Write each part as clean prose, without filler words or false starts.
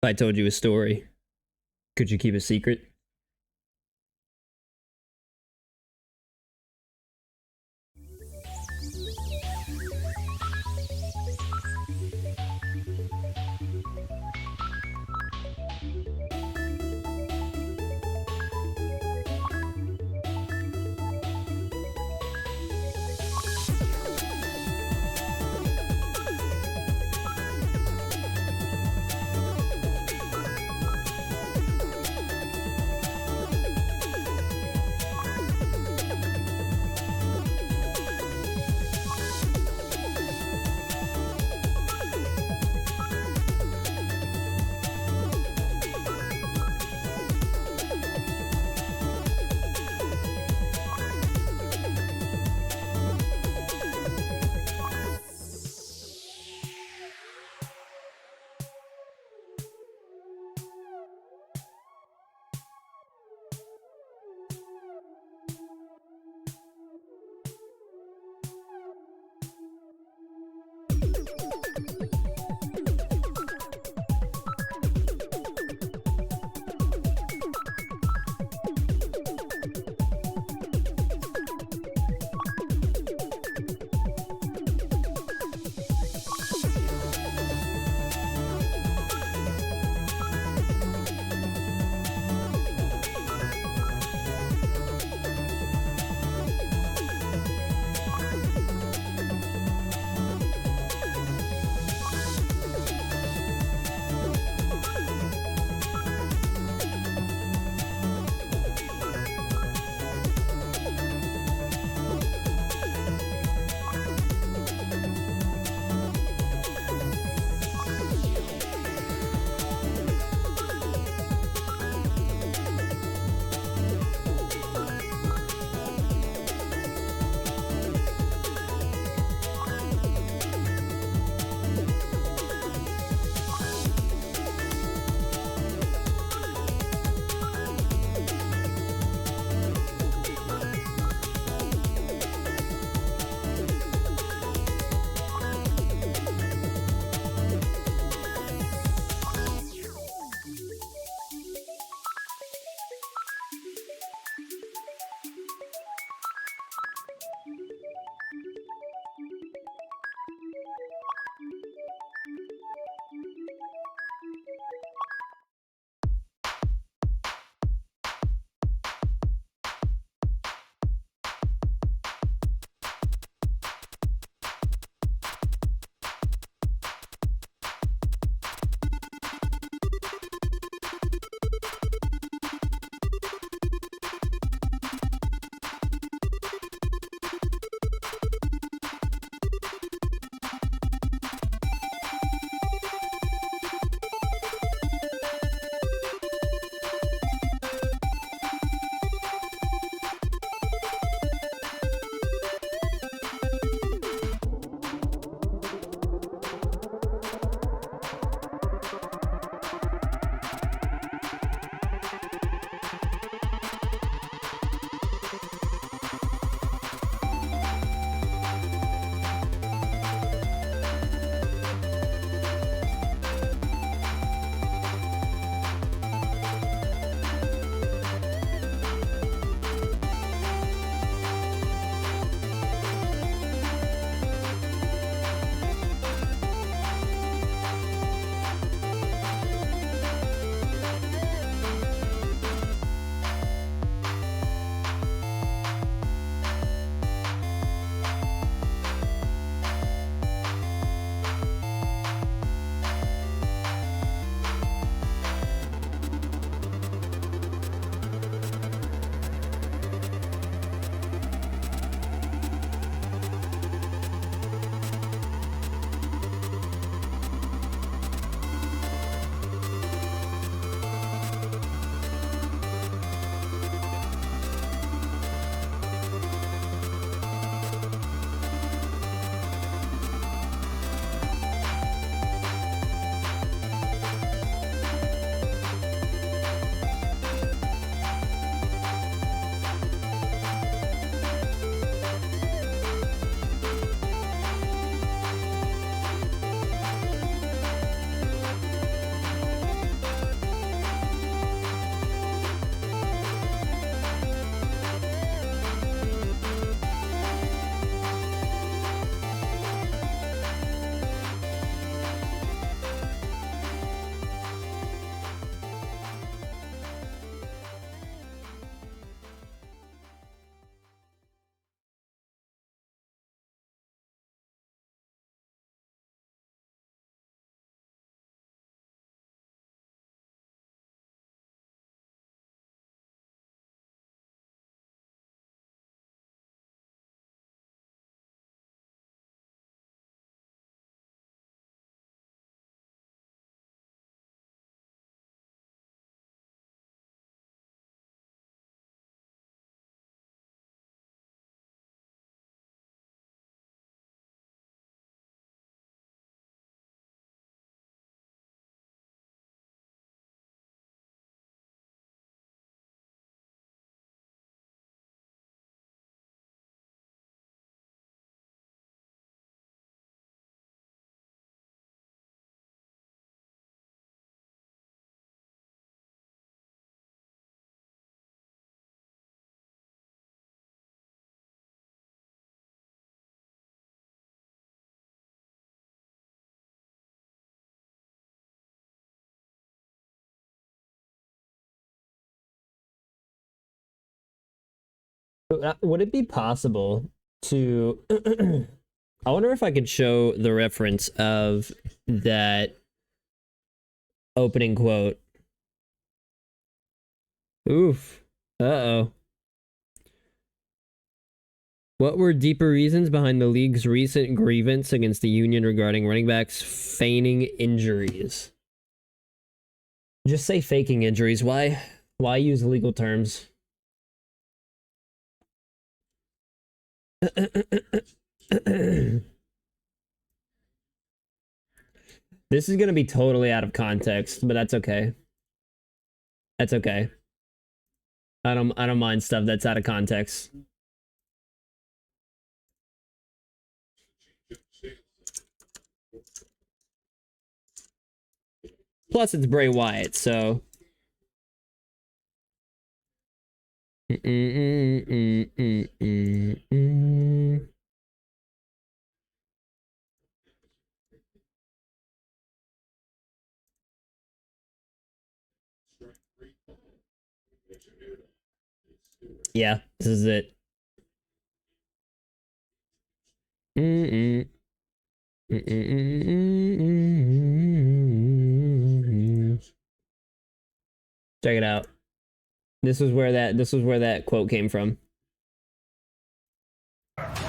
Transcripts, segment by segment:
If I told you a story, could you keep a secret? Would it be possible to? I wonder if I could show the reference of that opening quote. Oof. Uh-oh. What were deeper reasons behind the league's recent grievance against the union regarding running backs feigning injuries? Just say faking injuries. Why use legal terms? This is gonna be totally out of context, but that's okay. That's okay. I don't mind stuff that's out of context. Plus, it's Bray Wyatt, so. Yeah, this is it. Check it out. This was where that quote came from. Somebody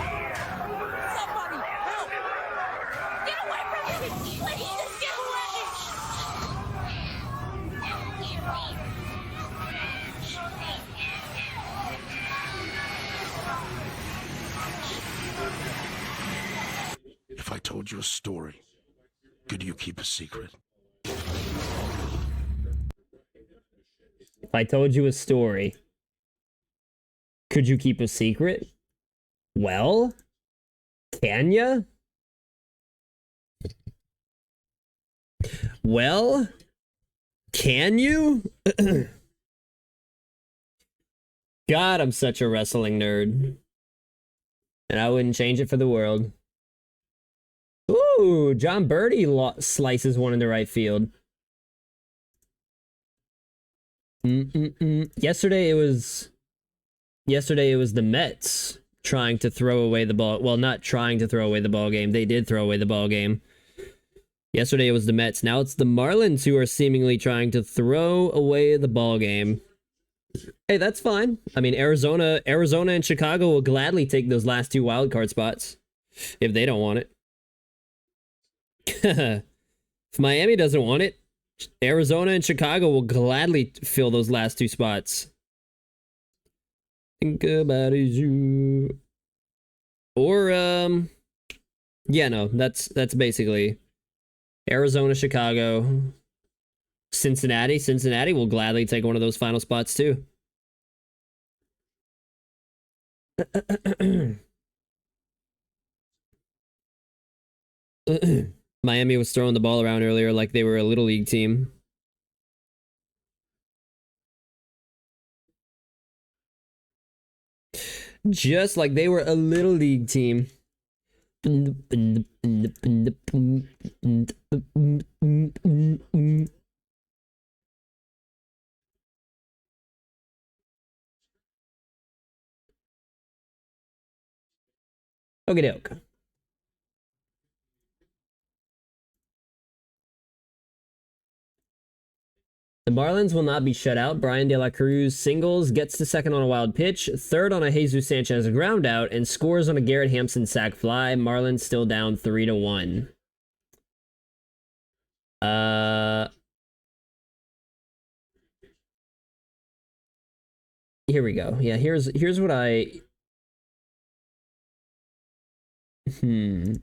help! Get away from me! Please, just get away! If I told you a story, could you keep a secret? If I told you a story, could you keep a secret? Well, can ya? Well, can you? God, I'm such a wrestling nerd. And I wouldn't change it for the world. Ooh, John Birdie slices one in the right field. Yesterday it was the Mets trying to throw away the ball. Well, not trying to throw away the ball game. They did throw away the ball game. Yesterday it was the Mets. Now it's the Marlins who are seemingly trying to throw away the ball game. Hey, that's fine. I mean, Arizona and Chicago will gladly take those last two wildcard spots if they don't want it. If Miami doesn't want it, Arizona and Chicago will gladly fill those last two spots. Think about it, you. Or yeah, no, that's basically Arizona, Chicago, Cincinnati. Cincinnati will gladly take one of those final spots too. Miami was throwing the ball around earlier like they were a little league team. Just like they were a little league team. Okie doke. The Marlins will not be shut out. Brian De La Cruz singles, gets to second on a wild pitch, third on a Jesus Sanchez ground out, and scores on a Garrett Hampson sac fly. Marlins still down 3-1. Here we go. Yeah, here's what I. Caitlin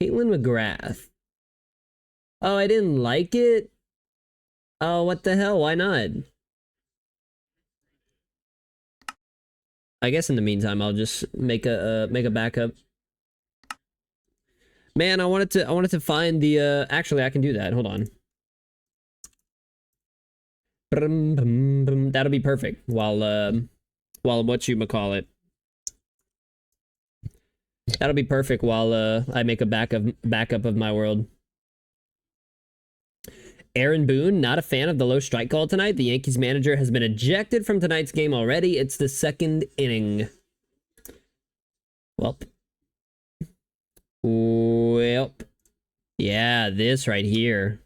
McGrath. Oh, I didn't like it. Oh, what the hell? Why not? I guess in the meantime, I'll just make a backup. Man, I wanted to find the actually I can do that. Hold on. That'll be perfect while what you call it. That'll be perfect while I make a backup of my world. Aaron Boone, not a fan of the low strike call tonight. The Yankees manager has been ejected from tonight's game already. It's the second inning. Welp. Welp. Yeah, this right here.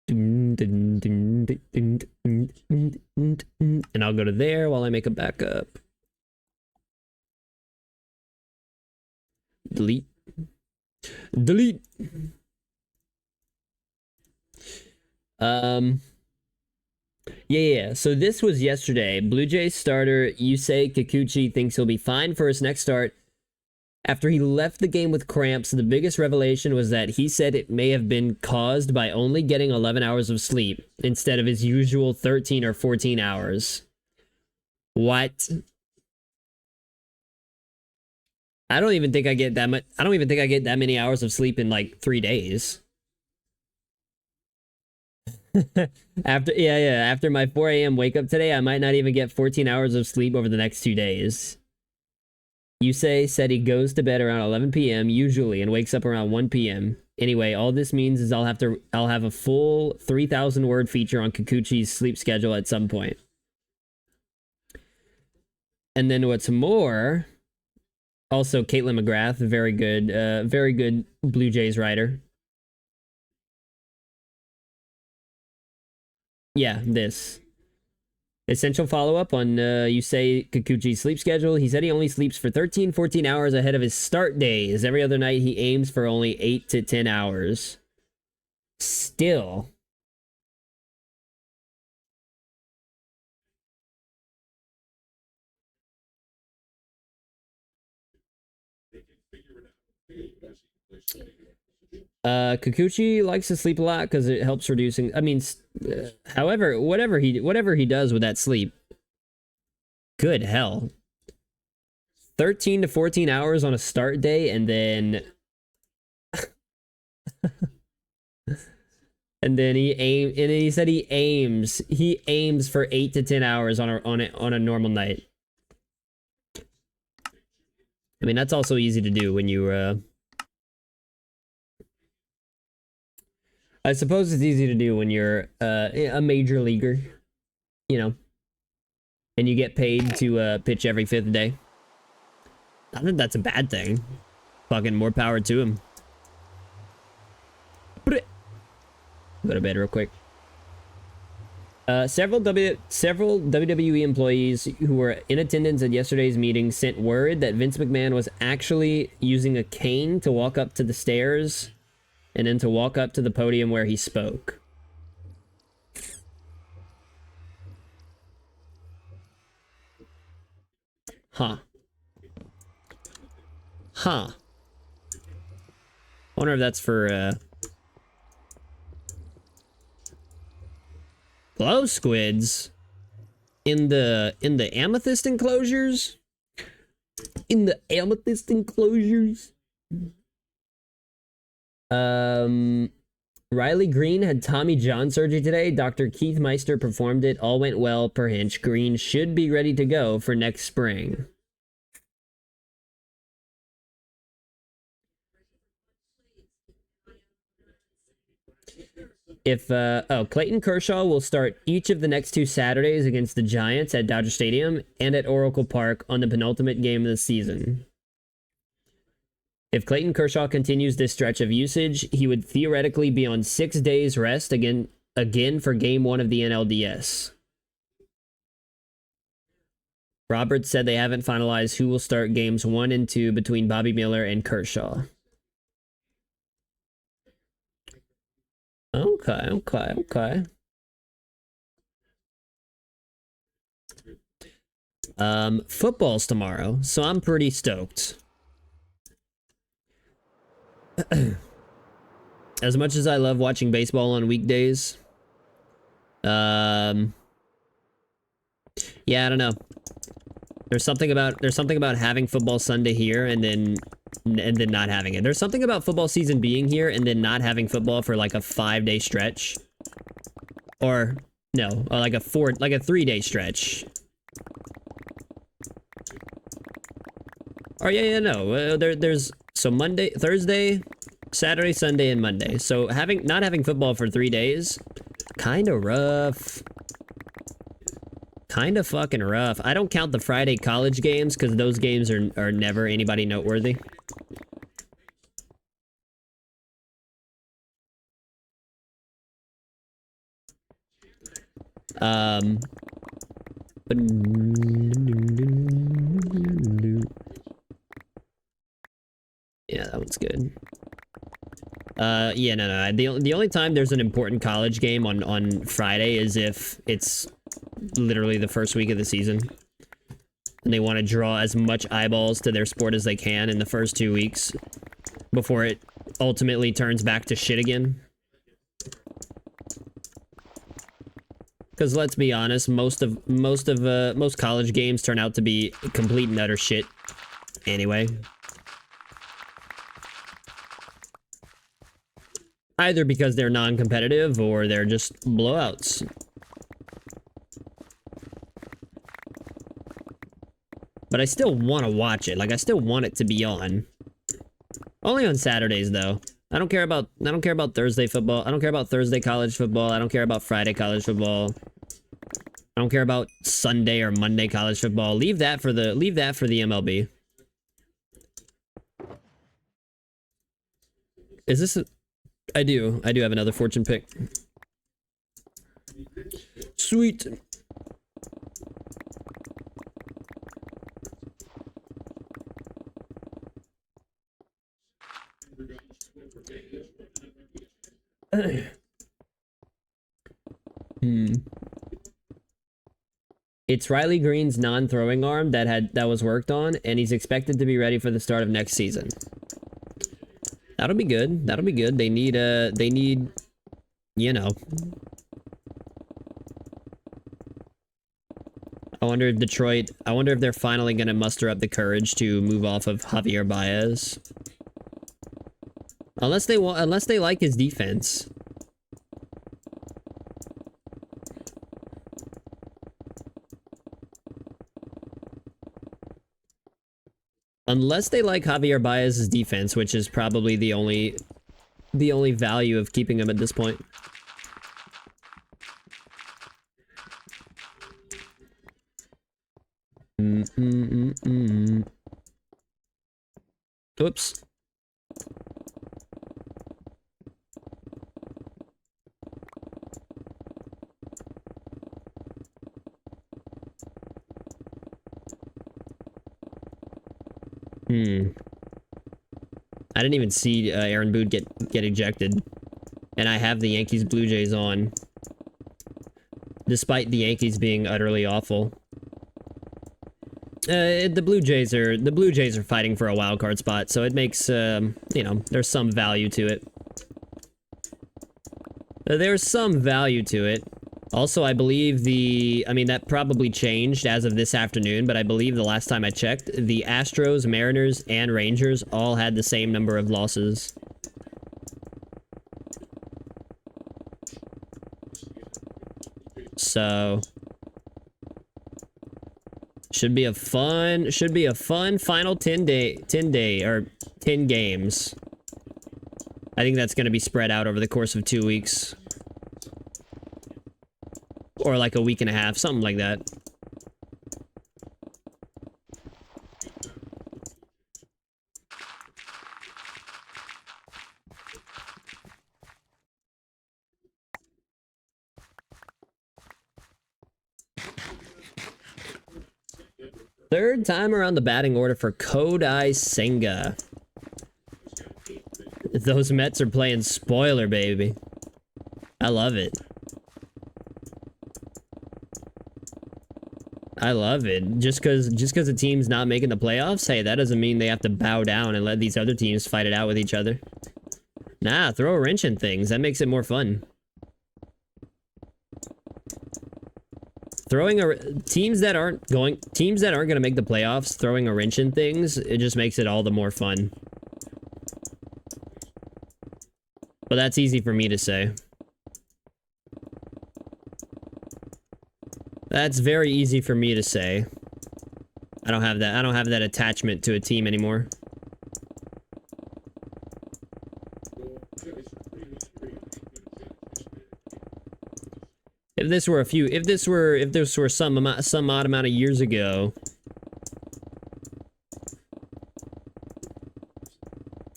And I'll go to there while I make a backup. Delete. Delete. Yeah. So this was yesterday. Blue Jays starter Yusei Kikuchi thinks he'll be fine for his next start. After he left the game with cramps, the biggest revelation was that he said it may have been caused by only getting 11 hours of sleep instead of his usual 13 or 14 hours. What? I don't even think I get that much. I don't even think I get that many hours of sleep in like 3 days. After my 4 a.m. wake up today, I might not even get 14 hours of sleep over the next 2 days. Yusei said he goes to bed around 11 p.m. usually and wakes up around 1 p.m. Anyway, all this means is I'll have a full 3,000 word feature on Kikuchi's sleep schedule at some point. And then what's more, also Caitlin McGrath, very good Blue Jays writer. Yeah, this. Essential follow-up on Yusei Kikuchi's sleep schedule. He said he only sleeps for 13, 14 hours ahead of his start days. Every other night, he aims for only 8 to 10 hours. Still. Kikuchi likes to sleep a lot because it helps reducing. I mean, however, whatever he does with that sleep, good hell, 13 to 14 hours on a start day, and then he said he aims for 8 to 10 hours on a normal night. I mean, that's also easy to do when you I suppose it's easy to do when you're a major leaguer, you know, and you get paid to pitch every 5th day. Not that that's a bad thing. Fucking more power to him. Go to bed real quick. Several WWE employees who were in attendance at yesterday's meeting sent word that Vince McMahon was actually using a cane to walk up to the stairs and then to walk up to the podium where he spoke. Huh. I wonder if that's for, glow squids in the amethyst enclosures? In the amethyst enclosures? Riley Green had Tommy John surgery today. Dr. Keith Meister performed it. All went well per Hinch. Green should be ready to go for next spring. If Clayton Kershaw will start each of the next 2 Saturdays against the Giants at Dodger Stadium and at Oracle Park on the penultimate game of the season. If Clayton Kershaw continues this stretch of usage, he would theoretically be on 6 days rest again for Game 1 of the NLDS. Roberts said they haven't finalized who will start Games 1 and 2 between Bobby Miller and Kershaw. Okay. Football's tomorrow, so I'm pretty stoked. As much as I love watching baseball on weekdays, yeah, I don't know. There's something about having football Sunday here and then not having it. There's something about football season being here and then not having football for like a 5-day stretch, or no, or like a 3-day stretch. Or no. There's so Monday, Thursday, Saturday, Sunday, and Monday. So not having football for 3 days, kind of rough. kind of fucking rough. I don't count the Friday college games because those games are never anybody noteworthy. But yeah, that one's good. Yeah, no. The only time there's an important college game on Friday is if it's literally the first week of the season. And they want to draw as much eyeballs to their sport as they can in the first 2 weeks before it ultimately turns back to shit again. Because let's be honest, most college games turn out to be complete and utter shit anyway. Either because they're non-competitive or they're just blowouts. But I still want to watch it. Like, I still want it to be on. Only on Saturdays, though. I don't care about Thursday football. I don't care about Thursday college football. I don't care about Friday college football. I don't care about Sunday or Monday college football. Leave that for the MLB. Is this a... I do have another fortune pick. Sweet. It's Riley Green's non-throwing arm that was worked on, and he's expected to be ready for the start of next season. That'll be good. That'll be good. They need, you know. I wonder if they're finally gonna muster up the courage to move off of Javier Baez. Unless they like his defense. Unless they like Javier Baez's defense, which is probably the only value of keeping him at this point. Oops. I didn't even see Aaron Boone get ejected. And I have the Yankees Blue Jays on. Despite the Yankees being utterly awful. The Blue Jays are fighting for a wild card spot, so it makes you know, there's some value to it. There's some value to it. Also, I believe that probably changed as of this afternoon, but I believe the last time I checked, the Astros, Mariners, and Rangers all had the same number of losses. So should be a fun final 10 games. I think that's going to be spread out over the course of 2 weeks. Or like a week and a half, something like that. Third time around the batting order for Kodai Senga. Those Mets are playing spoiler, baby. I love it. I love it. Just because a team's not making the playoffs, hey, that doesn't mean they have to bow down and let these other teams fight it out with each other. Nah, throw a wrench in things. That makes it more fun. Teams that aren't gonna make the playoffs, throwing a wrench in things, it just makes it all the more fun. But that's easy for me to say. That's very easy for me to say. I don't have that attachment to a team anymore. If this were some odd amount of years ago,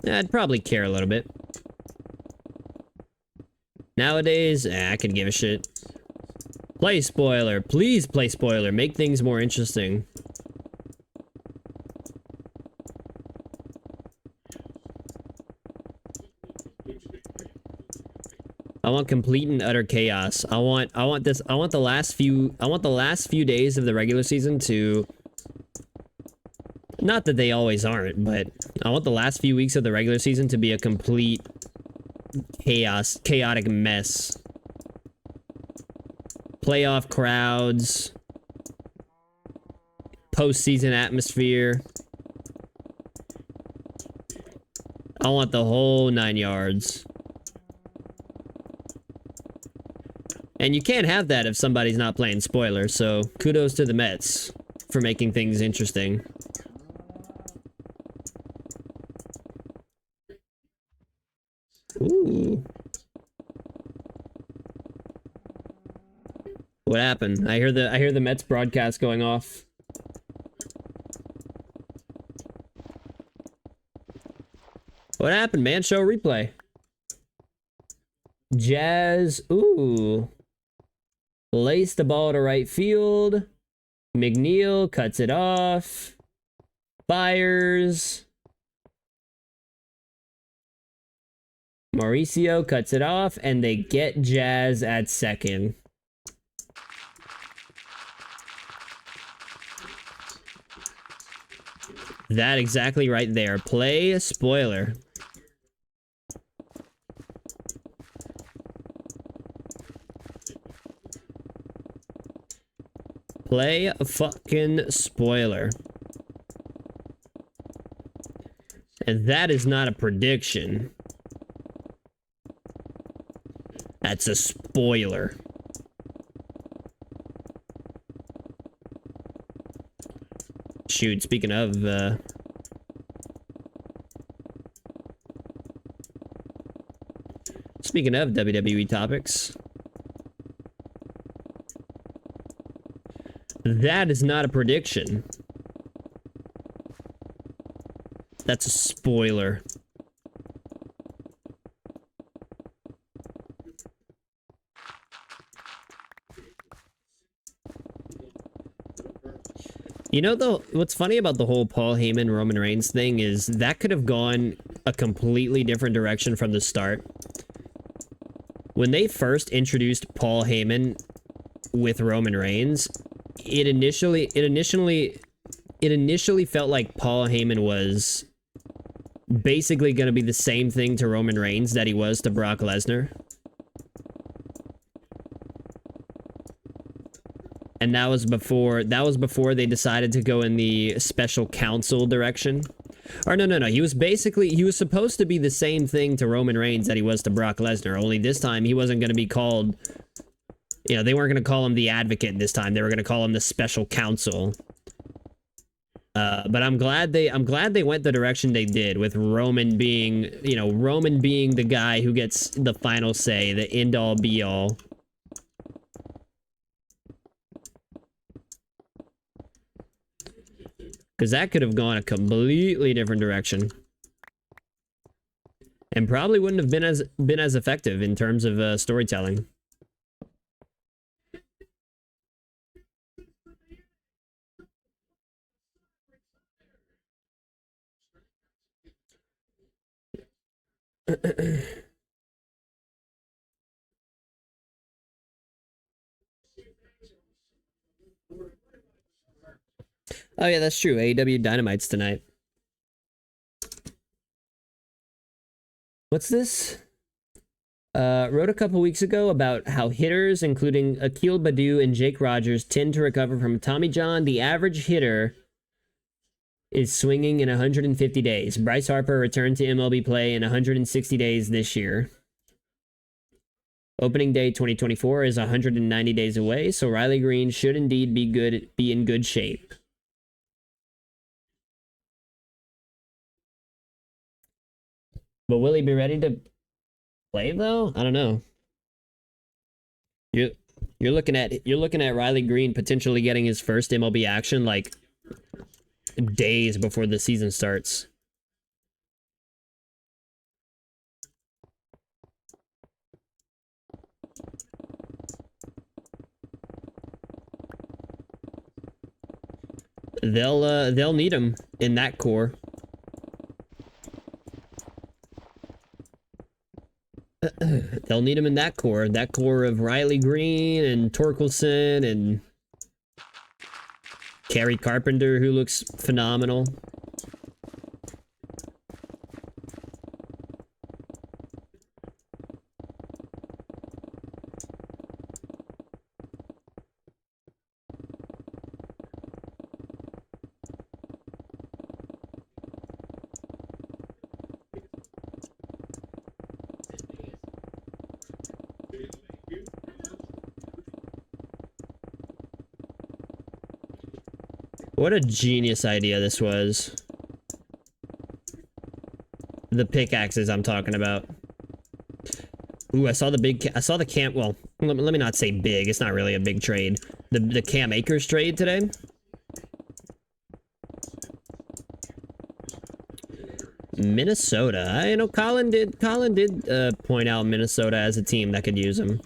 I'd probably care a little bit. Nowadays, I could give a shit. Play spoiler. Please play spoiler. Make things more interesting. I want complete and utter chaos. I want the last few days of the regular season to, not that they always aren't, but I want the last few weeks of the regular season to be a complete chaotic mess. Playoff crowds, postseason atmosphere. I want the whole 9 yards. And you can't have that if somebody's not playing spoiler, so kudos to the Mets for making things interesting. Ooh. What happened? I hear the Mets broadcast going off. What happened, man? Show replay. Jazz, ooh. Lace the ball to right field. McNeil cuts it off. Fires. Mauricio cuts it off, and they get Jazz at second. That exactly right there. Play spoiler. Play a fucking spoiler. And that is not a prediction. That's a spoiler. Shoot, speaking of, WWE topics. That is not a prediction. That's a spoiler. You know, though, what's funny about the whole Paul Heyman Roman Reigns thing is that could have gone a completely different direction from the start. When they first introduced Paul Heyman with Roman Reigns, it initially felt like Paul Heyman was basically going to be the same thing to Roman Reigns that he was to Brock Lesnar. And that was before they decided to go in the special counsel direction. Or no. He was supposed to be the same thing to Roman Reigns that he was to Brock Lesnar. Only this time he wasn't going to be called, you know, they weren't going to call him the advocate this time. They were going to call him the special counsel. But I'm glad they went the direction they did, with Roman being the guy who gets the final say, the end all be all. Because that could have gone a completely different direction. And probably wouldn't have been as effective in terms of storytelling. Oh yeah, that's true. AEW Dynamite's tonight. What's this? Wrote a couple weeks ago about how hitters, including Akil Baddoo and Jake Rogers, tend to recover from Tommy John. The average hitter is swinging in 150 days. Bryce Harper returned to MLB play in 160 days this year. Opening day 2024 is 190 days away, so Riley Green should indeed be in good shape. But will he be ready to play, though? I don't know. You're looking at Riley Green potentially getting his first MLB action like days before the season starts. They'll need him in that core. They'll need him in that core of Riley Green and Torkelson and Kerry Carpenter, who looks phenomenal. What a genius idea this was. The pickaxes I'm talking about. Ooh, I saw the Cam, well, let me not say big, it's not really a big trade. The Cam Akers trade today. Minnesota. I know Colin did point out Minnesota as a team that could use him.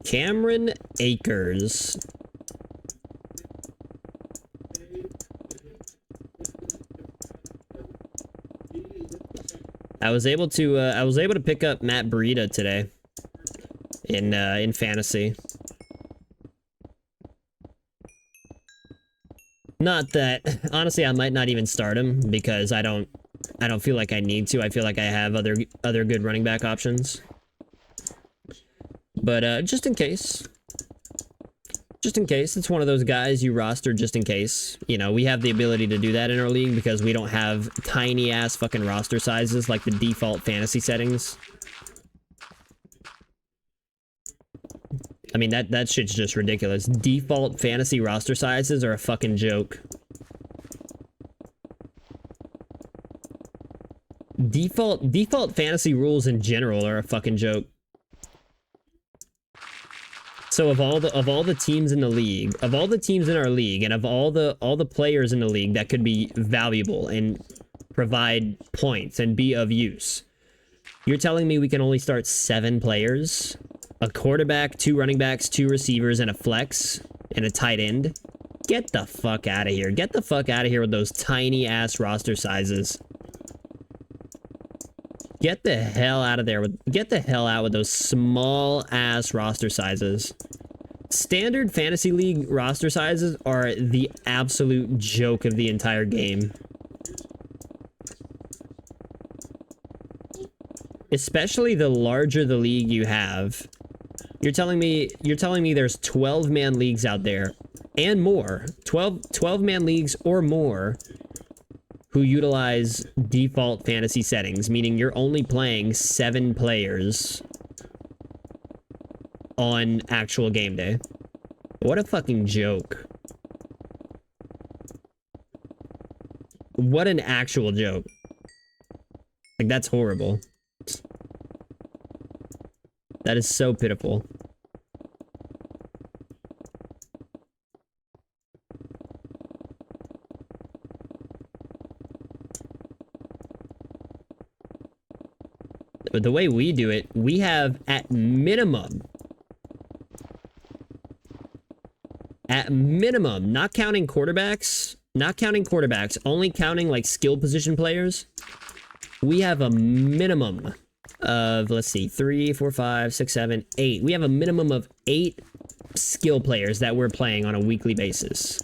Cameron Akers. I was able to pick up Matt Breida today in fantasy. Not that, honestly, I might not even start him because I don't feel like I need to. I feel like I have other good running back options. But just in case, it's one of those guys you roster just in case. You know, we have the ability to do that in our league because we don't have tiny ass fucking roster sizes like the default fantasy settings. I mean, that shit's just ridiculous. Default fantasy roster sizes are a fucking joke. Default fantasy rules in general are a fucking joke. So of all the teams in the league, of all the teams in our league, and of all the players in the league that could be valuable and provide points and be of use, you're telling me we can only start 7 players? A quarterback, 2 running backs, 2 receivers, and a flex, and a tight end? Get the fuck out of here. Get the fuck out of here with those tiny ass roster sizes. Get the hell out of there get the hell out with those small ass roster sizes. Standard fantasy league roster sizes are the absolute joke of the entire game. Especially the larger the league you have. You're telling me there's 12-man leagues out there and more. 12-man leagues or more who utilize default fantasy settings, meaning you're only playing 7 players on actual game day. What a fucking joke. What an actual joke. Like, that's horrible. That is so pitiful. The way we do it, we have at minimum, not counting quarterbacks, only counting like skill position players, we have a minimum of, let's see, 3, 4, 5, 6, 7, 8. We have a minimum of 8 skill players that we're playing on a weekly basis.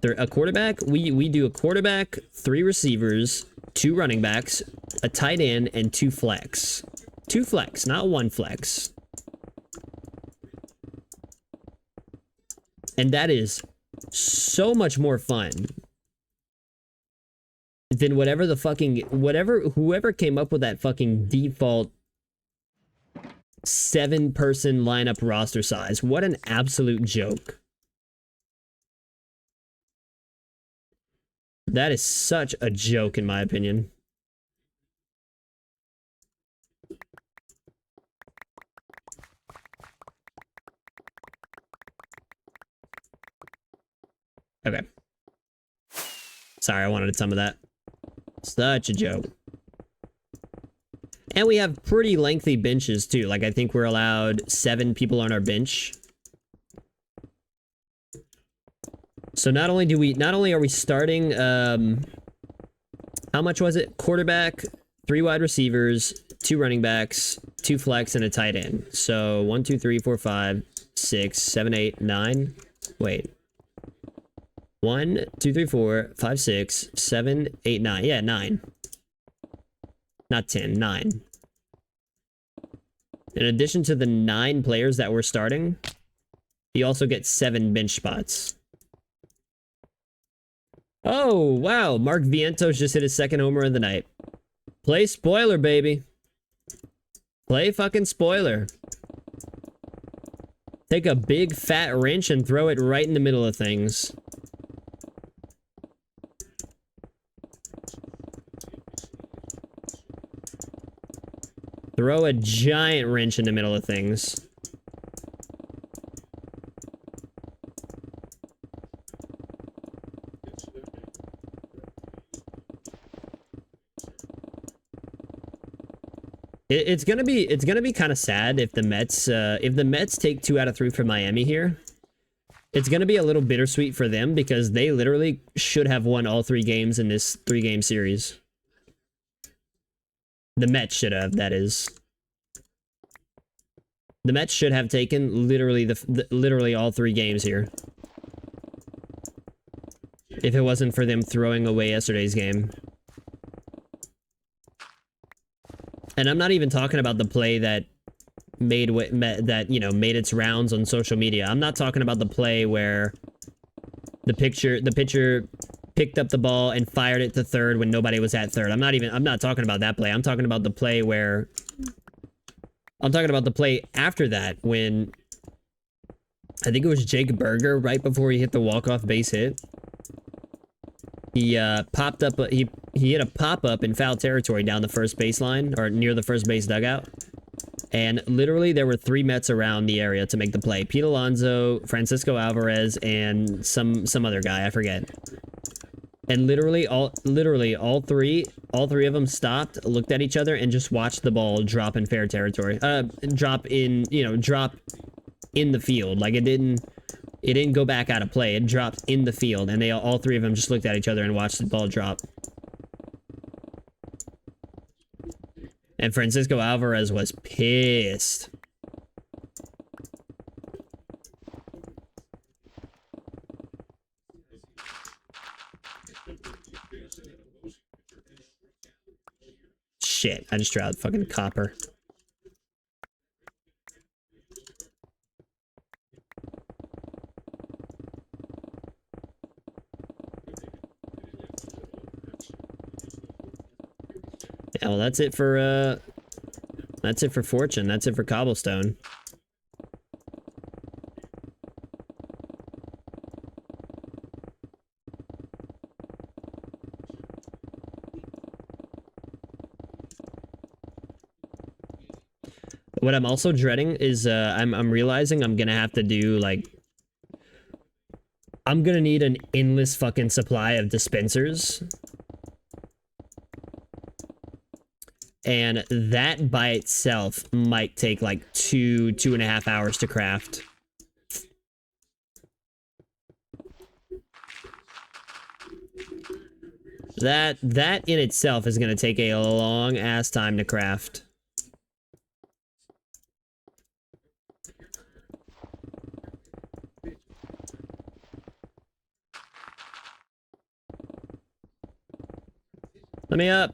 A quarterback, we do a quarterback, 3 receivers, 2 running backs, a tight end, and 2 flex. 2 flex, not 1 flex. And that is so much more fun than whoever came up with that fucking default 7-person lineup roster size. What an absolute joke. That is such a joke, in my opinion. Okay. Sorry, I wanted some of that. Such a joke. And we have pretty lengthy benches, too. Like, I think we're allowed 7 people on our bench. So not only are we starting, how much was it? Quarterback, 3 wide receivers, 2 running backs, 2 flex, and a tight end. So 1, 2, 3, 4, 5, 6, 7, 8, 9. Wait. 1, 2, 3, 4, 5, 6, 7, 8, 9. Yeah, 9. Not 10, 9. In addition to the 9 players that we're starting, you also get 7 bench spots. Oh, wow. Mark Vientos just hit his 2nd homer of the night. Play spoiler, baby. Play fucking spoiler. Take a big fat wrench and throw it right in the middle of things. Throw a giant wrench in the middle of things. It's gonna be kind of sad if the Mets take 2 out of 3 from Miami here. It's gonna be a little bittersweet for them because they literally should have won all 3 games in this 3-game series. The Mets should have, that is. The Mets should have taken literally literally all 3 games here. If it wasn't for them throwing away yesterday's game. And I'm not even talking about the play that made its rounds on social media. I'm not talking about the play where the pitcher picked up the ball and fired it to third when nobody was at third. I'm not talking about that play. I'm talking about the play after that when I think it was Jake Berger right before he hit the walk-off base hit. He popped up. He hit a pop-up in foul territory down the first baseline or near the first base dugout, and literally there were 3 Mets around the area to make the play: Pete Alonso, Francisco Alvarez, and some other guy, I forget. And literally all 3 of them stopped, looked at each other, and just watched the ball drop in fair territory. Drop in the field. Like it didn't go back out of play. It dropped in the field, and all 3 of them just looked at each other and watched the ball drop. And Francisco Alvarez was pissed. Shit, I just dropped fucking copper. Yeah, well, that's it for Fortune. That's it for Cobblestone. What I'm also dreading is I'm realizing I'm gonna have to do like I'm gonna need an endless fucking supply of dispensers. And that by itself might take like 2.5 hours to craft. That in itself is gonna take a long ass time to craft. Let me up.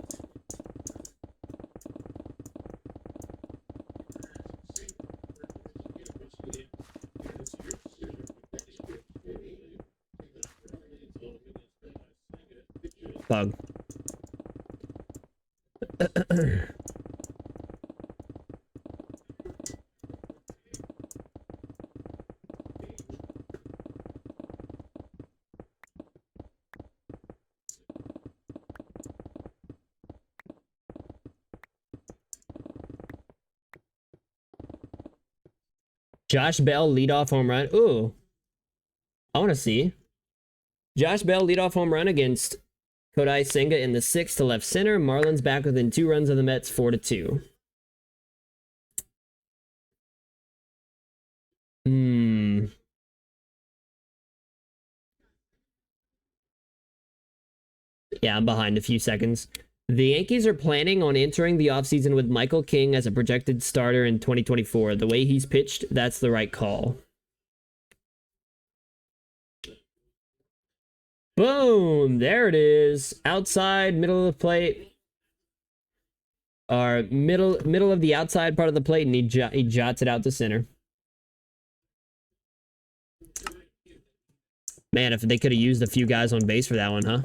Bug. Josh Bell leadoff home run. Ooh. I want to see. Josh Bell leadoff home run against Kodai Senga in the 6th to left center. Marlins back within 2 runs of the Mets, 4-2. Yeah, I'm behind a few seconds. The Yankees are planning on entering the offseason with Michael King as a projected starter in 2024. The way he's pitched, that's the right call. Boom! There it is. Outside, middle of the plate. Or middle of the outside part of the plate, and he jots it out to center. Man, if they could have used a few guys on base for that one, huh?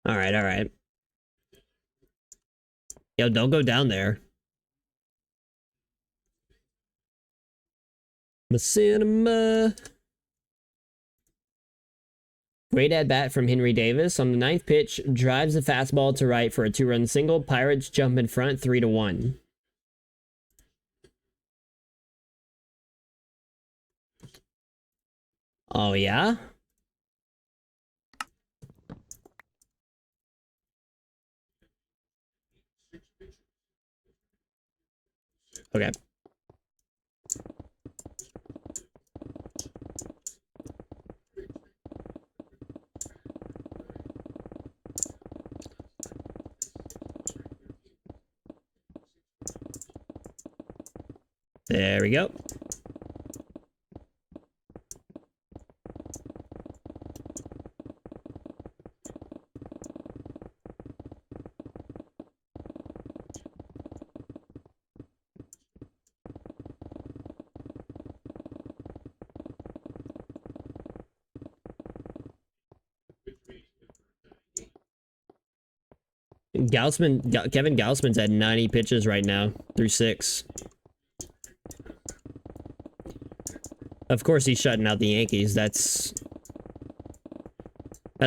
All right, all right. Yo, don't go down there. Machinima. Great at bat from Henry Davis. On the 9th pitch, drives the fastball to right for a 2-run single. Pirates jump in front 3-1. Oh, yeah? Okay. There we go. Kevin Gausman's at 90 pitches right now through 6. Of course, he's shutting out the Yankees. That's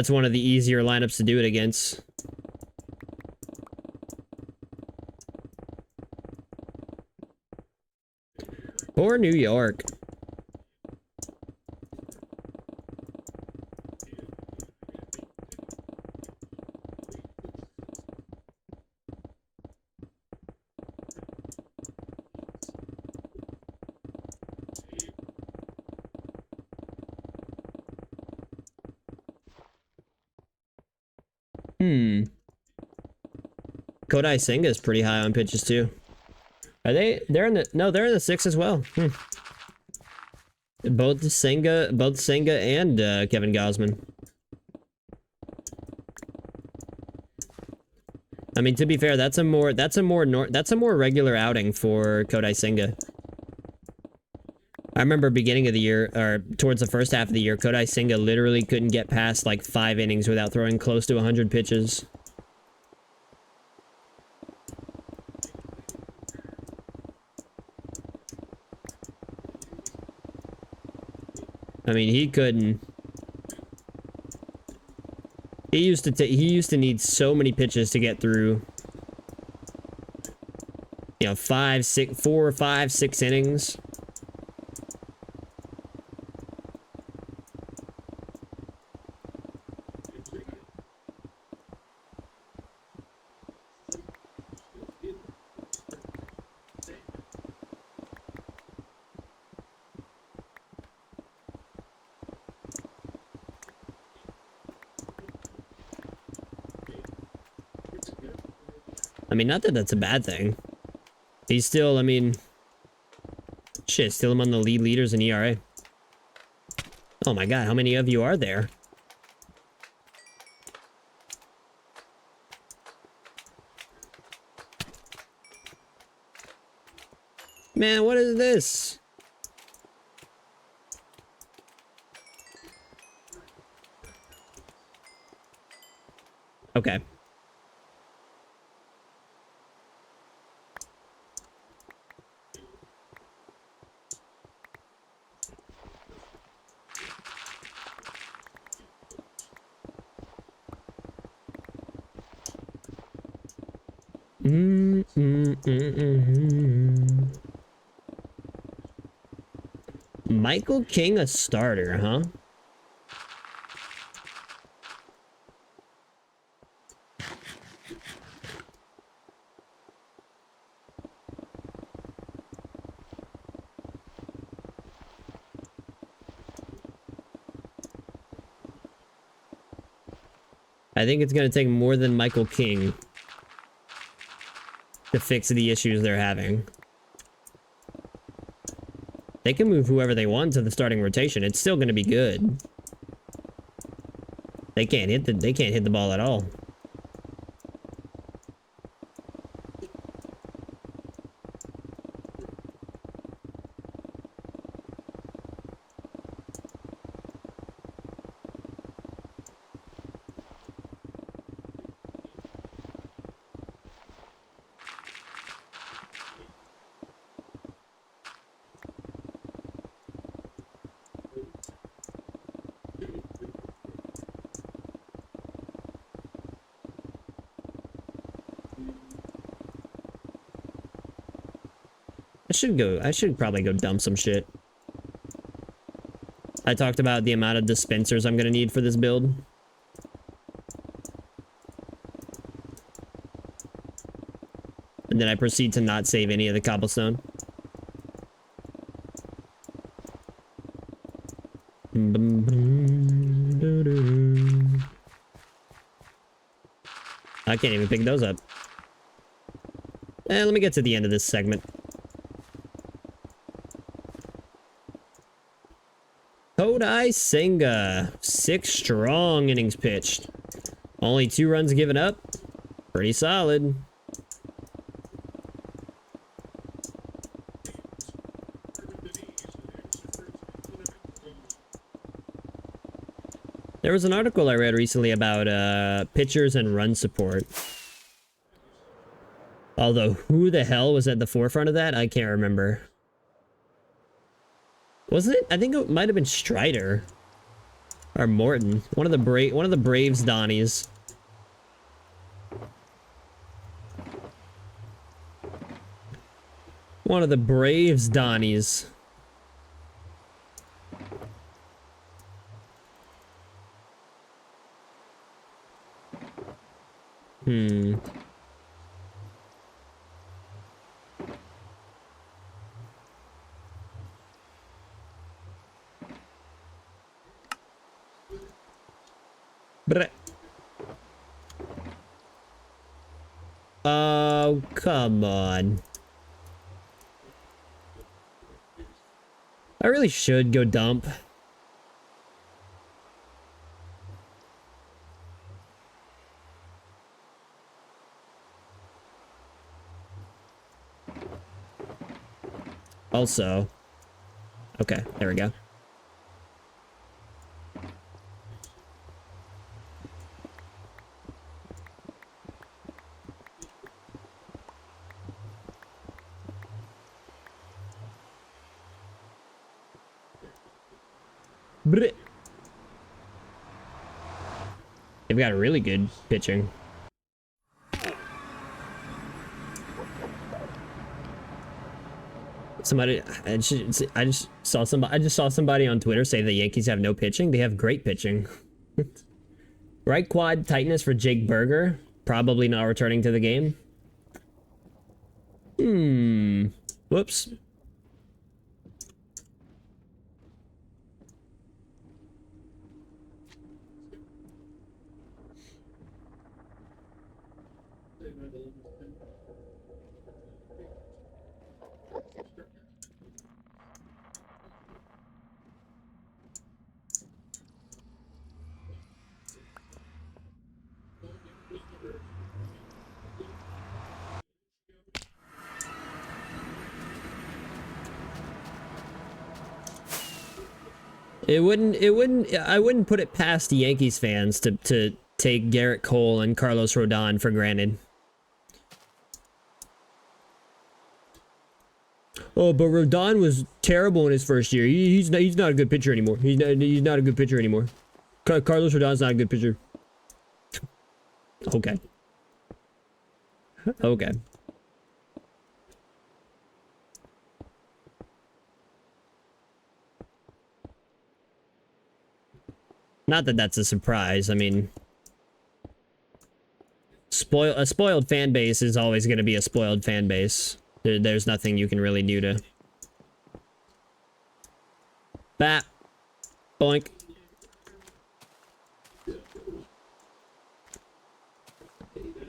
one of the easier lineups to do it against. Or New York. Kodai Senga is pretty high on pitches too. Are they? They're in the they're in the 6 as well. Both Senga and Kevin Gausman. I mean, to be fair, that's a more regular outing for Kodai Senga. I remember beginning of the year, or towards the first half of the year, Kodai Senga literally couldn't get past like 5 innings without throwing close to 100 pitches. I mean, he couldn't. He used to need so many pitches to get through. You know, 4, 5, 6 innings. I mean, not that that's a bad thing. He's still, I mean... Shit, still among the lead leaders in ERA. Oh my god, how many of you are there? Man, what is this? Okay. Michael King, a starter, huh? I think it's going to take more than Michael King to fix the issues they're having. They can move whoever they want to the starting rotation. It's still going to be good. They can't hit the ball at all. I should probably go dump some shit. I talked about the amount of dispensers I'm gonna need for this build. And then I proceed to not save any of the cobblestone. I can't even pick those up. Let me get to the end of this segment. Kodai Senga, 6 strong innings pitched. Only 2 runs given up. Pretty solid. There was an article I read recently about pitchers and run support. Although, who the hell was at the forefront of that? I can't remember. Wasn't it? I think it might have been Strider or Morton. One of the Braves Donnies. One of the Braves Donnies. Oh, come on. I really should go dump. Also. Okay, there we go. They've got really good pitching. Somebody, I just saw somebody on Twitter say the Yankees have no pitching. They have great pitching. Right quad tightness for Jake Berger. Probably not returning to the game. Whoops. I wouldn't put it past the Yankees fans to take Garrett Cole and Carlos Rodon for granted. Oh, but Rodon was terrible in his first year. He's not a good pitcher anymore. He's not a good pitcher anymore. Carlos Rodon's not a good pitcher. Okay. Okay. Not that that's a surprise. I mean, a spoiled fan base is always going to be a spoiled fan base. There's nothing you can really do to... Bap. Boink.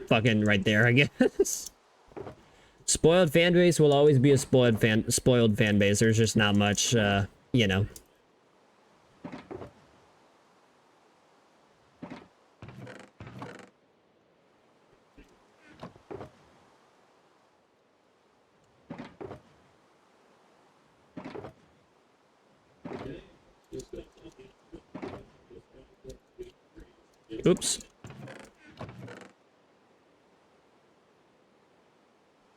Fucking right there, I guess. Spoiled fan base will always be a spoiled fan base. There's just not much, you know. Oops.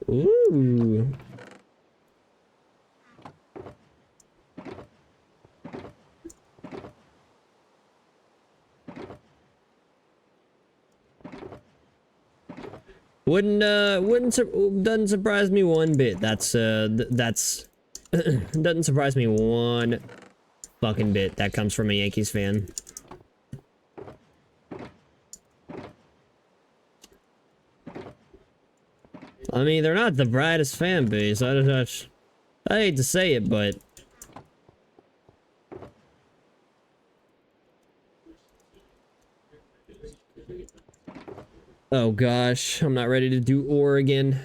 Ooh. Doesn't surprise me one bit. That's doesn't surprise me one fucking bit. That comes from a Yankees fan. I mean, they're not the brightest fan base. I hate to say it, but... Oh gosh, I'm not ready to do Oregon.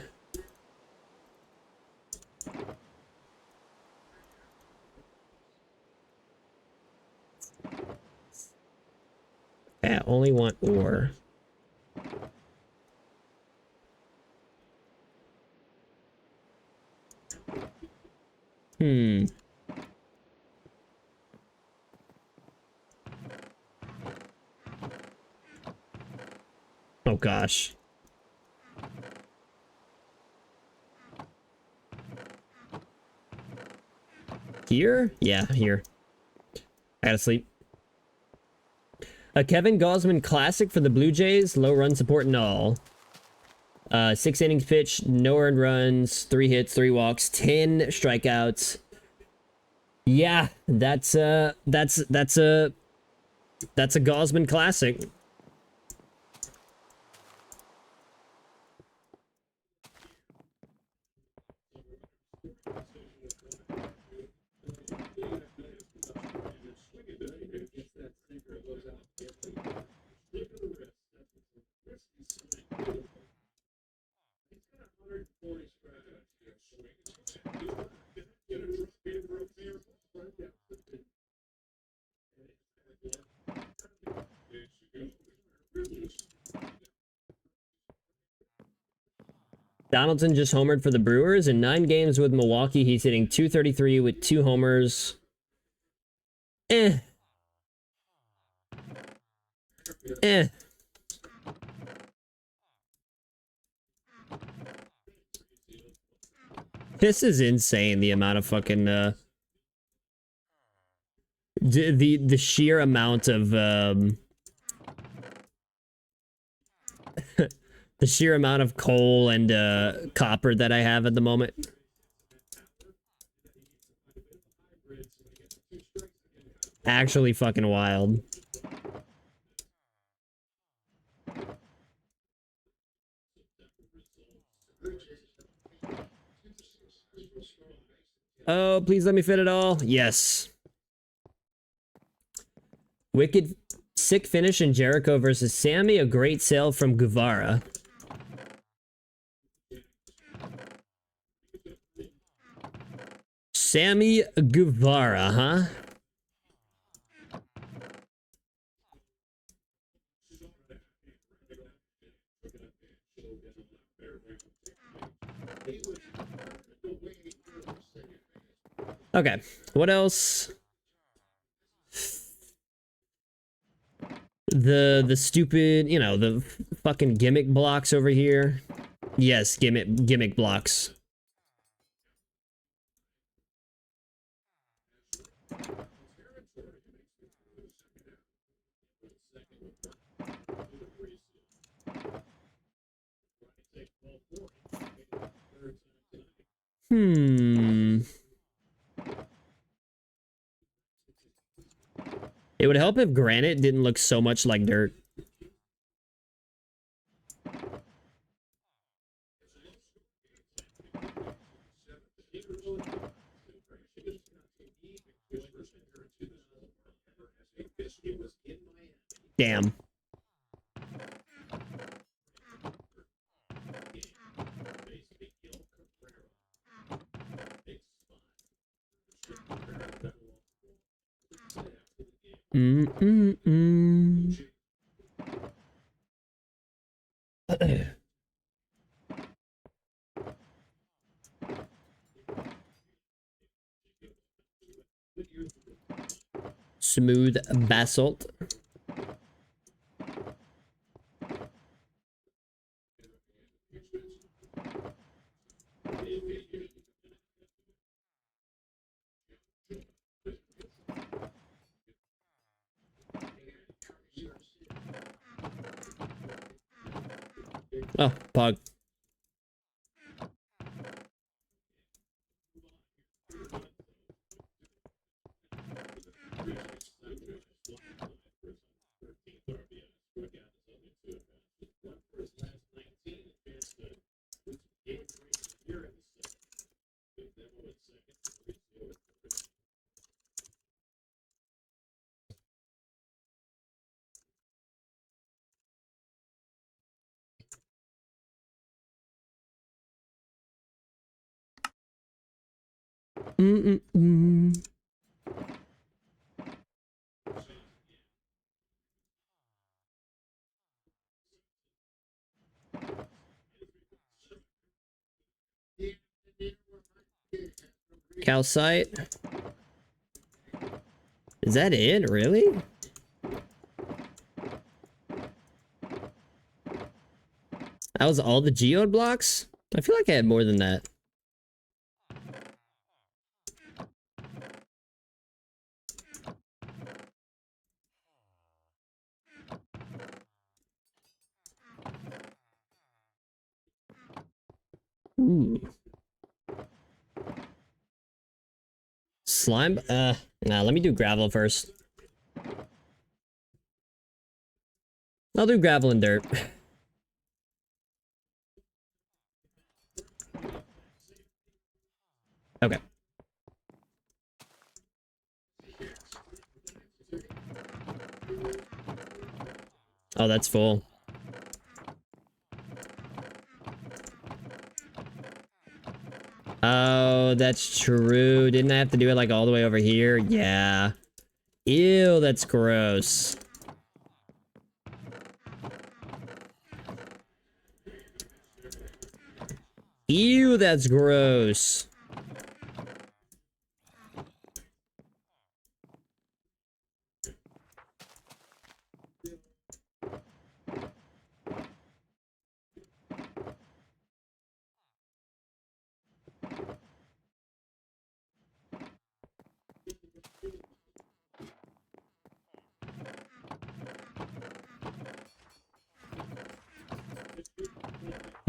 I only want ore. Oh gosh. Here? Yeah, here. I gotta sleep. A Kevin Gausman classic for the Blue Jays. Low run support and all. 6 innings pitched, no earned runs, 3 hits, 3 walks, 10 strikeouts. Yeah, that's a Gausman classic. Donaldson just homered for the Brewers. In 9 games with Milwaukee, he's hitting .233 with 2 homers. Eh. This is insane, the amount of fucking, the sheer amount of, the sheer amount of coal and, copper that I have at the moment. Actually fucking wild. Oh, please let me fit it all. Yes. Wicked sick finish in Jericho versus Sammy. A great sale from Guevara. Sammy Guevara, huh? Okay, what else? The stupid, you know, the fucking gimmick blocks over here. Yes, gimmick blocks. It would help if granite didn't look so much like dirt. Damn. Smooth basalt. Oh, pog. Calcite. Is that it? Really? That was all the geode blocks? I feel like I had more than that. Ooh. Slime? Nah, let me do gravel first. I'll do gravel and dirt. Okay. Oh, that's full. Oh, that's true. Didn't I have to do it like all the way over here? Yeah. Ew, that's gross. Ew, that's gross.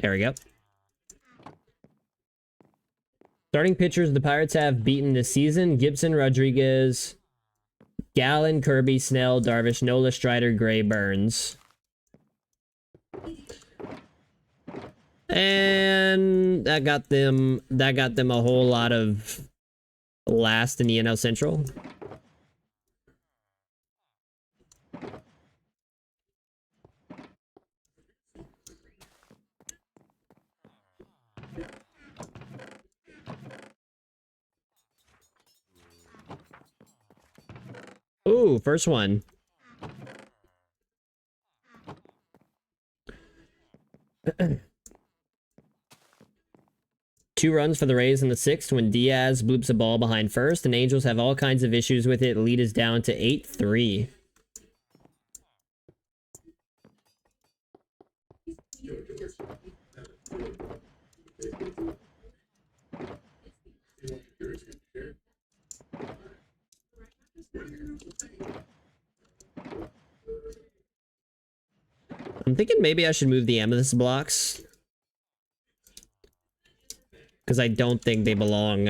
There we go. Starting pitchers the Pirates have beaten this season: Gibson, Rodriguez, Gallen, Kirby, Snell, Darvish, Nola, Strider, Gray, Burns. And that got them a whole lot of last in the NL Central. Ooh, first one. Two runs for the Rays in the sixth when Diaz bloops a ball behind first, and Angels have all kinds of issues with it. Lead is down to 8-3. I'm thinking maybe I should move the amethyst blocks. Because I don't think they belong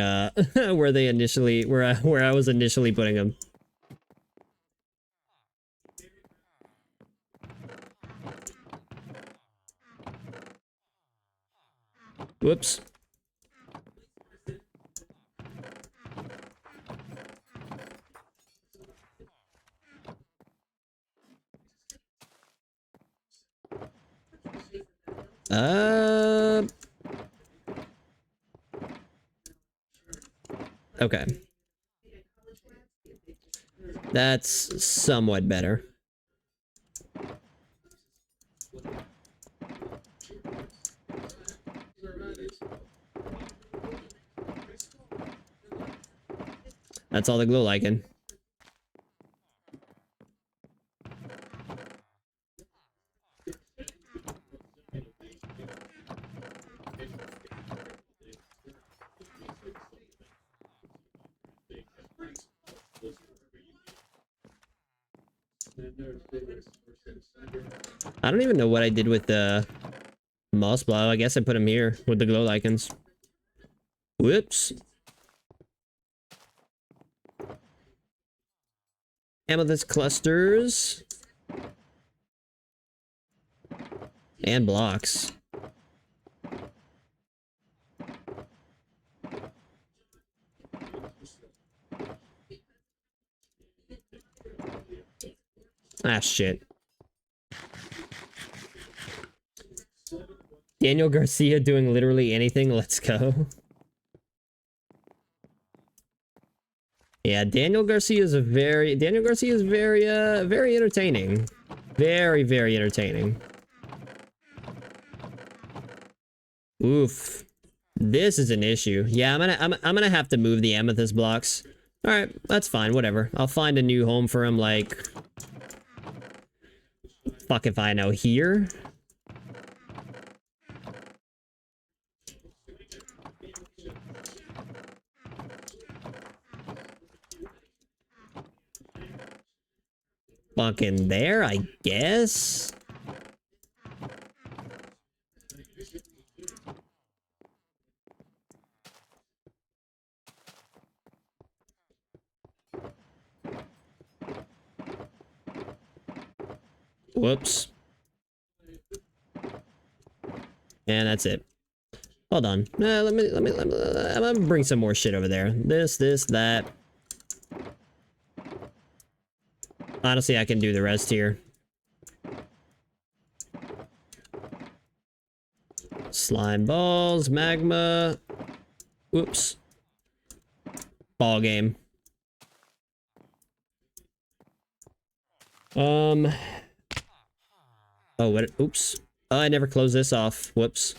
where they initially where I was initially putting them. Whoops. Okay. That's somewhat better. That's all the glow lichen. I don't even know what I did with the moss blow. I guess I put him here with the glow lichens. Whoops. Amethyst clusters. And blocks. Ah, shit. Daniel Garcia doing literally anything. Let's go. Yeah, Daniel Garcia is very very entertaining. Very, very entertaining. Oof. This is an issue. Yeah, I'm gonna have to move the amethyst blocks. All right, that's fine. Whatever. I'll find a new home for him. Like, fuck if I know. Here. Fucking there, I guess. Whoops. And that's it. Hold on. Let me, I'm gonna bring some more shit over there. This, that. Honestly, I can do the rest here. Slime balls, magma. Whoops. Ball game. Oh, what? Oops. Oh, I never closed this off. Whoops.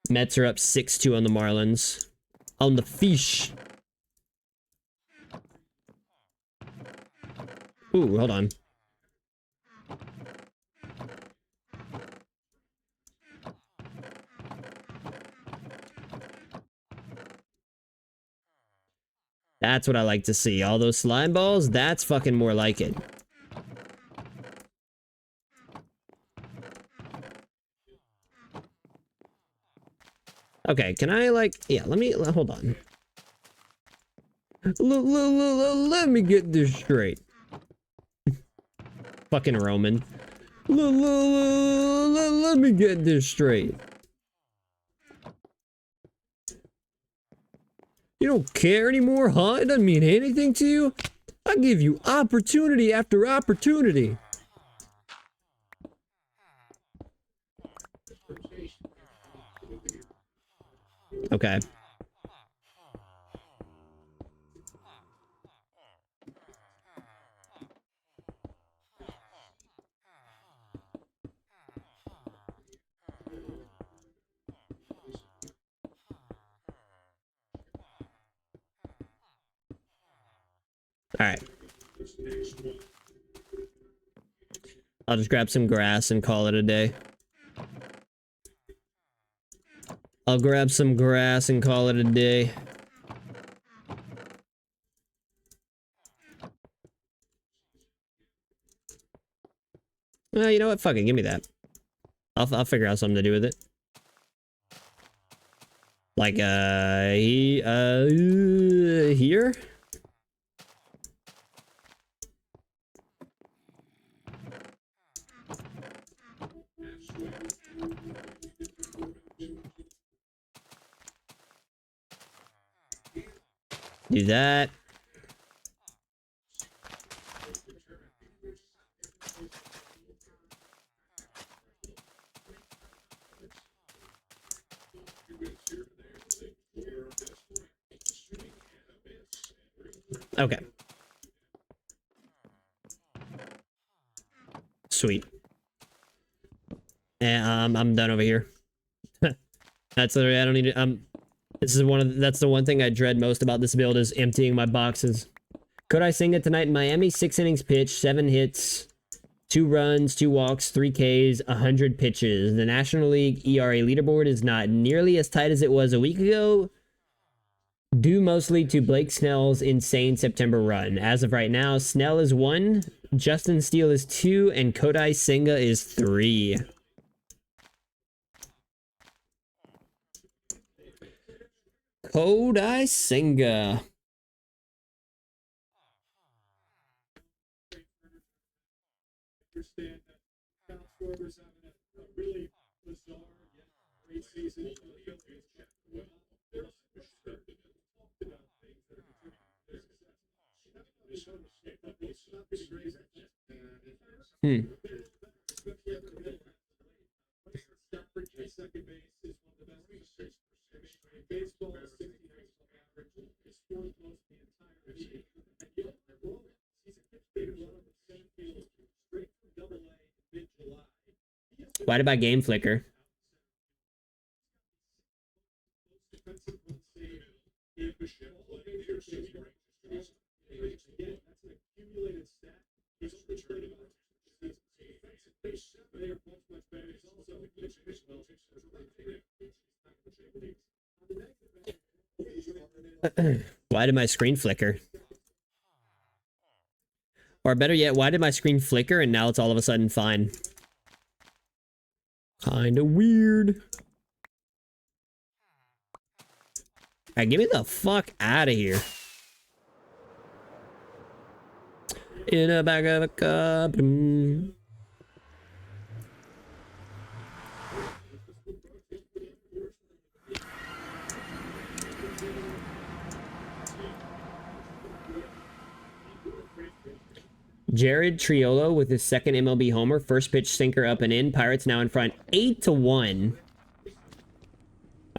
Mets are up 6-2 on the Marlins. On the fish. Ooh, hold on. That's what I like to see. All those slime balls, that's fucking more like it. Okay, can I like... Yeah, let me... Hold on. Let me get this straight. Fucking Roman. Let me get this straight. You don't care anymore, huh? It doesn't mean anything to you? I give you opportunity after opportunity. Okay. Alright. I'll just grab some grass and call it a day. I'll grab some grass and call it a day. You know what? Fuck it, give me that. I'll figure out something to do with it. Like, here? Do that. Okay. Sweet. And I'm done over here. That's literally, I don't need to, this is that's the one thing I dread most about this build is emptying my boxes. Could I sing it tonight in Miami? 6 innings pitched, 7 hits, 2 runs, 2 walks, 3 Ks, 100 pitches. The National League ERA leaderboard is not nearly as tight as it was a week ago, due mostly to Blake Snell's insane September run. As of right now, Snell is 1, Justin Steele is 2, and Kodai Senga is 3. Kodai Senga. Why did my game flicker? Why did my screen flicker? Or better yet, why did my screen flicker and now it's all of a sudden fine? Kinda weird. Alright, get me the fuck out of here. In a bag of a cup. Jared Triolo with his second MLB homer. First pitch sinker up and in. Pirates now in front 8-1.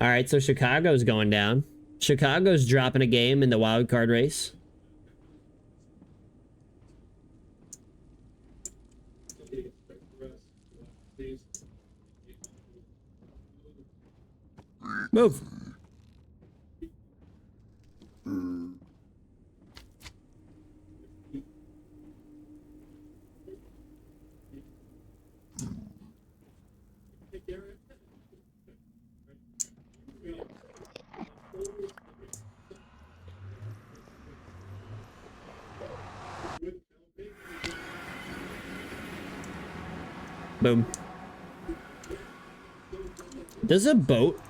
All right, so Chicago's going down. Chicago's dropping a game in the wild card race. Move. Boom. Does a boat...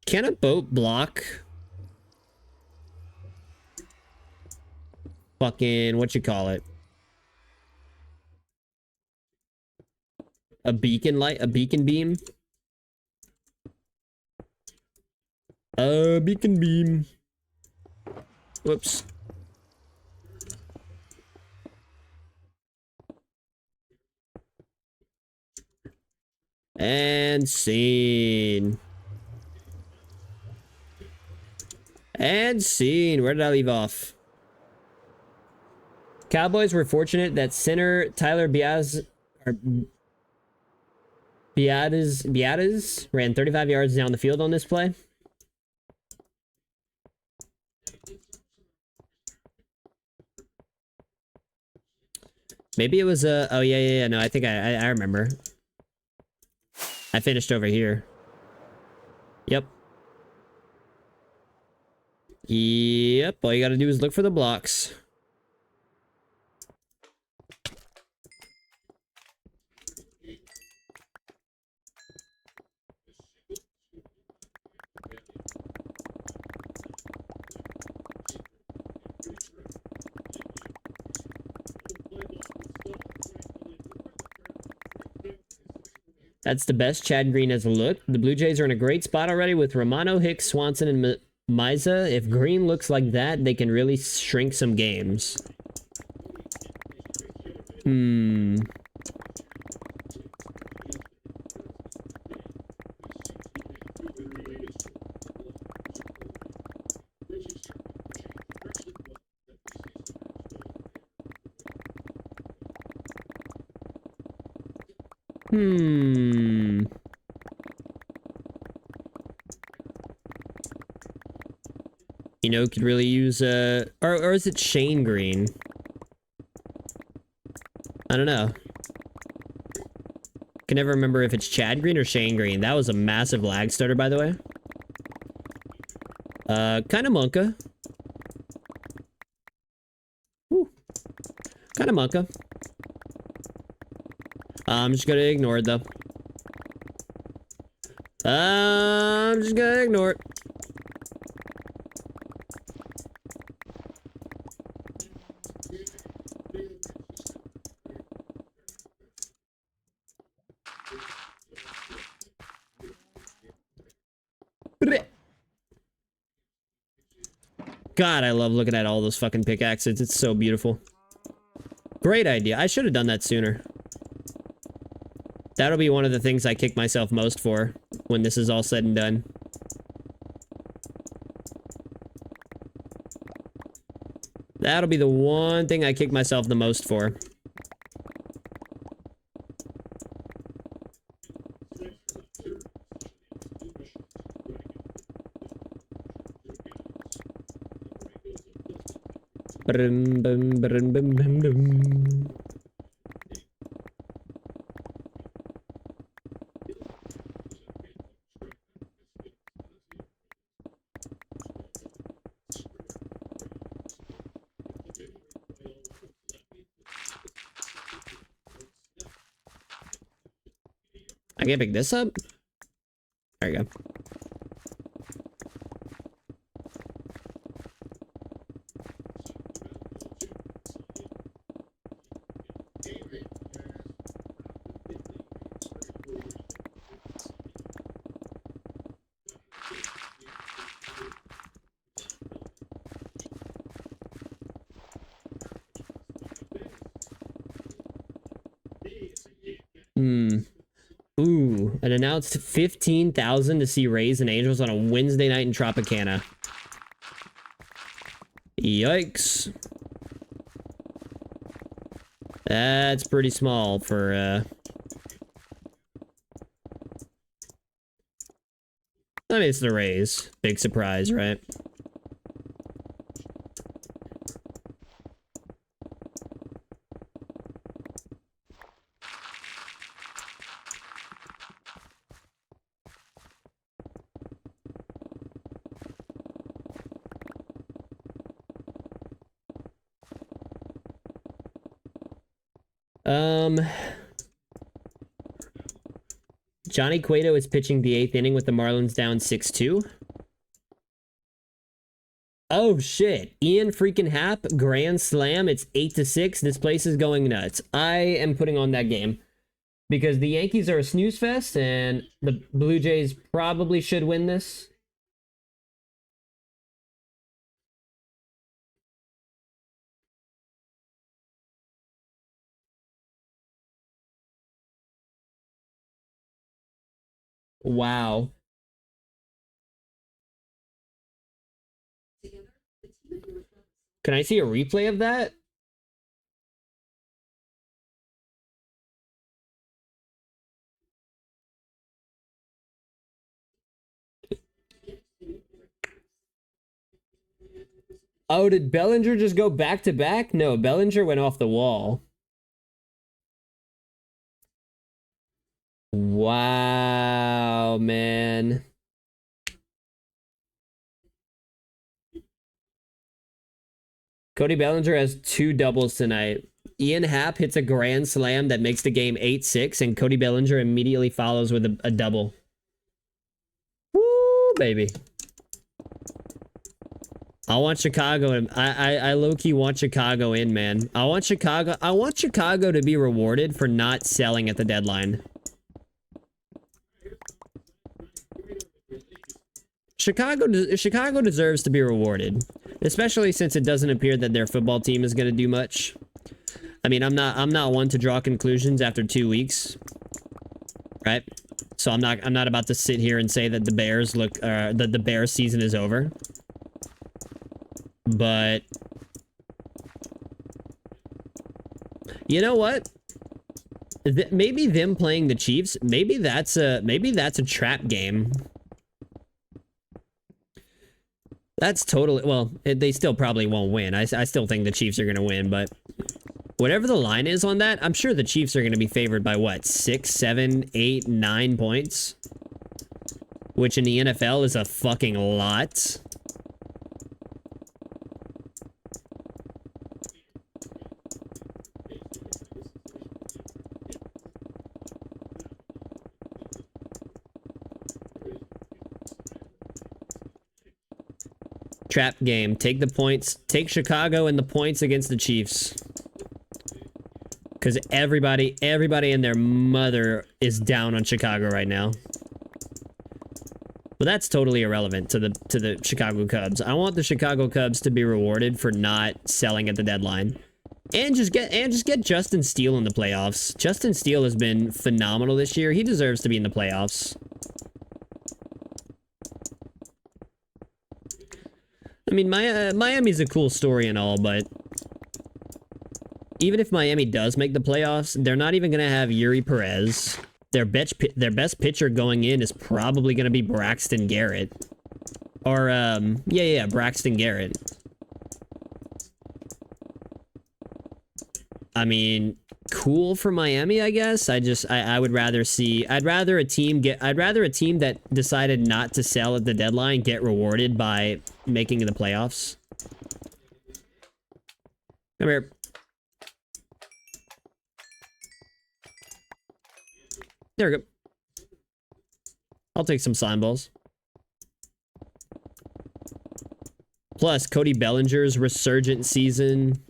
Can a boat block... Fucking... What you call it? A beacon light? A beacon beam? A beacon beam. Whoops. And scene. And scene. Where did I leave off? Cowboys were fortunate that center Tyler Biadasz ran 35 yards down the field on this play. Maybe it was a... Oh, yeah. No, I think I remember. I finished over here. Yep. Yep, all you gotta do is look for the blocks. That's the best Chad Green has looked. The Blue Jays are in a great spot already with Romano, Hicks, Swanson, and Miza. If Green looks like that, they can really shrink some games. You know, could really use, or is it Shane Green? I don't know. Can never remember if it's Chad Green or Shane Green. That was a massive lag stutter, by the way. Kind of Monka. Kind of Monka. I'm just gonna ignore it, though. I'm just gonna ignore it. God, I love looking at all those fucking pickaxes. It's so beautiful. Great idea. I should have done that sooner. That'll be one of the things I kick myself most for when this is all said and done. That'll be the one thing I kick myself the most for. I can't pick this up? There you go. Ooh, an announced 15,000 to see Rays and Angels on a Wednesday night in Tropicana. Yikes. That's pretty small for, I mean, it's the Rays. Big surprise, right? Johnny Cueto is pitching the 8th inning with the Marlins down 6-2. Oh shit. Ian freaking Happ, grand slam. It's 8-6. This place is going nuts. I am putting on that game because the Yankees are a snooze fest and the Blue Jays probably should win this. Wow. Can I see a replay of that? Oh, did Bellinger just go back to back? No, Bellinger went off the wall. Wow, man. Cody Bellinger has 2 doubles tonight. Ian Happ hits a grand slam that makes the game 8-6, and Cody Bellinger immediately follows with a double. Woo, baby. I want Chicago. I low-key want Chicago in, man. I want Chicago to be rewarded for not selling at the deadline. Chicago deserves to be rewarded, especially since it doesn't appear that their football team is going to do much. I mean, I'm not one to draw conclusions after 2 weeks, right? So I'm not about to sit here and say that the Bears that the Bears season is over. But you know what? Maybe them playing the Chiefs, maybe that's a trap game. That's totally, well, they still probably won't win. I still think the Chiefs are going to win, but whatever the line is on that, I'm sure the Chiefs are going to be favored by what, 6, 7, 8, 9 points? Which in the NFL is a fucking lot. Trap game. Take the points. Take Chicago and the points against the Chiefs. Because everybody and their mother is down on Chicago right now. But that's totally irrelevant to the Chicago Cubs. I want the Chicago Cubs to be rewarded for not selling at the deadline. And just get Justin Steele in the playoffs. Justin Steele has been phenomenal this year. He deserves to be in the playoffs. I mean, Miami's a cool story and all, but even if Miami does make the playoffs, they're not even going to have Yuri Perez. Their best pitcher going in is probably going to be Braxton Garrett. Or, yeah, Braxton Garrett. I mean, cool for Miami, I guess. I would rather see, I'd rather a team that decided not to sell at the deadline get rewarded by making the playoffs. Come here. There we go. I'll take some slime balls. Plus, Cody Bellinger's resurgent season.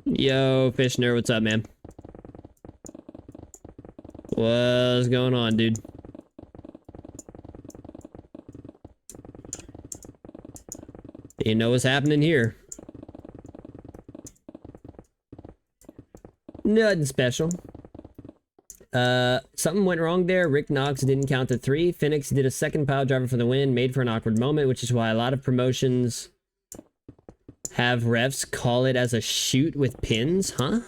Yo, Fishner, what's up, man? What's going on, dude? You know what's happening here. Nothing special. Something went wrong there. Rick Knox didn't count to 3. Phoenix did a second pile driver for the win, made for an awkward moment, which is why a lot of promotions have refs call it as a shoot with pins, huh?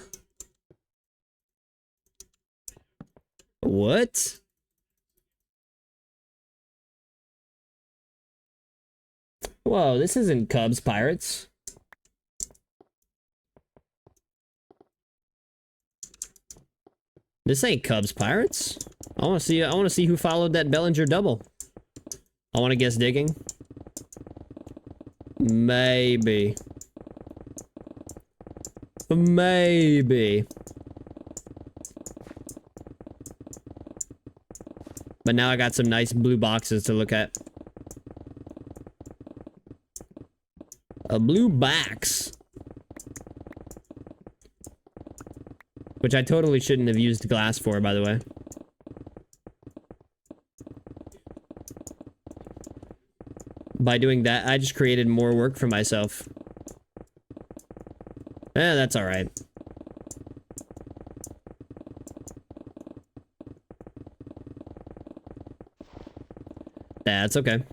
What? Whoa, this isn't Cubs Pirates. This ain't Cubs Pirates. I want to see who followed that Bellinger double. I want to guess digging. Maybe. Maybe. But now I got some nice blue boxes to look at. A blue box. Which I totally shouldn't have used glass for, by the way. By doing that, I just created more work for myself. That's alright. That's okay.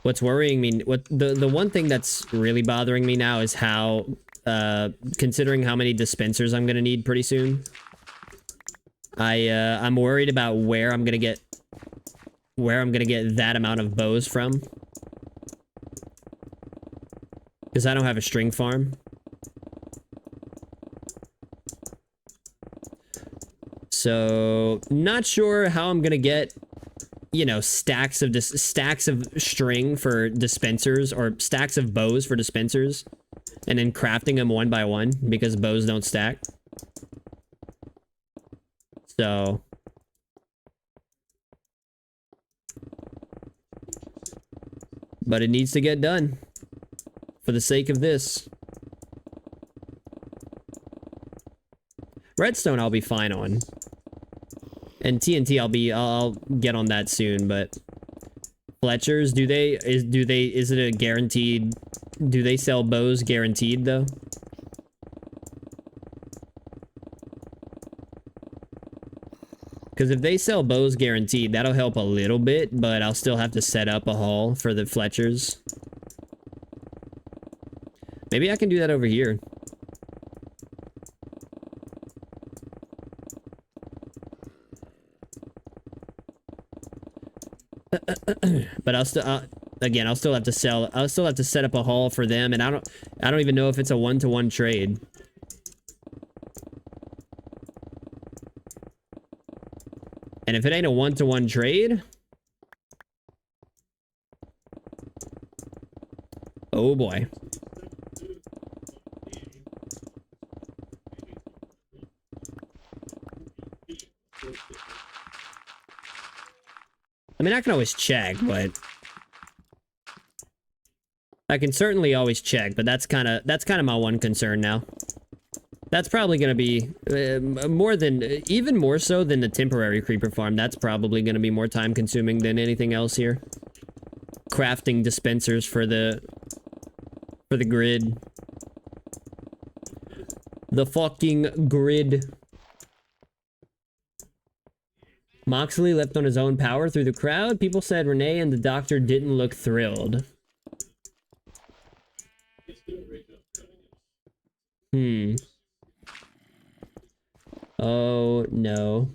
What's worrying me, the one thing that's really bothering me now is how, considering how many dispensers I'm gonna need pretty soon. I'm worried about where I'm gonna get that amount of bows from. Because I don't have a string farm. So, not sure how I'm gonna get, you know, stacks of string for dispensers, or stacks of bows for dispensers, and then crafting them one by one, because bows don't stack. So... but it needs to get done. For the sake of this. Redstone I'll be fine on. And TNT I'll get on that soon, but Fletcher's, is it a guaranteed, do they sell bows guaranteed though? Because if they sell bows guaranteed, that'll help a little bit, but I'll still have to set up a haul for the Fletchers. Maybe I can do that over here. But I'll still, again, I'll still have to set up a haul for them, and I don't even know if it's a one-to-one trade. And if it ain't a one-to-one trade, oh boy. I mean, I can always check, but I can certainly always check, but that's kind of my one concern now. That's probably going to be even more so than the temporary creeper farm. That's probably going to be more time consuming than anything else here. Crafting dispensers for the grid. The fucking grid. Moxley left on his own power through the crowd. People said Renee and the doctor didn't look thrilled. Oh, no.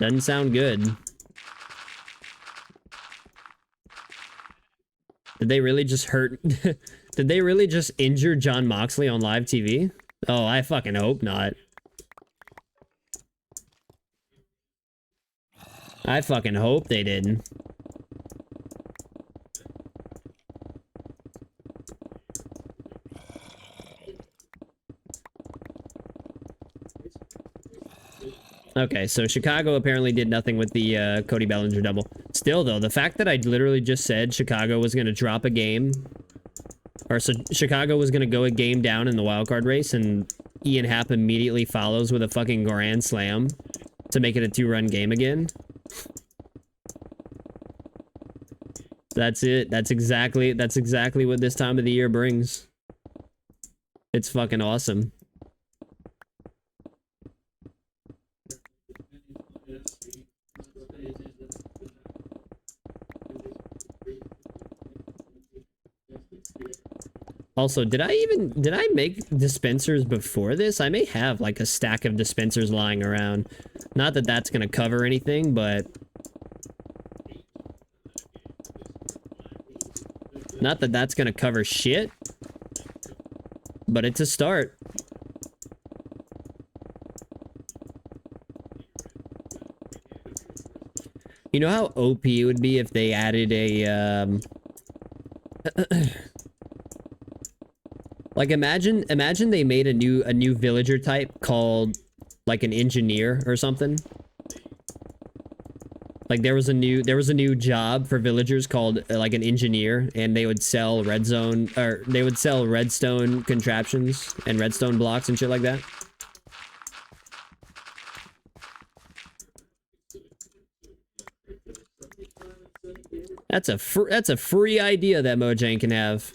Doesn't sound good. Did they really just hurt... Did they really just injure John Moxley on live TV? Oh, I fucking hope not. I fucking hope they didn't. Okay, so Chicago apparently did nothing with the Cody Bellinger double. Still, though, the fact that I literally just said Chicago was going to drop a game... Or so Chicago was going to go a game down in the wildcard race, and Ian Happ immediately follows with a fucking grand slam to make it a 2-run game again. That's it. That's exactly what this time of the year brings. It's fucking awesome. Also, did I make dispensers before this? I may have like a stack of dispensers lying around. Not that that's gonna cover anything, but... Not that that's gonna cover shit. But it's a start. You know how OP it would be if they added a, like imagine they made a new villager type called like an engineer or something. Like there was a new job for villagers called like an engineer, and they would sell redstone contraptions and redstone blocks and shit like that. That's a free idea that Mojang can have.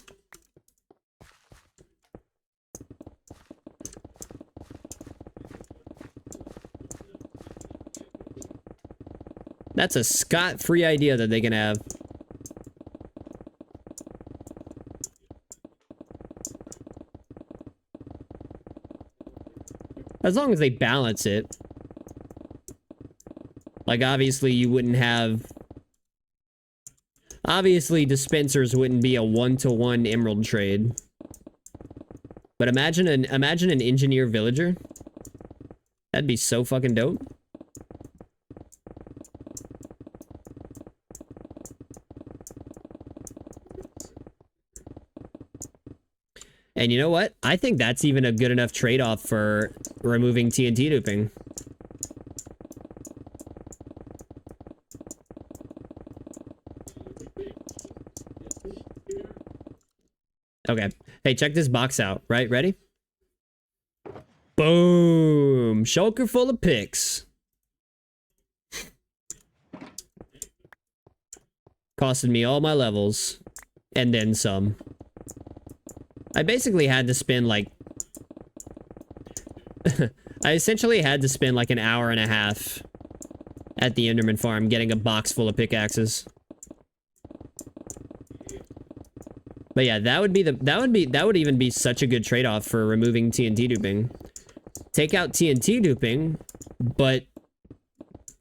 That's a scot-free idea that they can have. As long as they balance it. Like, obviously, you wouldn't have... Obviously, dispensers wouldn't be a one-to-one emerald trade. But imagine an engineer villager. That'd be so fucking dope. And you know what? I think that's even a good enough trade-off for removing TNT duping. Okay. Hey, check this box out. Right? Ready? Boom! Shulker full of picks. Costed me all my levels. And then some. I basically had to spend like... I essentially had to spend like an hour and a half at the Enderman farm getting a box full of pickaxes. But yeah, that would even be such a good trade-off for removing TNT duping. Take out TNT duping, but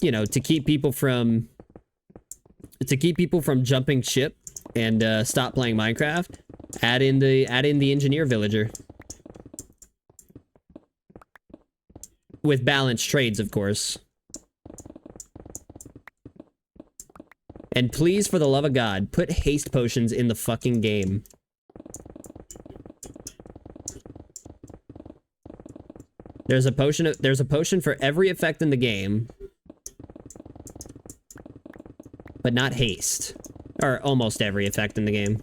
you know, to keep people from jumping ship and stop playing Minecraft, add in the engineer villager. With balanced trades, of course. And please, for the love of God, put haste potions in the fucking game. There's a potion for every effect in the game. But not haste. Or almost every effect in the game.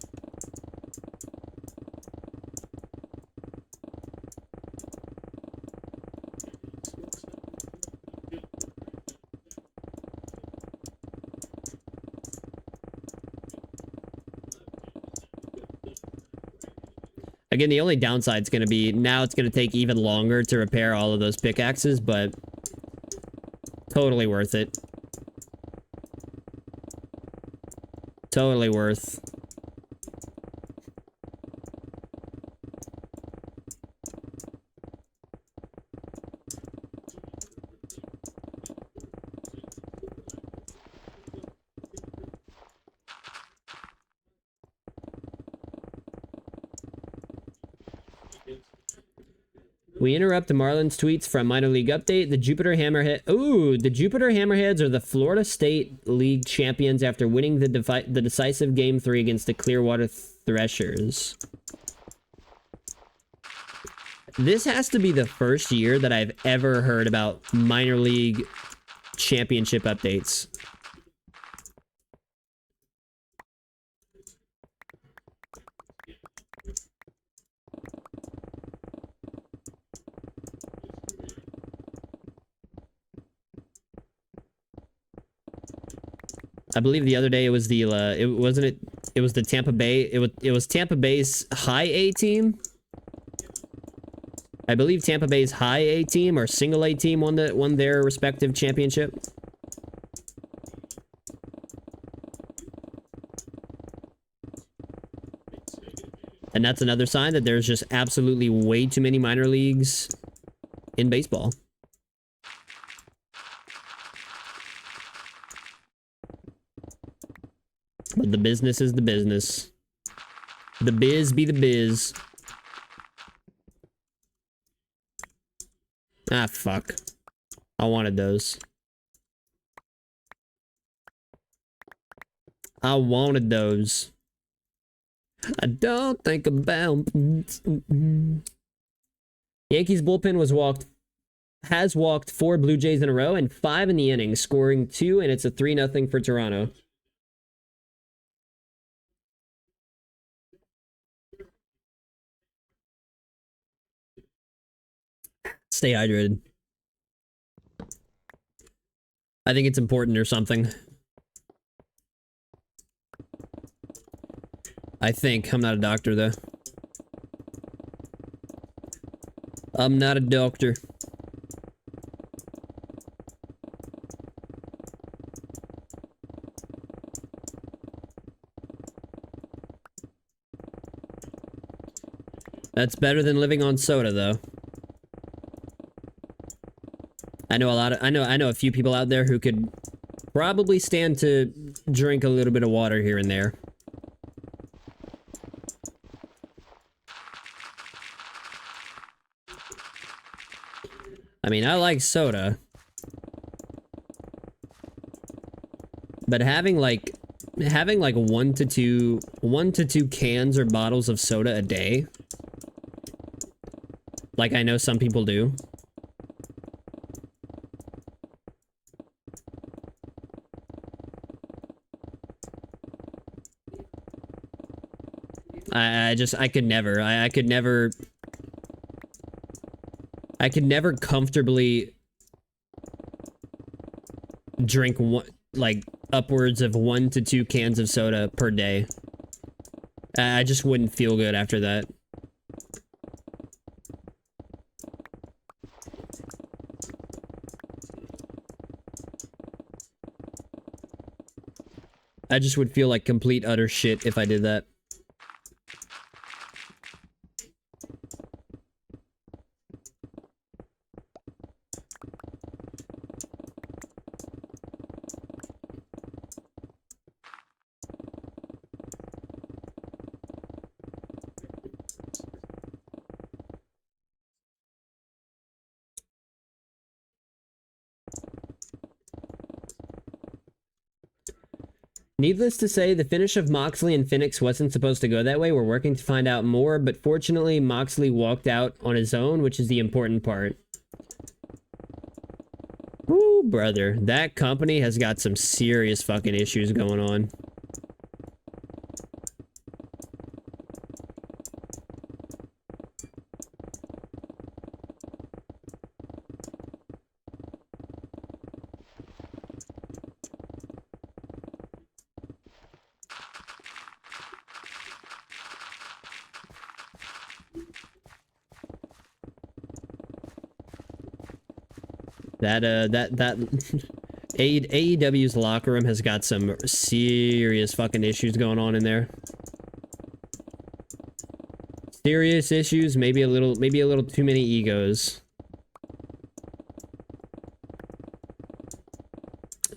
Again, the only downside is going to be, now it's going to take even longer to repair all of those pickaxes, but totally worth it. Totally worth. We interrupt Marlon's tweets from Minor League Update. The Jupiter Hammerhead... Ooh, the Jupiter Hammerheads are the Florida State League champions after winning the decisive Game 3 against the Clearwater Threshers. This has to be the first year that I've ever heard about Minor League championship updates. I believe the other day it was the it was the Tampa Bay, it was Tampa Bay's high A team. I believe Tampa Bay's high A team or single A team won their respective championship. And that's another sign that there's just absolutely way too many minor leagues in baseball. But the business is the business. The biz be the biz. Ah, fuck. I wanted those. I wanted those. I don't think about... Yankees bullpen has walked 4 Blue Jays in a row and 5 in the inning, scoring 2, and it's a 3-0 for Toronto. Stay hydrated. I think it's important or something. I think. I'm not a doctor, though. I'm not a doctor. 'Cause That's better than living on soda, though. I know I know a few people out there who could probably stand to drink a little bit of water here and there. I mean, I like soda. But having like 1 to 2 cans or bottles of soda a day, like I know some people do. I could never. I could never comfortably drink like upwards of 1 to 2 cans of soda per day. I just wouldn't feel good after that. I just would feel like complete utter shit if I did that. Needless to say, the finish of Moxley and Phoenix wasn't supposed to go that way. We're working to find out more, but fortunately, Moxley walked out on his own, which is the important part. Ooh, brother. That company has got some serious fucking issues going on. That AEW's locker room has got some serious fucking issues going on in there. Serious issues, maybe a little too many egos.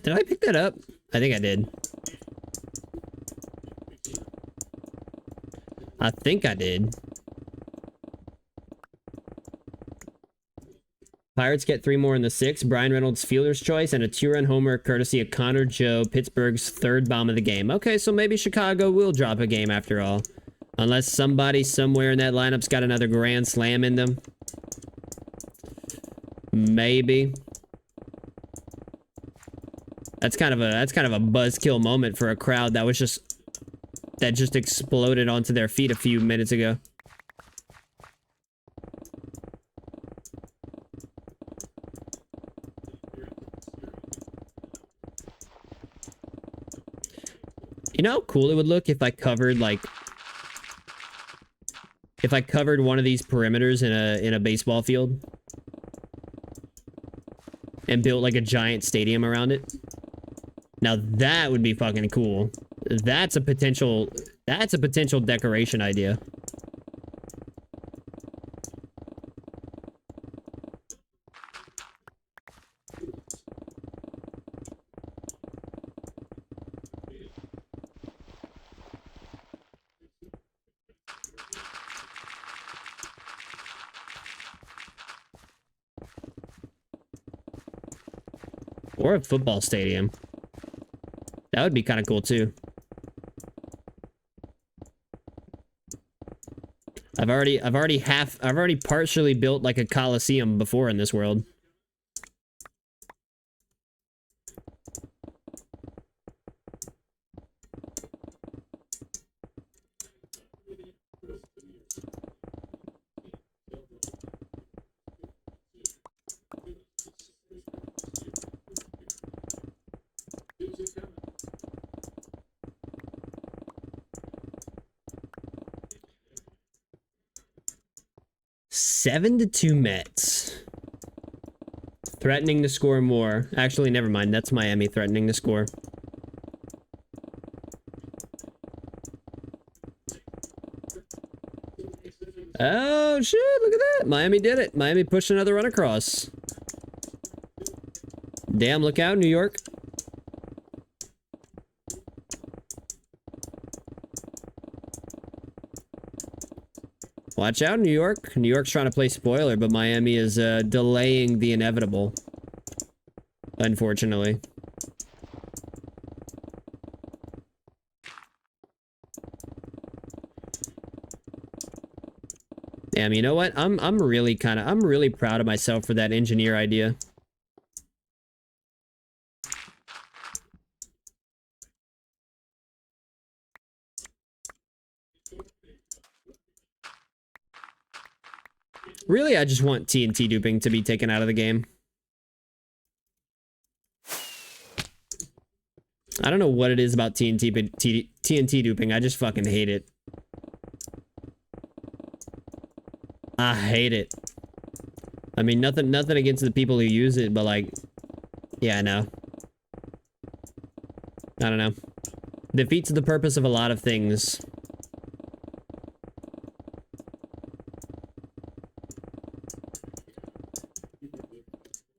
Did I pick that up? I think I did. I think I did. Pirates get 3 more in the 6th. Brian Reynolds' fielder's choice and a 2-run homer courtesy of Connor Joe, Pittsburgh's 3rd bomb of the game. Okay, so maybe Chicago will drop a game after all. Unless somebody somewhere in that lineup's got another grand slam in them. Maybe. That's kind of a buzzkill moment for a crowd that just exploded onto their feet a few minutes ago. You know how cool it would look if I covered one of these perimeters in a baseball field and built like a giant stadium around it? Now that would be fucking cool. That's a potential decoration idea. Or a football stadium. That would be kind of cool too. I've already partially built like a coliseum before in this world. Seven to 2 Mets. Threatening to score more. Actually, never mind. That's Miami threatening to score. Oh shit, look at that. Miami did it. Miami pushed another run across. Damn, look out, New York. Watch out, New York. New York's trying to play spoiler, but Miami is delaying the inevitable. Unfortunately. Damn, you know what? I'm really proud of myself for that engineer idea. Really, I just want TNT duping to be taken out of the game. I don't know what it is about TNT, but TNT duping, I just fucking hate it. I hate it. I mean, nothing against the people who use it, but like, yeah, I know. I don't know. Defeats the purpose of a lot of things.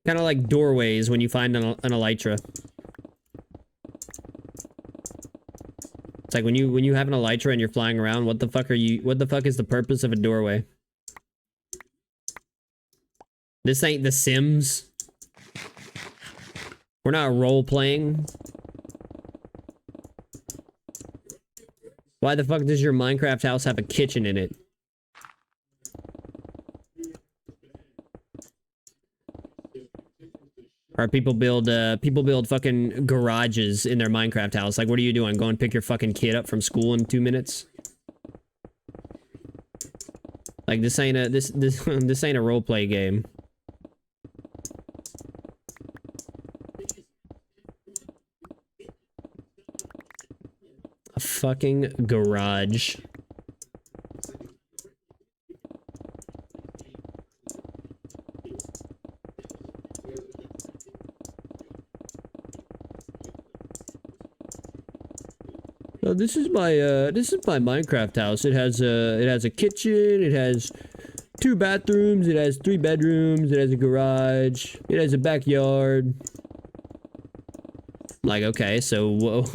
Kind of like doorways when you find an elytra. It's like when you have an elytra and you're flying around, what the fuck is the purpose of a doorway? This ain't The Sims. We're not role-playing. Why the fuck does your Minecraft house have a kitchen in it? Or people build fucking garages in their Minecraft house. Like, what are you doing? Go and pick your fucking kid up from school in 2 minutes? Like, this ain't a this ain't a roleplay game. A fucking garage. This is my Minecraft house. It has a kitchen, it has 2 bathrooms, it has 3 bedrooms, it has a garage, it has a backyard. Like, okay, so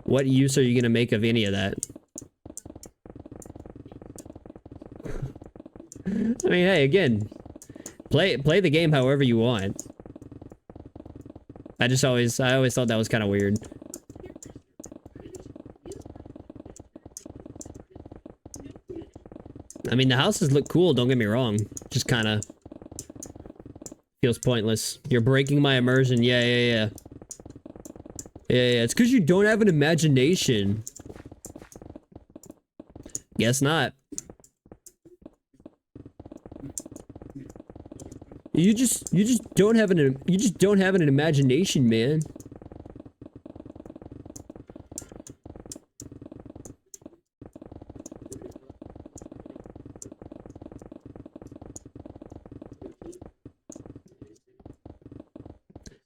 what use are you gonna make of any of that? I mean, hey, again, play the game however you want. I always thought that was kind of weird. I mean, the houses look cool, don't get me wrong. Just kind of feels pointless. You're breaking my immersion. Yeah. It's because you don't have an imagination. Guess not. You just don't have an imagination, man.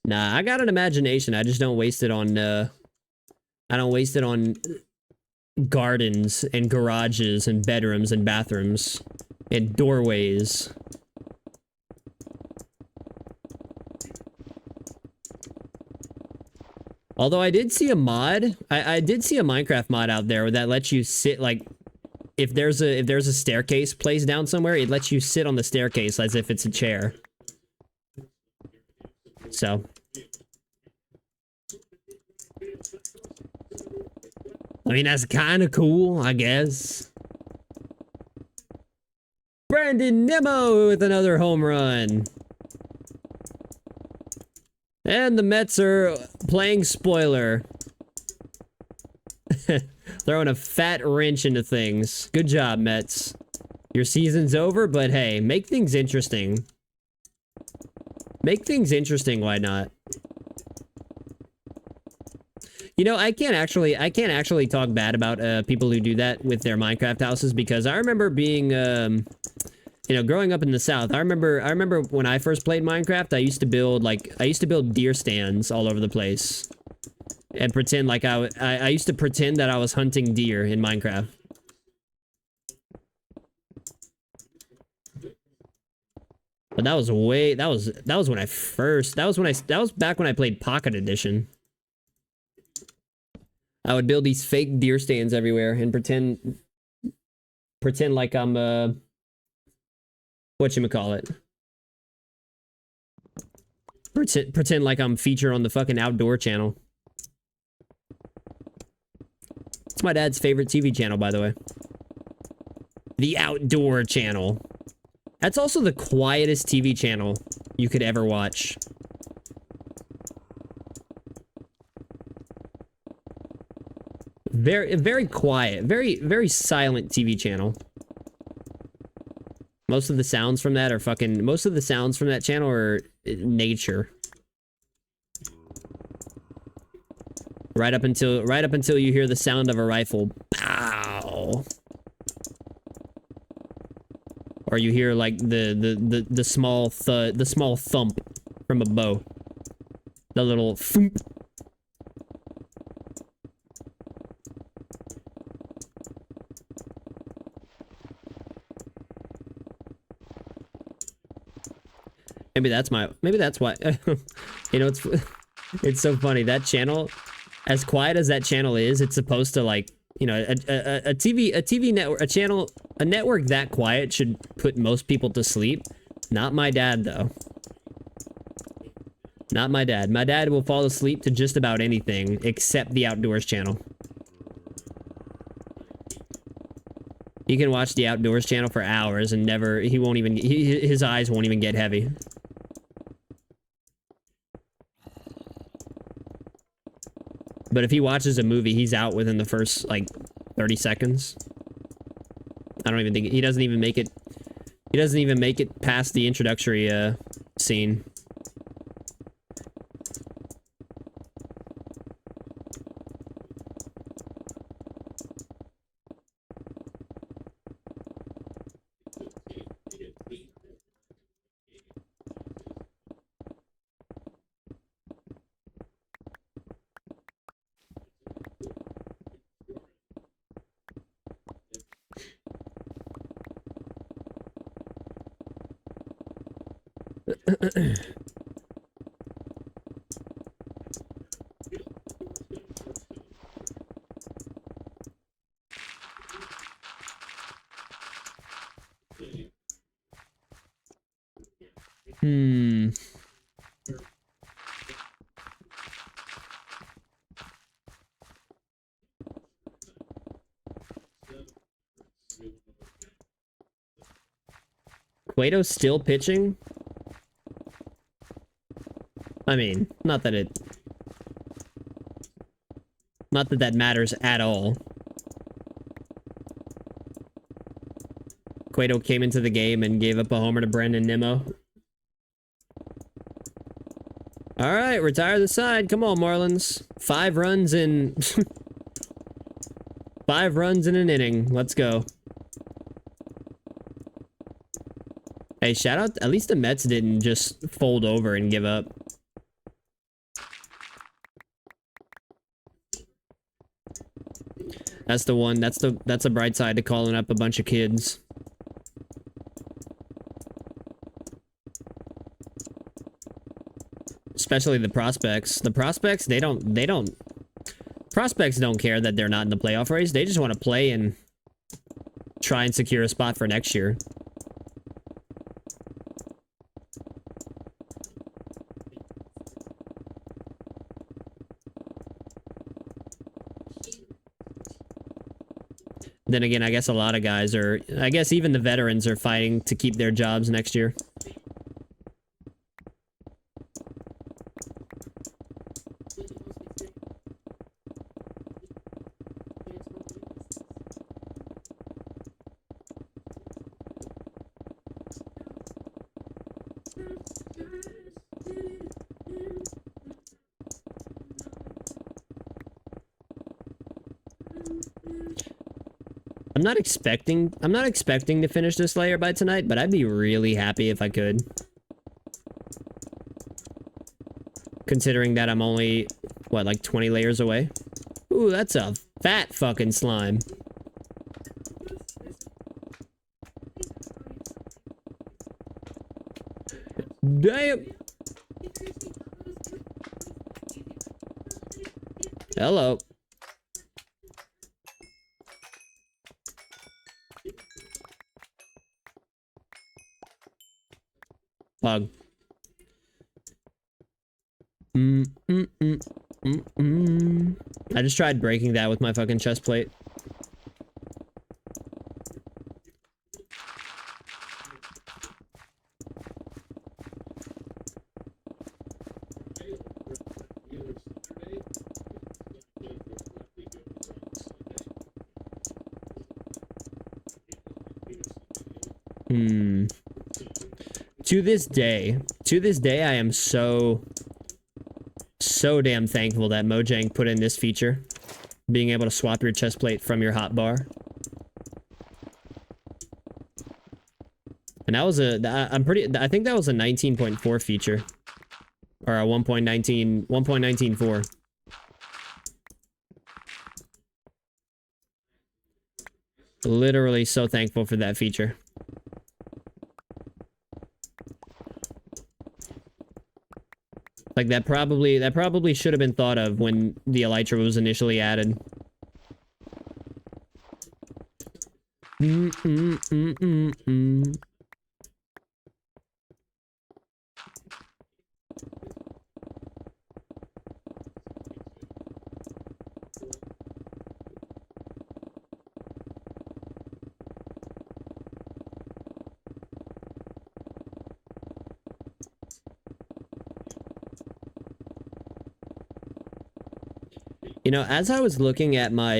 Nah, I got an imagination. I just don't waste it on, I don't waste it on gardens and garages and bedrooms and bathrooms and doorways. Although I did see a mod, I did see a Minecraft mod out there that lets you sit, like, if there's a staircase placed down somewhere, it lets you sit on the staircase as if it's a chair. So. I mean, that's kind of cool, I guess. Brandon Nimmo with another home run. And the Mets are playing spoiler. Throwing a fat wrench into things. Good job, Mets. Your season's over, but hey, make things interesting. Make things interesting, why not? You know, I can't actually talk bad about people who do that with their Minecraft houses, because I remember being you know, growing up in the South, I remember when I first played Minecraft, I used to build deer stands all over the place. And pretend like I used to pretend that I was hunting deer in Minecraft. But that was way that was when I first that was back when I played Pocket Edition. I would build these fake deer stands everywhere and pretend like I'm whatchamacallit. Pretend like I'm featured on the fucking Outdoor channel. It's my dad's favorite TV channel, by the way. The Outdoor channel. That's also the quietest TV channel you could ever watch. Very quiet, very silent TV channel. Most of the sounds from that channel are nature. Right up until you hear the sound of a rifle. Pow. Or you hear like the small thud, the small thump from a bow. The little thump. Maybe that's why. You know, it's so funny. That channel, as quiet as that channel is, it's supposed to, like, you know, a TV network, a network that quiet should put most people to sleep. Not my dad, though. Not my dad. My dad will fall asleep to just about anything except the Outdoors channel. He can watch the Outdoors channel for hours and never, his eyes won't even get heavy. But if he watches a movie, he's out within the first, like, 30 seconds. I don't even think... He doesn't even make it past the introductory, scene. Cueto's still pitching? I mean, not that that matters at all. Cueto came into the game and gave up a homer to Brendan Nimmo. All right, retire the side. Come on, Marlins. 5 runs in... 5 runs in an inning. Let's go. Hey, shout out... At least the Mets didn't just fold over and give up. That's the one. That's the bright side to calling up a bunch of kids. Especially the prospects. The prospects, prospects don't care that they're not in the playoff race. They just want to play and try and secure a spot for next year. Then again, I guess a lot of guys are... I guess even the veterans are fighting to keep their jobs next year. I'm not expecting to finish this layer by tonight, but I'd be really happy if I could. Considering that I'm only, what, like 20 layers away? Ooh, that's a fat fucking slime. Damn. Hello. Pug. I just tried breaking that with my fucking chest plate. To this day, I am so damn thankful that Mojang put in this feature. Being able to swap your chest plate from your hotbar. And that was I think that was a 19.4 feature. Or a 1.19.4. Literally so thankful for that feature. Like that probably should have been thought of when the elytra was initially added. You know, as I was looking at my,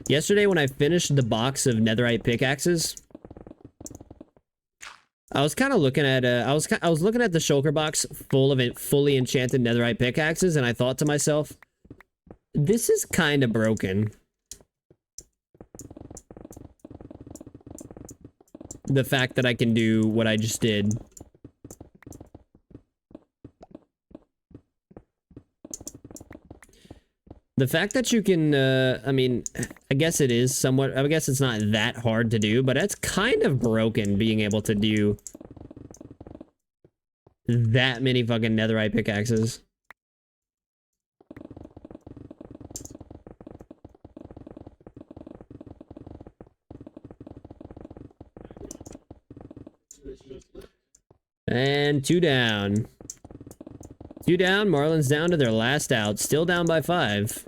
yesterday when I finished the box of netherite pickaxes, I was kind of looking at, I was looking at the shulker box full of fully enchanted netherite pickaxes, and I thought to myself, this is kind of broken. The fact that I can do what I just did. The fact that you can, I mean, I guess it is somewhat, I guess it's not that hard to do, but it's kind of broken being able to do that many fucking netherite pickaxes. And 2 down. 2 down, Marlins down to their last out, still down by 5.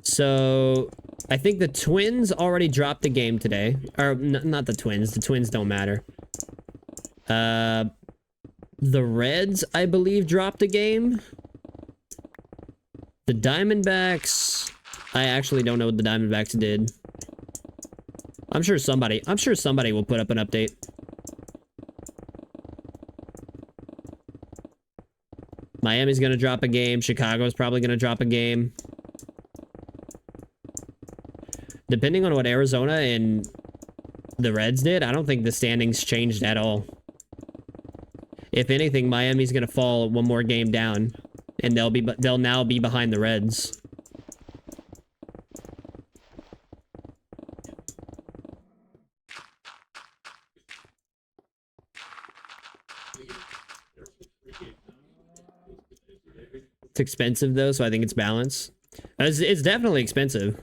So, I think the Twins already dropped the game today. Or, not the Twins don't matter. The Reds, I believe, dropped a game. The Diamondbacks, I actually don't know what the Diamondbacks did. I'm sure somebody will put up an update. Miami's gonna drop a game. Chicago's probably gonna drop a game. Depending on what Arizona and the Reds did, I don't think the standings changed at all. If anything, Miami's gonna fall one more game down, and they'll now be behind the Reds. It's expensive though, so I think it's balanced. It's definitely expensive.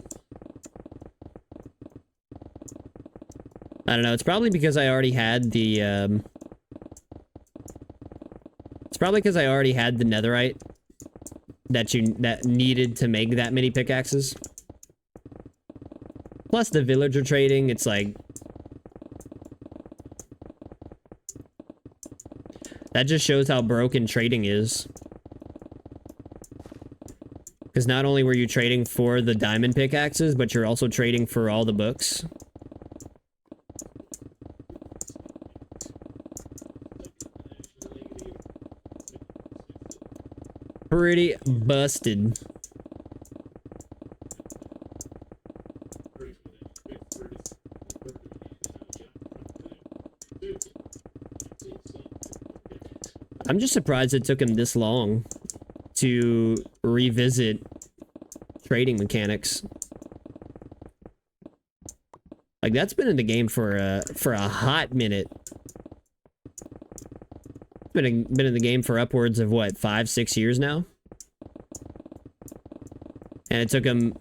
I don't know, it's probably because I already had the, it's probably because I already had the netherite that needed to make that many pickaxes. Plus the villager trading, it's like... That just shows how broken trading is. Because not only were you trading for the diamond pickaxes, but you're also trading for all the books. Pretty busted. I'm just surprised it took him this long to revisit trading mechanics. Like, that's been in the game for a hot minute. Been in the game for upwards of what, 5-6 years now, and it took him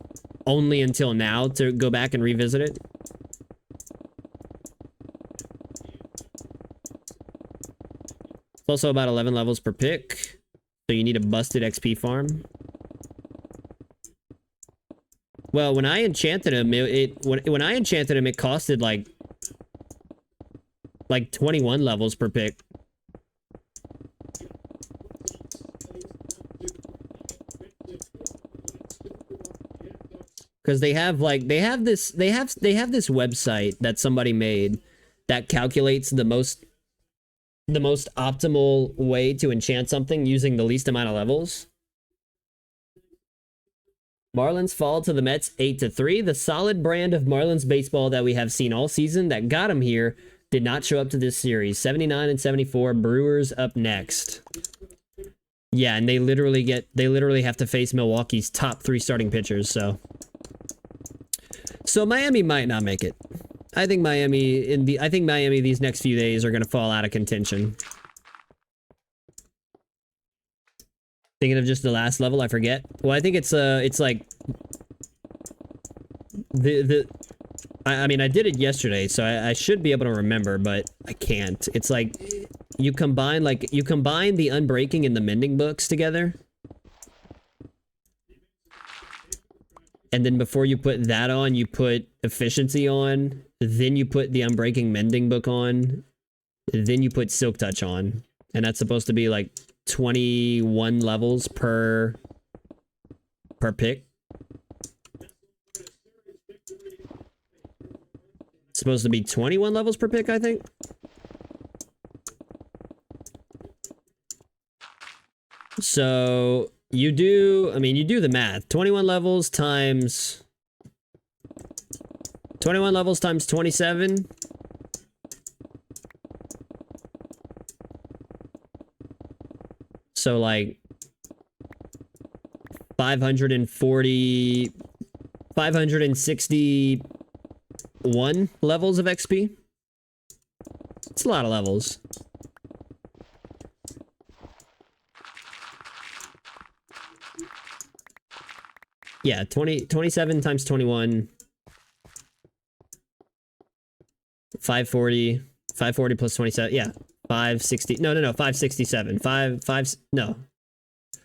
only until now to go back and revisit it. It's also about 11 levels per pick, so you need a busted XP farm. Well, when I enchanted him, when I enchanted him, it costed like 21 levels per pick. Because they have this website that somebody made that calculates the most optimal way to enchant something using the least amount of levels. Marlins fall to the Mets 8-3. The solid brand of Marlins baseball that we have seen all season that got them here did not show up to this series. 79 and 74. Brewers up next. Yeah, and they literally have to face Milwaukee's top 3 starting pitchers, so Miami might not make it. I think Miami these next few days are going to fall out of contention. Thinking of just the last level, I forget. Well, I think it's like I mean, I did it yesterday, so I should be able to remember, but I can't. It's like you combine the Unbreaking and the Mending books together. And then before you put that on, you put Efficiency on. Then you put the Unbreaking Mending book on. Then you put Silk Touch on. And that's supposed to be like 21 levels per pick. It's supposed to be 21 levels per pick, I think. So you do the math. 21 levels times 27. So like 561 levels of XP. It's a lot of levels. Yeah, 27 times 21. 540 plus 27. Yeah, 560. No, 567. No.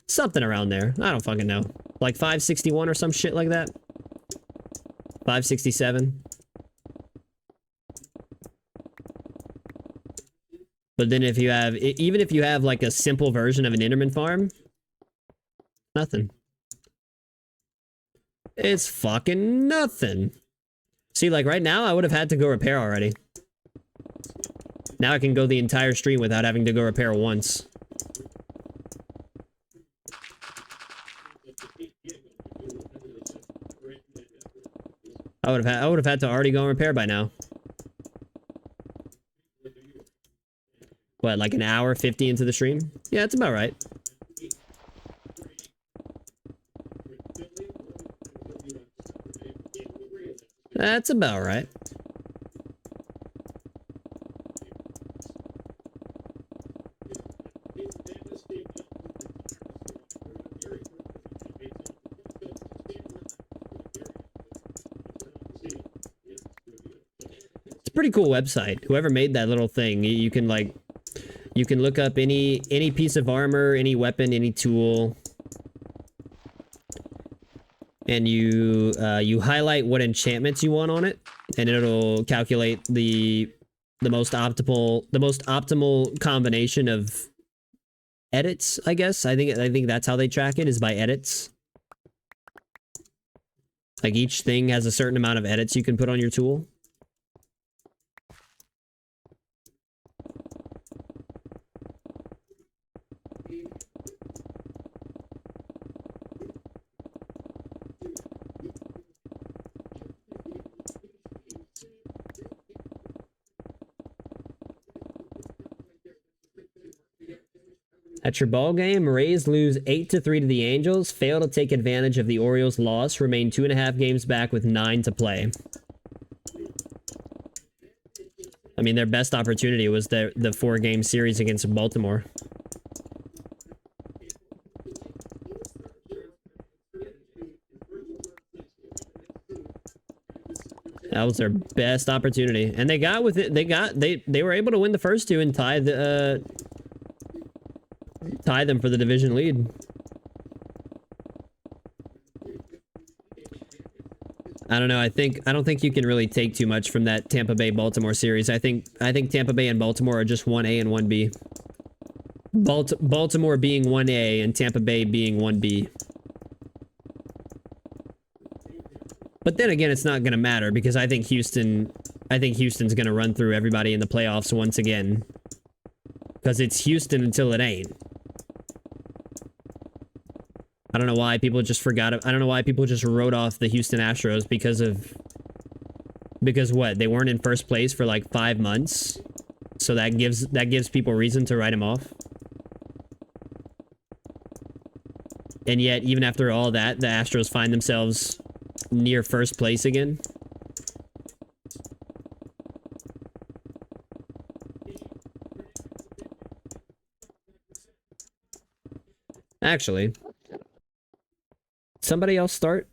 Something around there. I don't fucking know. Like 561 or some shit like that. 567. But then even if you have like a simple version of an Enderman farm, nothing. It's fucking nothing. See, like right now, I would have had to go repair already. Now I can go the entire stream without having to go repair once. I would have had to already go and repair by now. What, like an hour 50 into the stream? Yeah, that's about right. That's about right. It's a pretty cool website. Whoever made that little thing, you can look up any piece of armor, any weapon, any tool. And you highlight what enchantments you want on it, and it'll calculate the most optimal combination of edits, I guess. I think that's how they track it, is by edits. Like each thing has a certain amount of edits you can put on your tool. At your ball game, Rays lose 8-3 to the Angels, fail to take advantage of the Orioles' loss, remain 2.5 games back with 9 to play. I mean, their best opportunity was the 4-game series against Baltimore. That was their best opportunity, and they got with it. They were able to win the first two and tie them for the division lead. I don't know. I don't think you can really take too much from that Tampa Bay Baltimore series. I think Tampa Bay and Baltimore are just 1A and 1B. Baltimore being 1A and Tampa Bay being 1B. But then again, it's not going to matter because I think Houston's going to run through everybody in the playoffs once again. Because it's Houston until it ain't. I don't know why people just forgot. I don't know why people just wrote off the Houston Astros because what? They weren't in first place for like 5 months. So that gives people reason to write them off. And yet, even after all that, the Astros find themselves near first place again. Actually, somebody else start?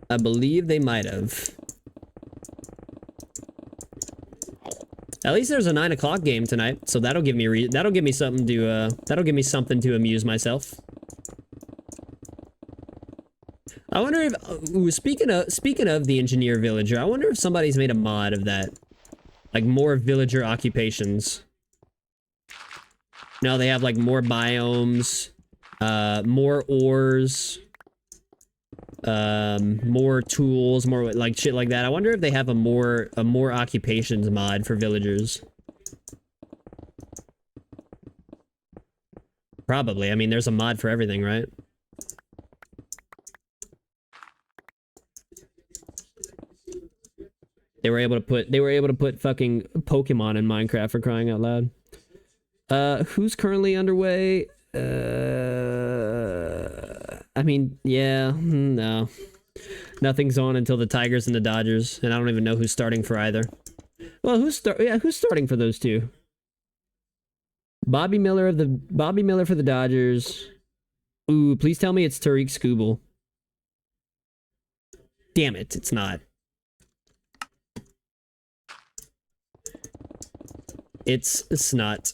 I believe they might have. At least there's a 9 o'clock game tonight, so that'll give me something to amuse myself. I wonder if speaking of the engineer villager, I wonder if somebody's made a mod of that, like more villager occupations. No, they have like more biomes, more ores, more tools, more like shit like that. I wonder if they have a more occupations mod for villagers. Probably. I mean, there's a mod for everything, right? They were able to put fucking Pokemon in Minecraft, for crying out loud. Who's currently underway? I mean, yeah, no. Nothing's on until the Tigers and the Dodgers, and I don't even know who's starting for either. Well, who's starting for those two? Bobby Miller for the Dodgers. Ooh, please tell me it's Tariq Skubal. Damn it, it's not. It's not.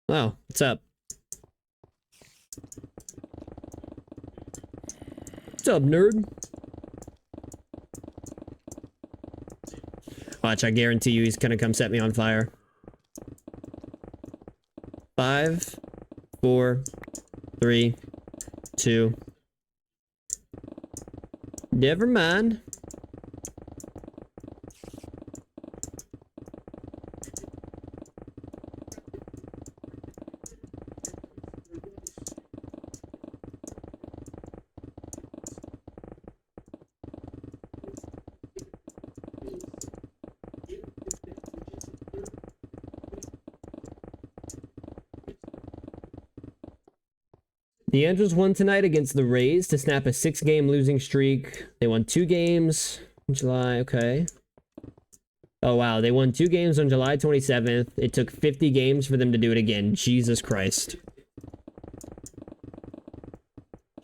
Wow, what's up? What's up, nerd? Watch, I guarantee you he's gonna come set me on fire. 5, 4, 3, 2. Never mind. The Angels won tonight against the Rays to snap a 6-game losing streak. They won 2 games in July, okay. Oh wow, they won 2 games on July 27th. It took 50 games for them to do it again. Jesus Christ.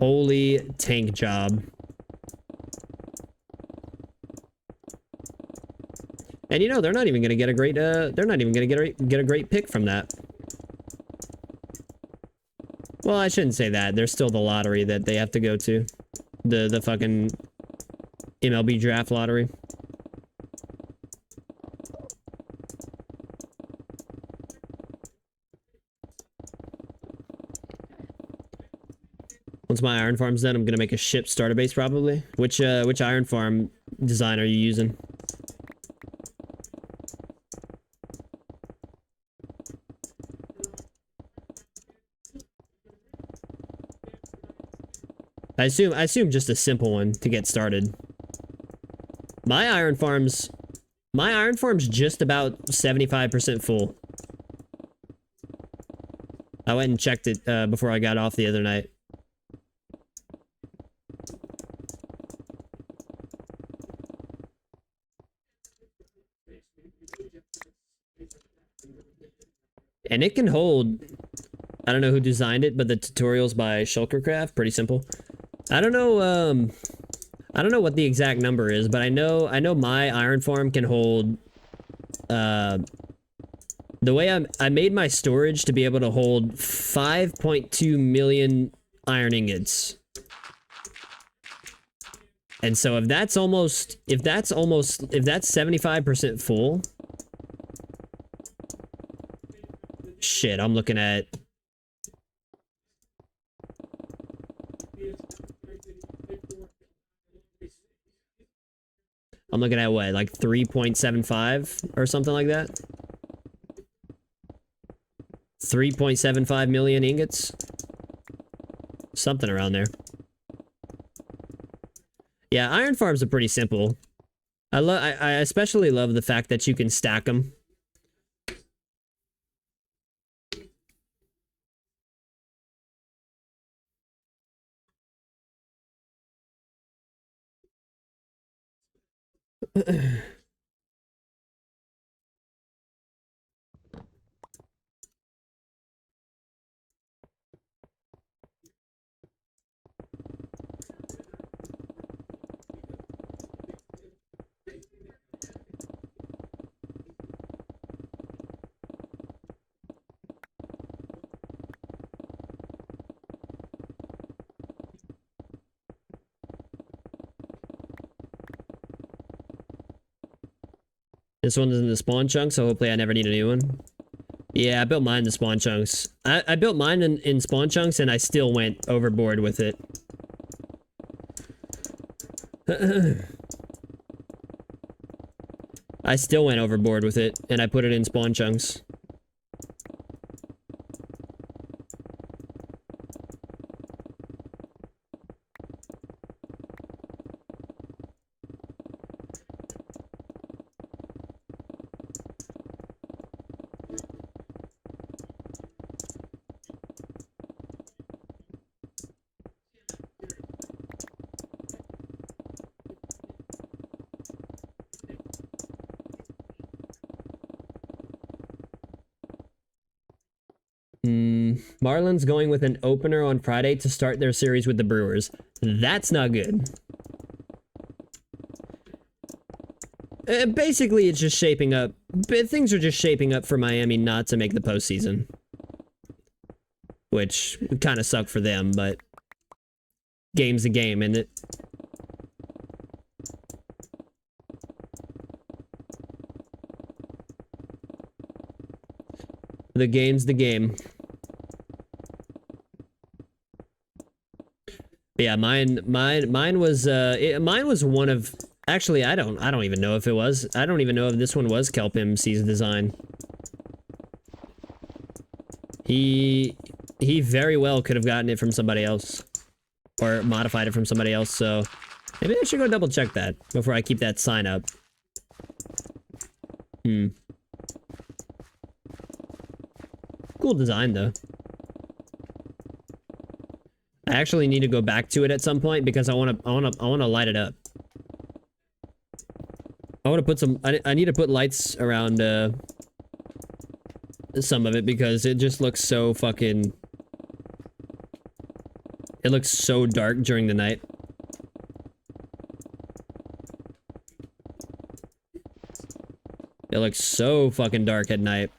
Holy tank job. And you know, they're not even gonna get a great get a great pick from that. Well, I shouldn't say that. There's still the lottery that they have to go to. The fucking MLB draft lottery. Once my iron farm's done, I'm gonna make a ship starter base probably. Which iron farm design are you using? I assume just a simple one to get started. My iron farm's just about 75% full. I went and checked it before I got off the other night. And it can hold, I don't know who designed it, but the tutorial's by Shulkercraft, pretty simple. I don't know what the exact number is, but I know my iron farm can hold, the way I made my storage to be able to hold 5.2 million iron ingots. And so if that's 75% full, shit, I'm looking at what, like 3.75 or something like that? 3.75 million ingots? Something around there. Yeah, iron farms are pretty simple. I especially love the fact that you can stack them. This one's in the spawn chunk, so hopefully I never need a new one. Yeah, I built mine in spawn chunks. I built mine in spawn chunks, and I still went overboard with it. I still went overboard with it, and I put it in spawn chunks. Marlins going with an opener on Friday to start their series with the Brewers. That's not good. Basically, it's just shaping up. Things are just shaping up for Miami not to make the postseason. Which would kind of suck for them, but game's a game, isn't it? The game's the game. But yeah, mine was one of, actually I don't even know if it was. I don't even know if this one was Kelp MC's design. He very well could have gotten it from somebody else or modified it from somebody else, so maybe I should go double check that before I keep that sign up. Cool design though. I actually need to go back to it at some point because I want to light it up. I want to put some, I need to put lights around some of it because it just looks so fucking, it looks so dark during the night. It looks so fucking dark at night.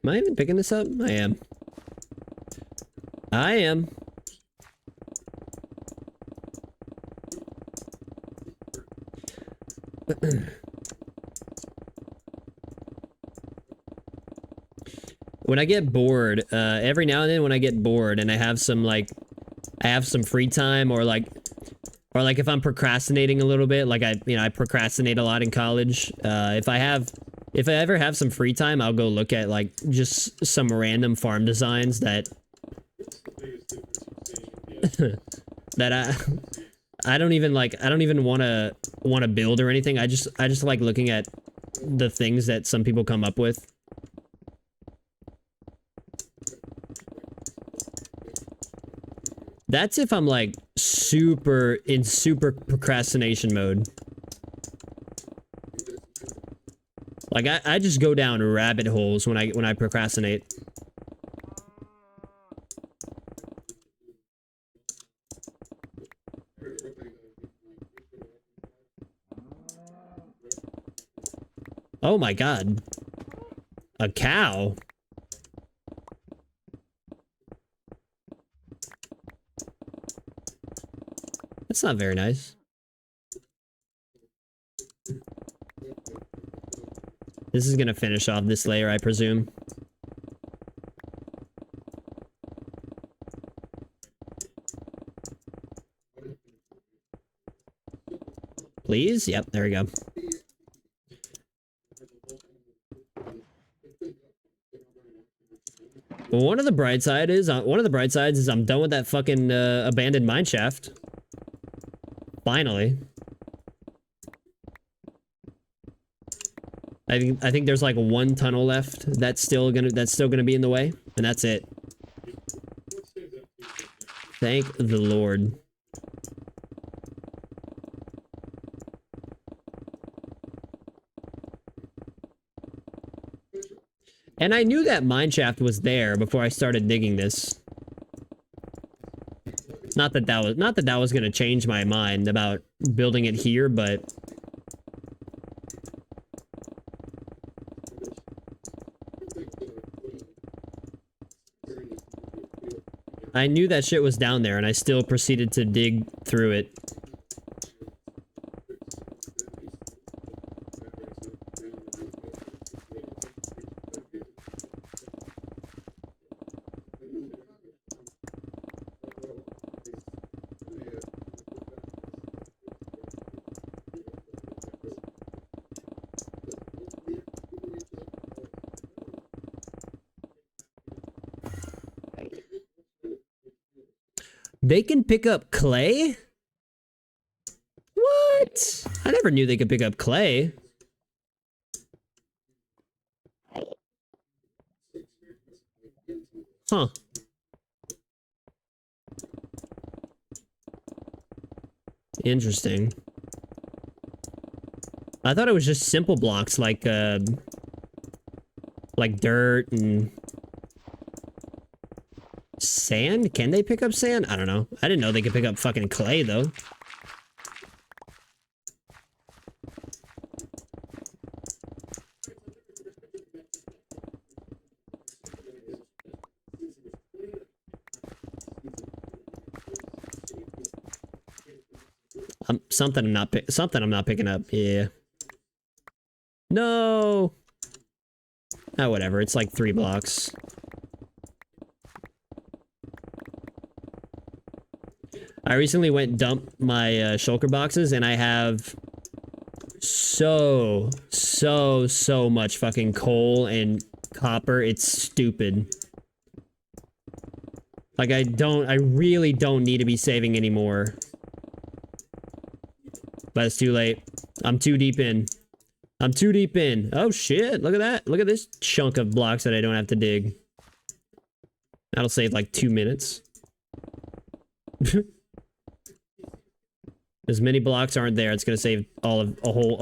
Am I even picking this up? I am. I am. When I get bored, every now and then when I get bored and I have some I have some free time, or like if I'm procrastinating a little bit, like I procrastinate a lot in college. If I ever have some free time, I'll go look at like just some random farm designs that that I don't even want to build or anything. I just like looking at the things that some people come up with. That's if I'm like super procrastination mode. Like I just go down rabbit holes when I procrastinate. Oh my god. A cow? That's not very nice. This is gonna finish off this layer, I presume. Please? Yep, there we go. Well, one of the bright sides is I'm done with that fucking abandoned mineshaft. Finally. I think there's like one tunnel left that's still gonna be in the way, and that's it. Thank the Lord. And I knew that mineshaft was there before I started digging this. Not that that was gonna change my mind about building it here, but I knew that shit was down there, and I still proceeded to dig through it. They can pick up clay? What? I never knew they could pick up clay. Huh. Interesting. I thought it was just simple blocks like dirt and sand? Can they pick up sand? I don't know. I didn't know they could pick up fucking clay, though. Something I'm not picking up. Yeah. No. Oh, whatever. It's like 3 blocks. I recently went and dumped my shulker boxes, and I have so much fucking coal and copper. It's stupid. Like, I really don't need to be saving anymore. But it's too late. I'm too deep in. I'm too deep in. Oh shit, look at that. Look at this chunk of blocks that I don't have to dig. That'll save like 2 minutes. As many blocks aren't there, it's gonna save a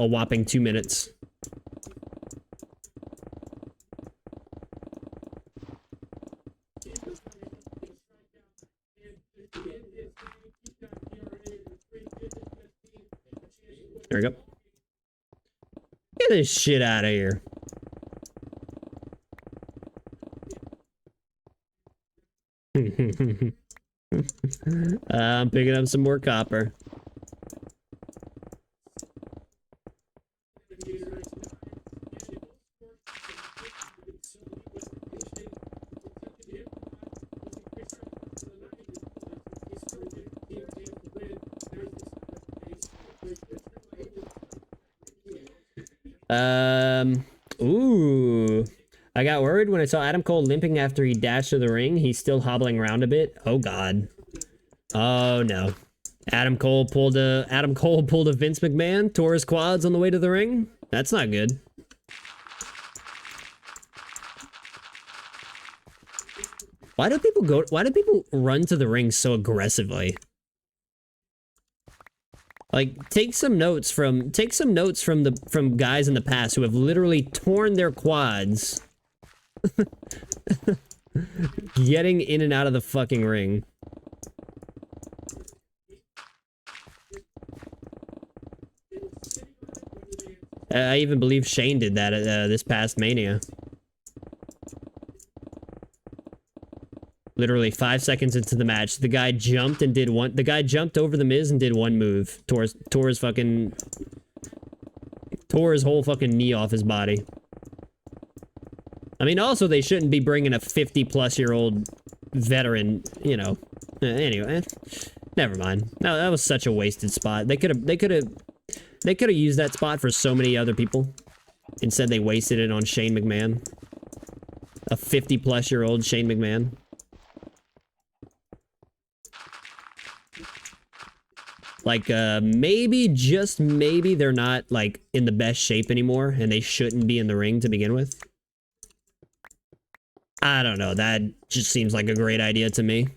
whopping 2 minutes. There we go. Get this shit out of here. I'm picking up some more copper. Ooh. I got worried when I saw Adam Cole limping after he dashed to the ring. He's still hobbling around a bit. Oh god. Oh no. Adam Cole pulled a Vince McMahon, tore his quads on the way to the ring. That's not good. Why do people run to the ring so aggressively? Like, take some notes from guys in the past who have literally torn their quads getting in and out of the fucking ring. I even believe Shane did that this past Mania. Literally 5 seconds into the match, the guy jumped over the Miz and did one move. Tore his whole fucking knee off his body. I mean, also, they shouldn't be bringing a 50-plus-year-old veteran, you know. Anyway, never mind. No, that was such a wasted spot. They could have used that spot for so many other people. Instead, they wasted it on Shane McMahon. A 50-plus-year-old Shane McMahon. Like, maybe, just maybe, they're not, like, in the best shape anymore, and they shouldn't be in the ring to begin with. I don't know, that just seems like a great idea to me.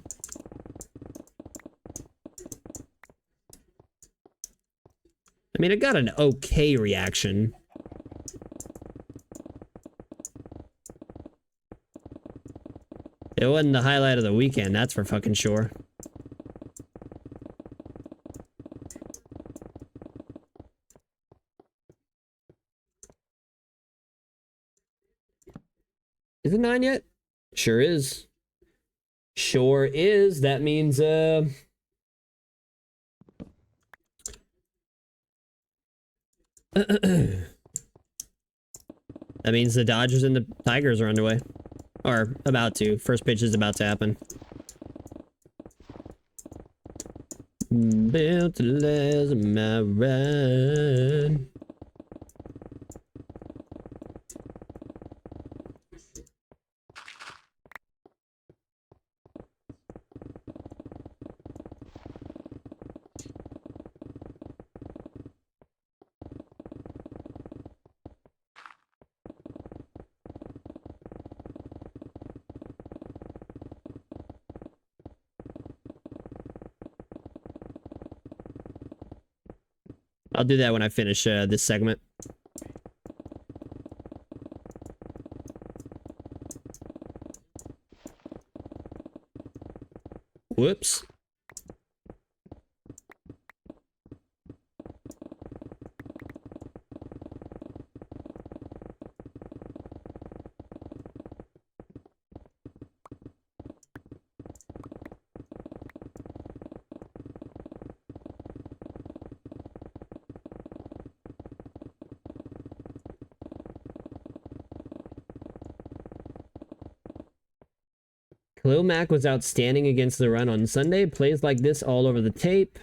I mean, it got an okay reaction. It wasn't the highlight of the weekend, that's for fucking sure. Is it 9 yet? Sure is. Sure is. That means, that means the Dodgers and the Tigers are underway. Or about to. First pitch is about to happen. Built to last my ride. I'll do that when I finish this segment. Whoops. Khalil Mack was outstanding against the run on Sunday. Plays like this all over the tape.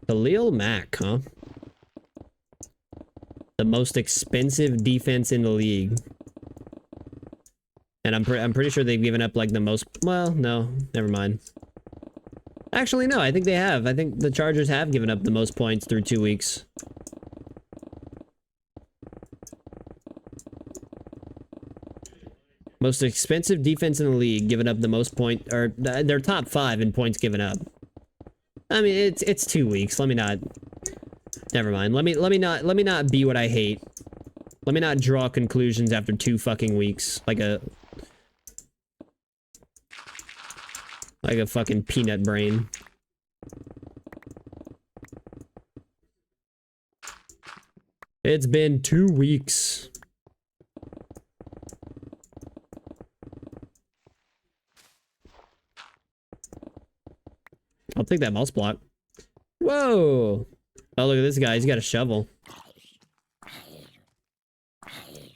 Khalil Mack, huh? The most expensive defense in the league. And I'm pretty sure they've given up like the most... Well, no, never mind. Actually, no, I think they have. I think the Chargers have given up the most points through 2 weeks. Most expensive defense in the league, giving up the most point, or they're top 5 in points given up. I mean, it's 2 weeks. Let me not. Never mind. Let me not be what I hate. Let me not draw conclusions after 2 fucking weeks, like a fucking peanut brain. It's been 2 weeks. I'll take that mouse block. Whoa! Oh, look at this guy. He's got a shovel.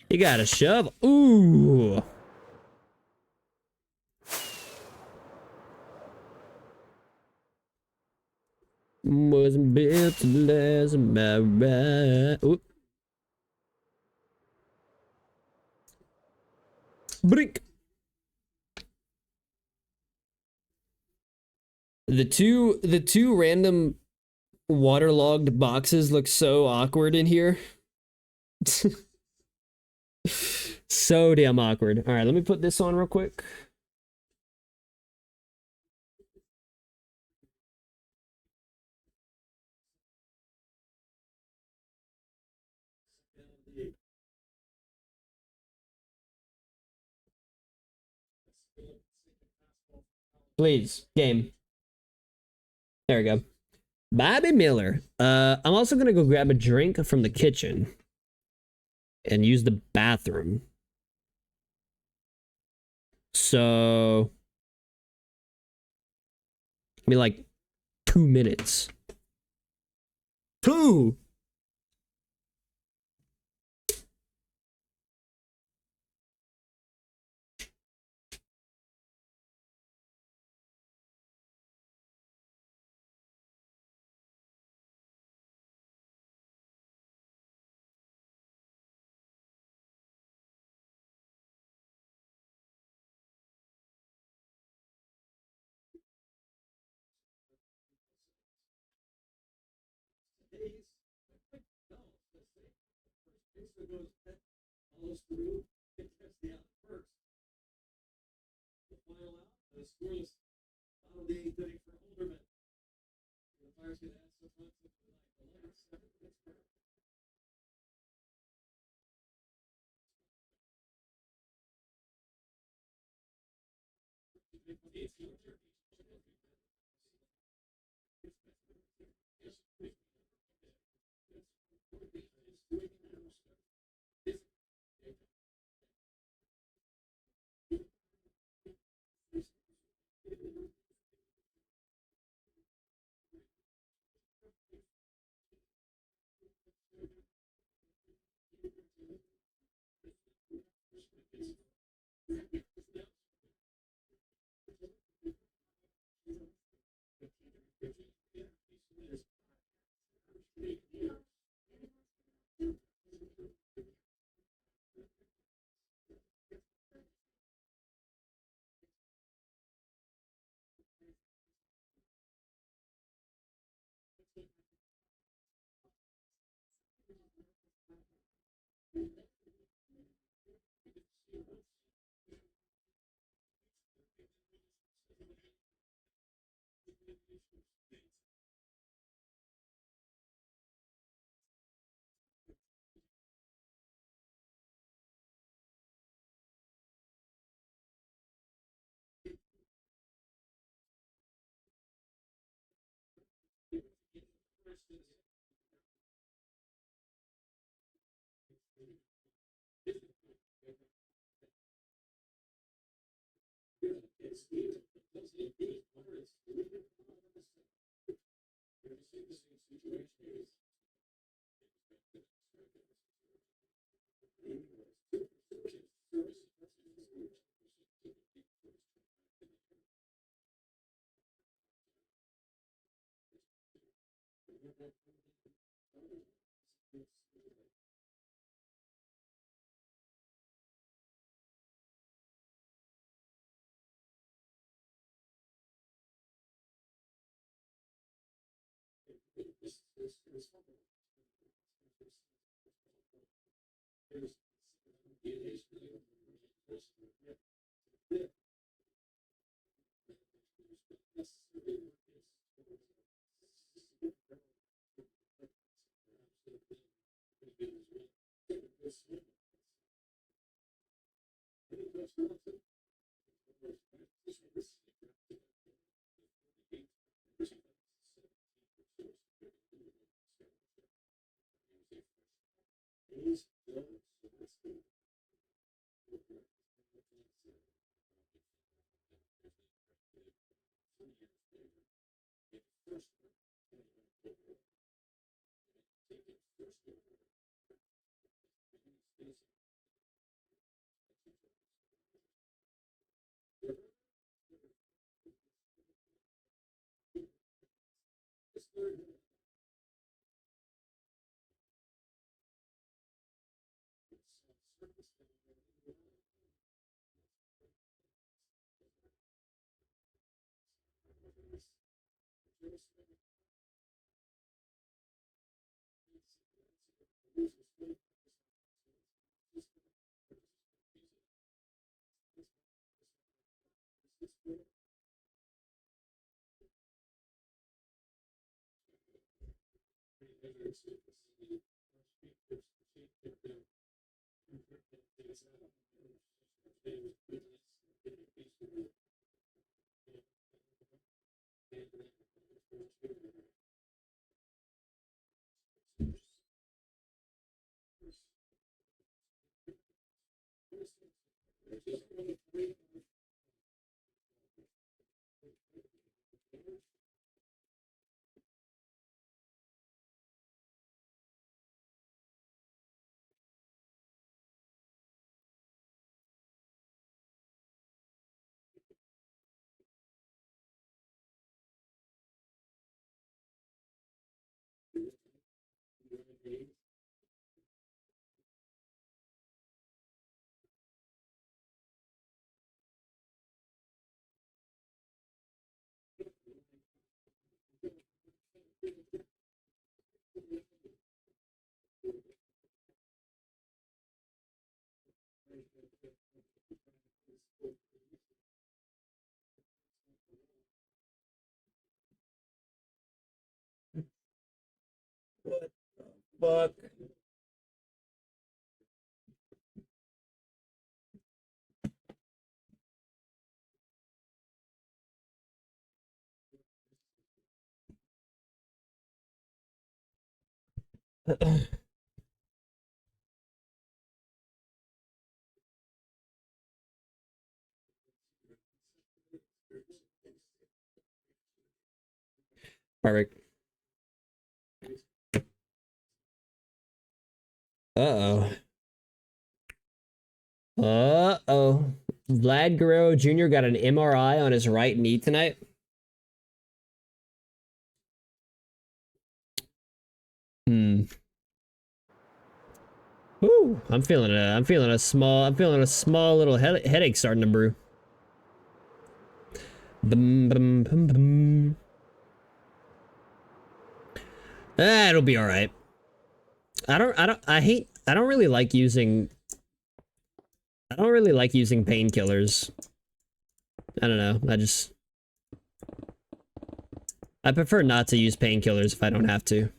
He got a shovel. Ooh! Wasn't built to last, am I right? Oop. Brink. The two random waterlogged boxes look so awkward in here. So damn awkward. All right, let me put this on real quick. Please, game. There we go. Bobby Miller. I'm also gonna go grab a drink from the kitchen and use the bathroom. So, give me like 2 minutes. 2. Fuck. Perfect. Uh-oh. Uh-oh. Vlad Guerrero Jr. got an MRI on his right knee tonight. Hmm. Ooh, I'm feeling a small little headache starting to brew. Bum, bum, bum, bum. It'll be all right. I don't really like using painkillers. I don't know. I prefer not to use painkillers if I don't have to.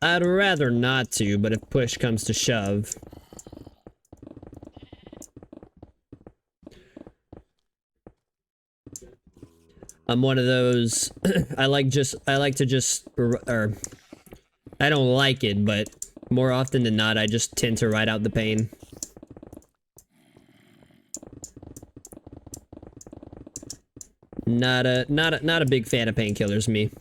I'd rather not to, but if push comes to shove. I'm one of those, I like to just, or, I don't like it, but more often than not, I just tend to ride out the pain. Not a big fan of painkillers, me.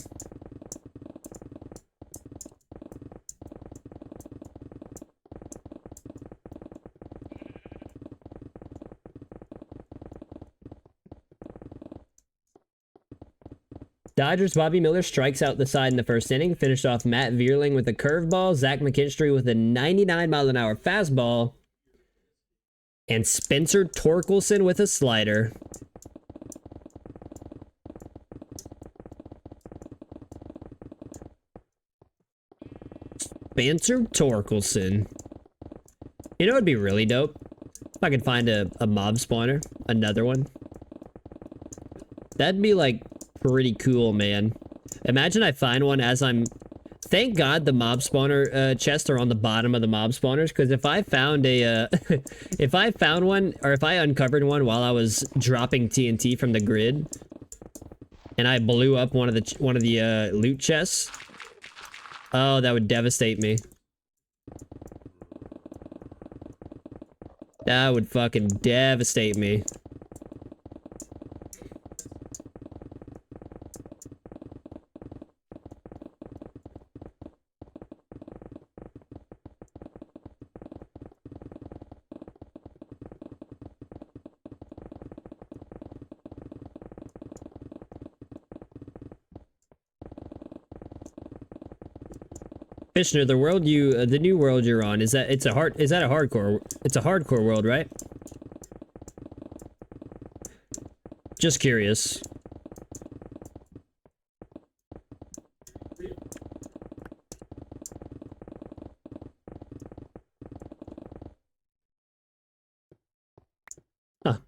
Dodgers Bobby Miller strikes out the side in the first inning, finished off Matt Vierling with a curveball, Zach McKinstry with a 99-mile-an-hour fastball, and Spencer Torkelson with a slider. Spencer Torkelson. You know what would be really dope? If I could find a mob spawner. Another one. That'd be, like, pretty cool, man. Imagine I find one as I'm... Thank God the mob spawner chests are on the bottom of the mob spawners, because if I found a... if I found one, or if I uncovered one while I was dropping TNT from the grid, and I blew up one of the loot chests... Oh, that would devastate me. That would fucking devastate me. Fishner, the world the new world you're on, is that a hardcore? It's a hardcore world, right? Just curious. Huh.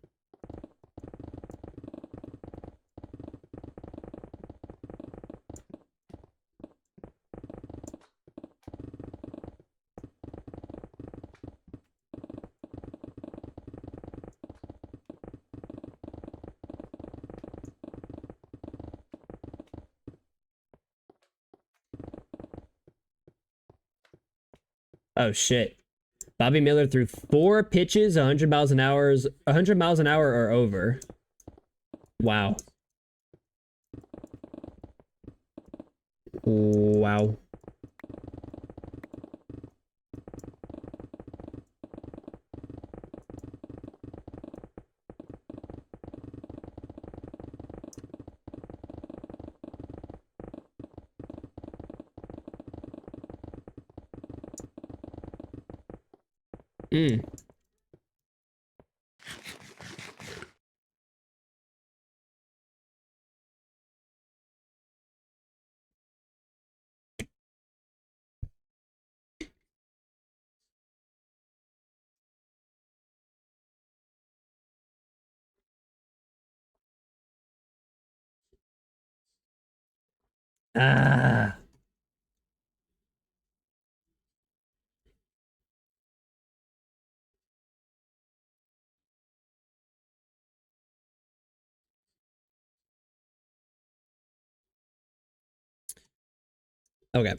Oh shit. Bobby Miller threw 4 pitches, 100 miles an hour, 100 miles an hour or over. Wow. Wow. Mm. Ah. Okay.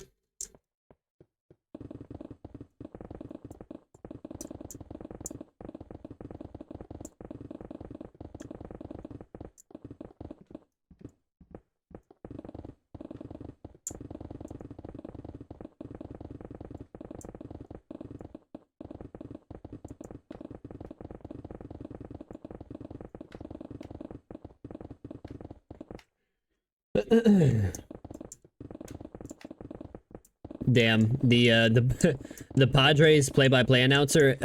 Damn, the the Padres play-by-play announcer,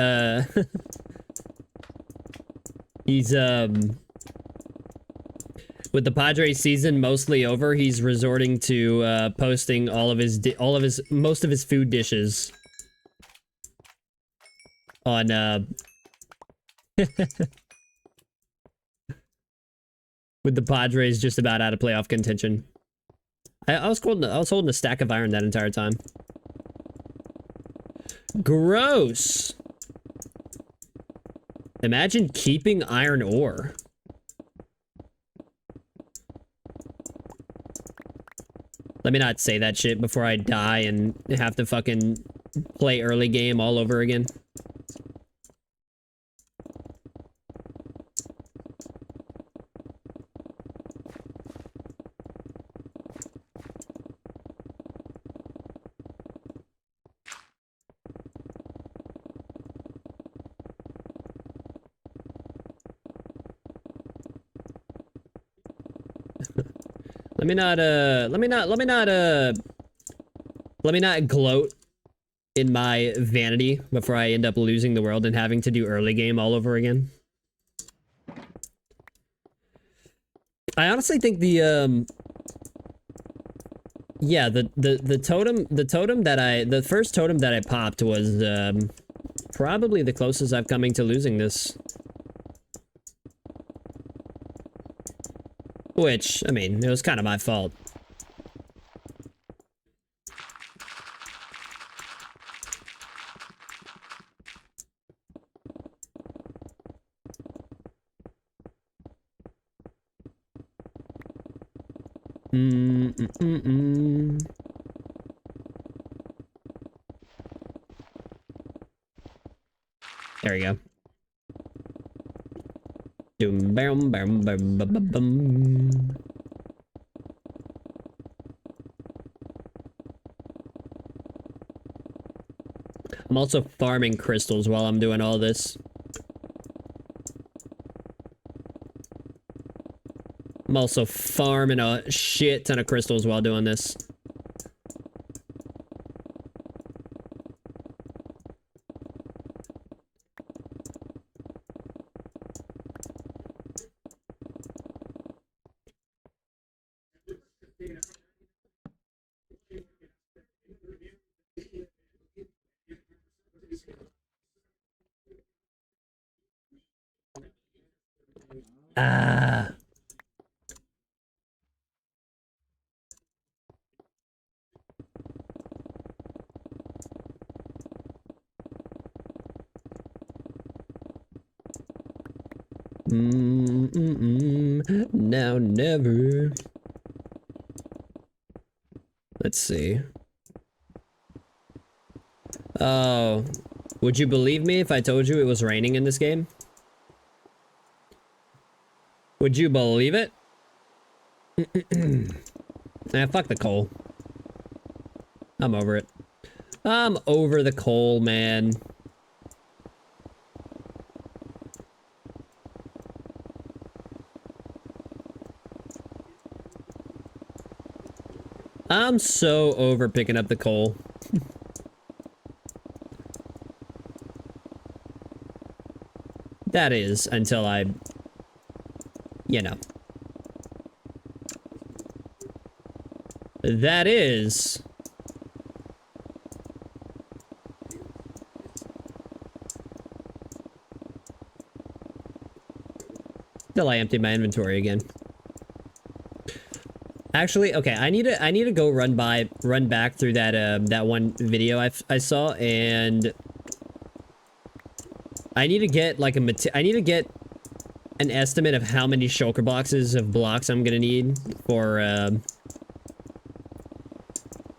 he's with the Padres season mostly over, he's resorting to posting most of his food dishes on with the Padres just about out of playoff contention. I was holding a stack of iron that entire time. Gross. Imagine keeping iron ore. Let me not say that shit before I die and have to fucking play early game all over again. Let me not gloat in my vanity before I end up losing the world and having to do early game all over again. I honestly think the yeah, the first totem that I popped was probably the closest I've coming to losing this. Which, I mean, it was kind of my fault. There we go. Doom, bam, bam, bam, bam, bam, bam. I'm also farming crystals while I'm doing all this. I'm also farming a shit ton of crystals while doing this. Ah. Now never. Let's see. Oh, would you believe me if I told you it was raining in this game? Would you believe it? Nah, fuck the coal. I'm over it. I'm over the coal, man. I'm so over picking up the coal. That is, until I... You know. That is... Till I empty my inventory again. Actually, okay, I need to go run back through that that one video I saw, and I need to get like I need to get an estimate of how many shulker boxes of blocks I'm gonna need for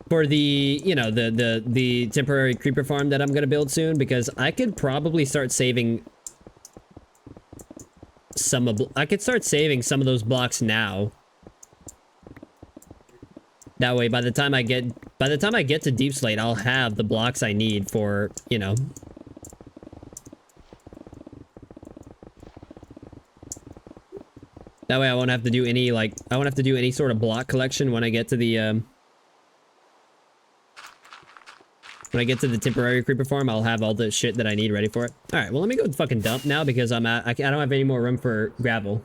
the, you know, the temporary creeper farm that I'm gonna build soon, because I could probably start saving some of those blocks now. That way, by the time I get to Deep Slate, I'll have the blocks I need for, you know. That way I won't have to do any, like, I won't have to do any sort of block collection when I get to the, when I get to the temporary creeper farm. I'll have all the shit that I need ready for it. Alright, well, let me go fucking dump now, because I don't have any more room for gravel.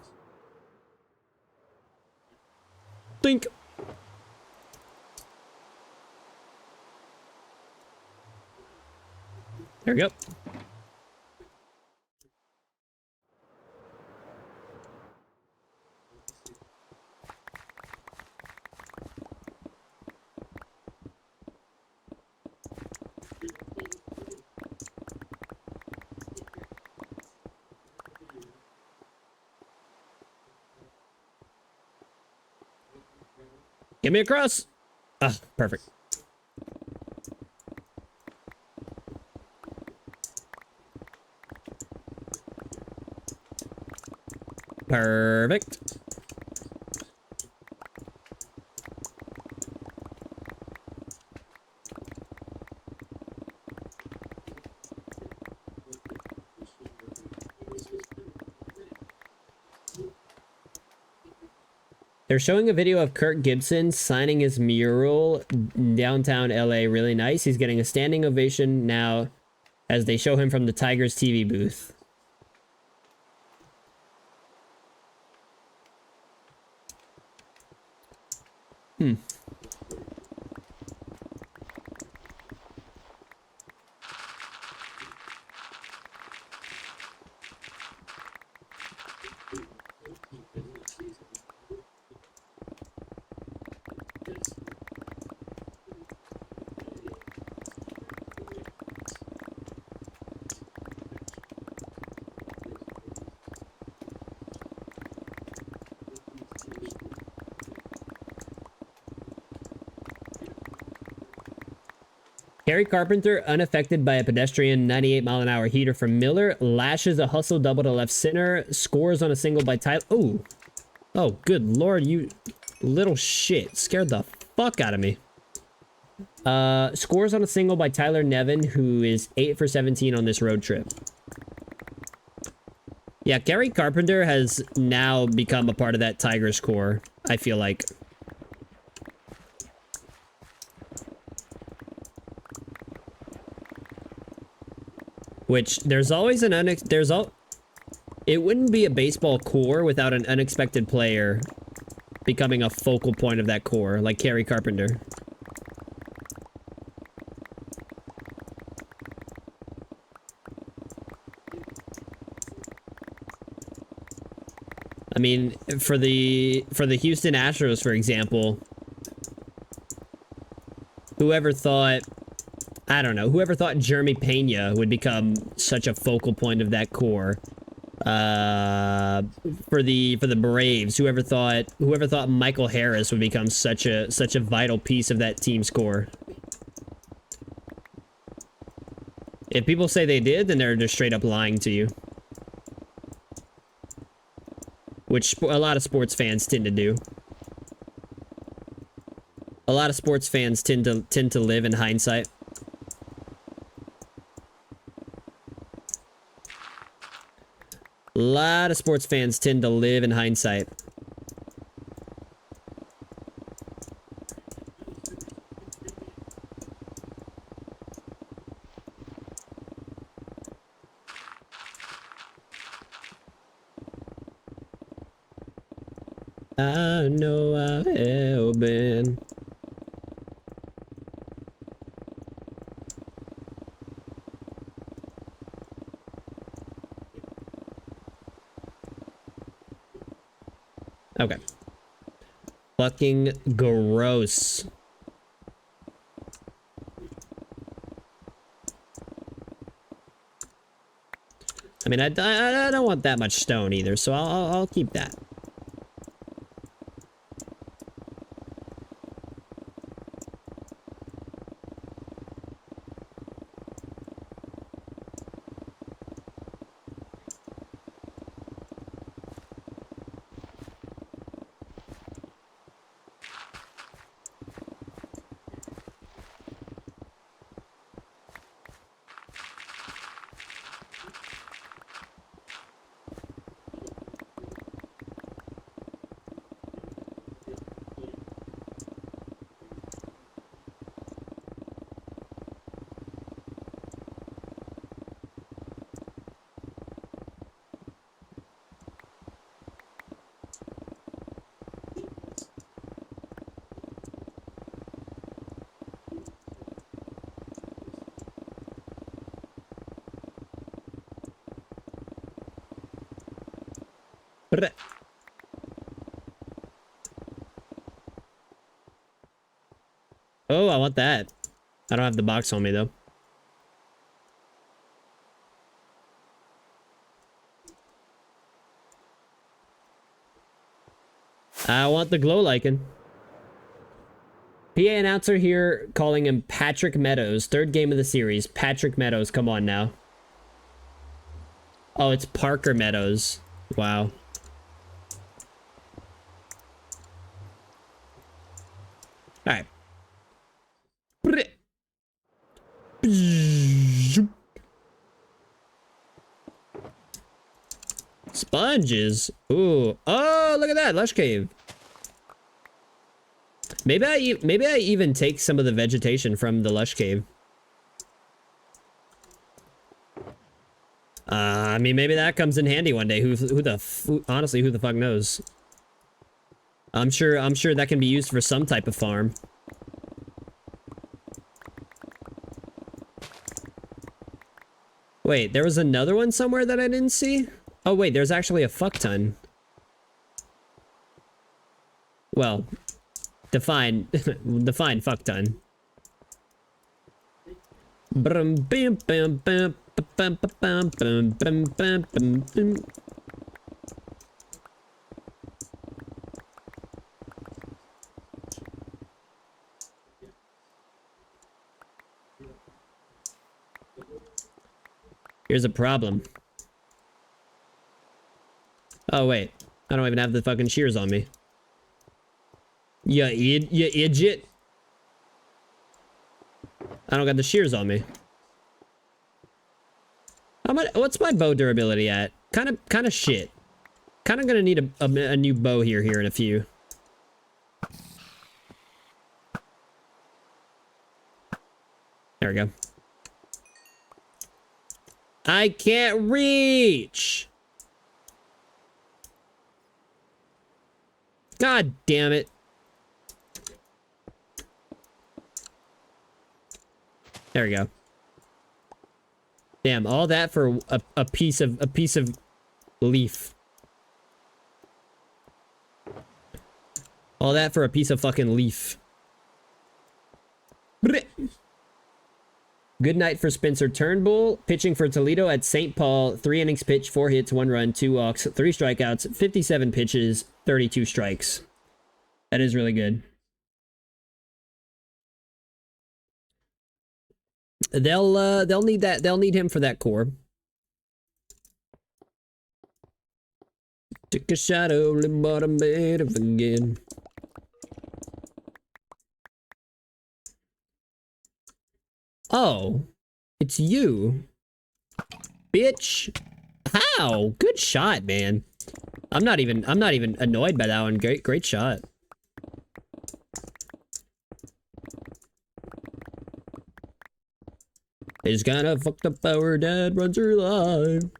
Think. There we go. Get me across. Ah, perfect. Perfect. They're showing a video of Kirk Gibson signing his mural downtown LA. Really nice. He's getting a standing ovation now as they show him from the Tigers TV booth. Harry Carpenter, unaffected by a pedestrian 98-mile-an-hour heater from Miller, lashes a hustle double to left center, scores on a single by Tyler. Oh, oh, good lord, you little shit! Scared the fuck out of me. Scores on a single by Tyler Nevin, who is 8 for 17 on this road trip. Yeah, Gary Carpenter has now become a part of that Tigers core, I feel like. Which, there's always an it wouldn't be a baseball core without an unexpected player becoming a focal point of that core, like Gary Carpenter. I mean, for the Houston Astros, for example, whoever thought, I don't know, whoever thought Jeremy Pena would become such a focal point of that core. For the Braves, whoever thought Michael Harris would become such a vital piece of that team's core. If people say they did, then they're just straight up lying to you. Which a lot of sports fans tend to do. A lot of sports fans tend to live in hindsight. A lot of sports fans tend to live in hindsight. I know I've hell been. Okay. Fucking gross. I mean, I don't want that much stone either, so I'll keep that. Oh, I want that. I don't have the box on me, though. I want the glow lichen. PA announcer here calling him Patrick Meadows. Third game of the series. Patrick Meadows, come on now. Oh, it's Parker Meadows. Wow. Alright. Sponges. Ooh. Oh, look at that. Lush cave. Maybe I even take some of the vegetation from the lush cave. I mean, maybe that comes in handy one day. Honestly, who the fuck knows? I'm sure that can be used for some type of farm. Wait, there was another one somewhere that I didn't see? Oh wait, there's actually a fuck ton. Well, define fuck ton. Here's a problem. Oh wait, I don't even have the fucking shears on me. You idiot. I don't got the shears on me. What's my bow durability at? Kind of shit. Kind of gonna need a new bow here in a few. There we go. I can't reach. God damn it. There we go. Damn, all that for a piece of leaf. All that for a piece of fucking leaf. Blech. Good night for Spencer Turnbull. Pitching for Toledo at St. Paul. 3 innings pitched, 4 hits, 1 run, 2 walks, 3 strikeouts, 57 pitches, 32 strikes. That is really good. They'll need that. They'll need him for that core. Took a shot over the bottom bed of again. Oh, it's you, bitch. How? Good shot, man. I'm not even annoyed by that one. Great shot. It's kinda fucked up our dad runs her live.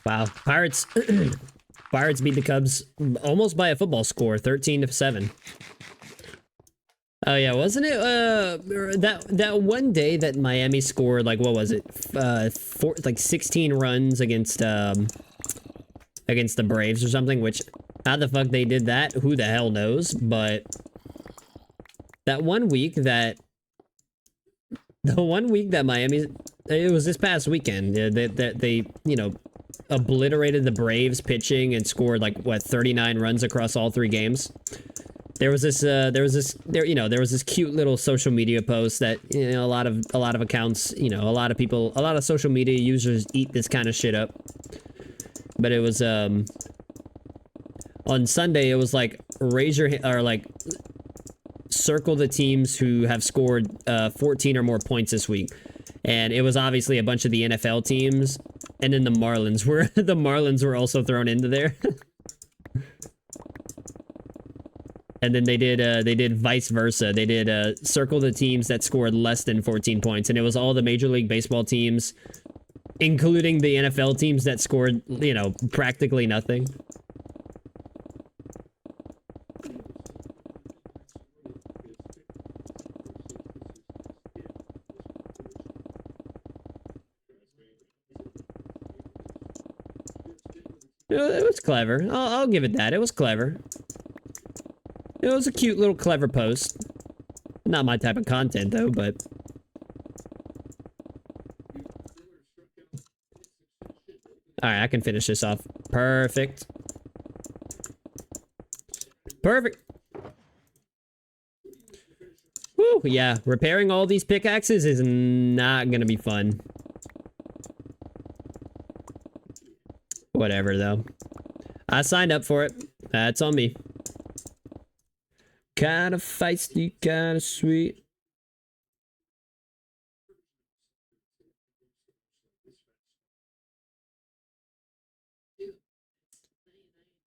Wow, Pirates beat the Cubs almost by a football score, 13-7. Oh yeah, wasn't it that one day that Miami scored, like, what was it? 16 runs against the Braves or something, which how the fuck they did that, who the hell knows, but that one week that Miami, it was this past weekend that they, you know, obliterated the Braves pitching and scored like what 39 runs across all 3 games. There was this cute little social media post that, you know, a lot of accounts, you know, a lot of social media users eat this kind of shit up. But it was on Sunday, it was like circle the teams who have scored 14 or more points this week. And it was obviously a bunch of the NFL teams, and then the Marlins were also thrown into there. And then they did vice versa. They did circle the teams that scored less than 14 points, and it was all the Major League Baseball teams, including the NFL teams that scored, you know, practically nothing. It was clever. I'll give it that. It was clever. It was a cute little clever post. Not my type of content though, but alright, I can finish this off. Perfect. Perfect. Woo, yeah. Repairing all these pickaxes is not gonna be fun. Whatever, though. I signed up for it. That's on me. Kinda feisty, kinda sweet.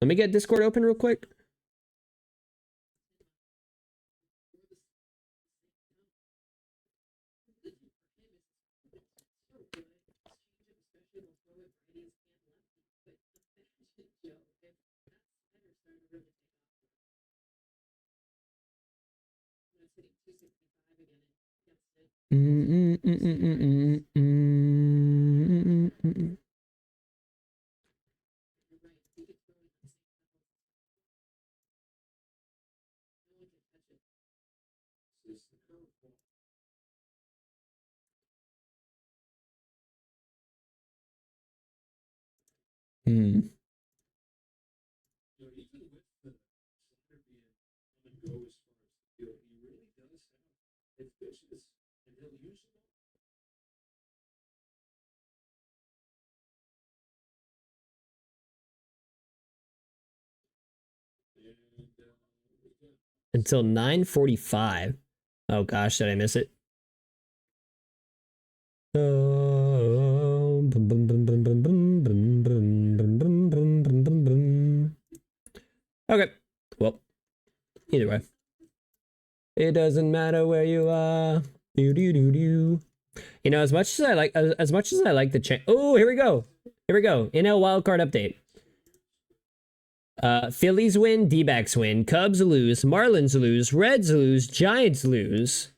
Let me get Discord open real quick. Until 9:45. Oh gosh, did I miss it? Okay. Well, either way. It doesn't matter where you are. Do do do do. You know, as much as I like the change. Oh, here we go. Here we go. NL wildcard update. Phillies win, D-backs win, Cubs lose, Marlins lose, Reds lose, Giants lose.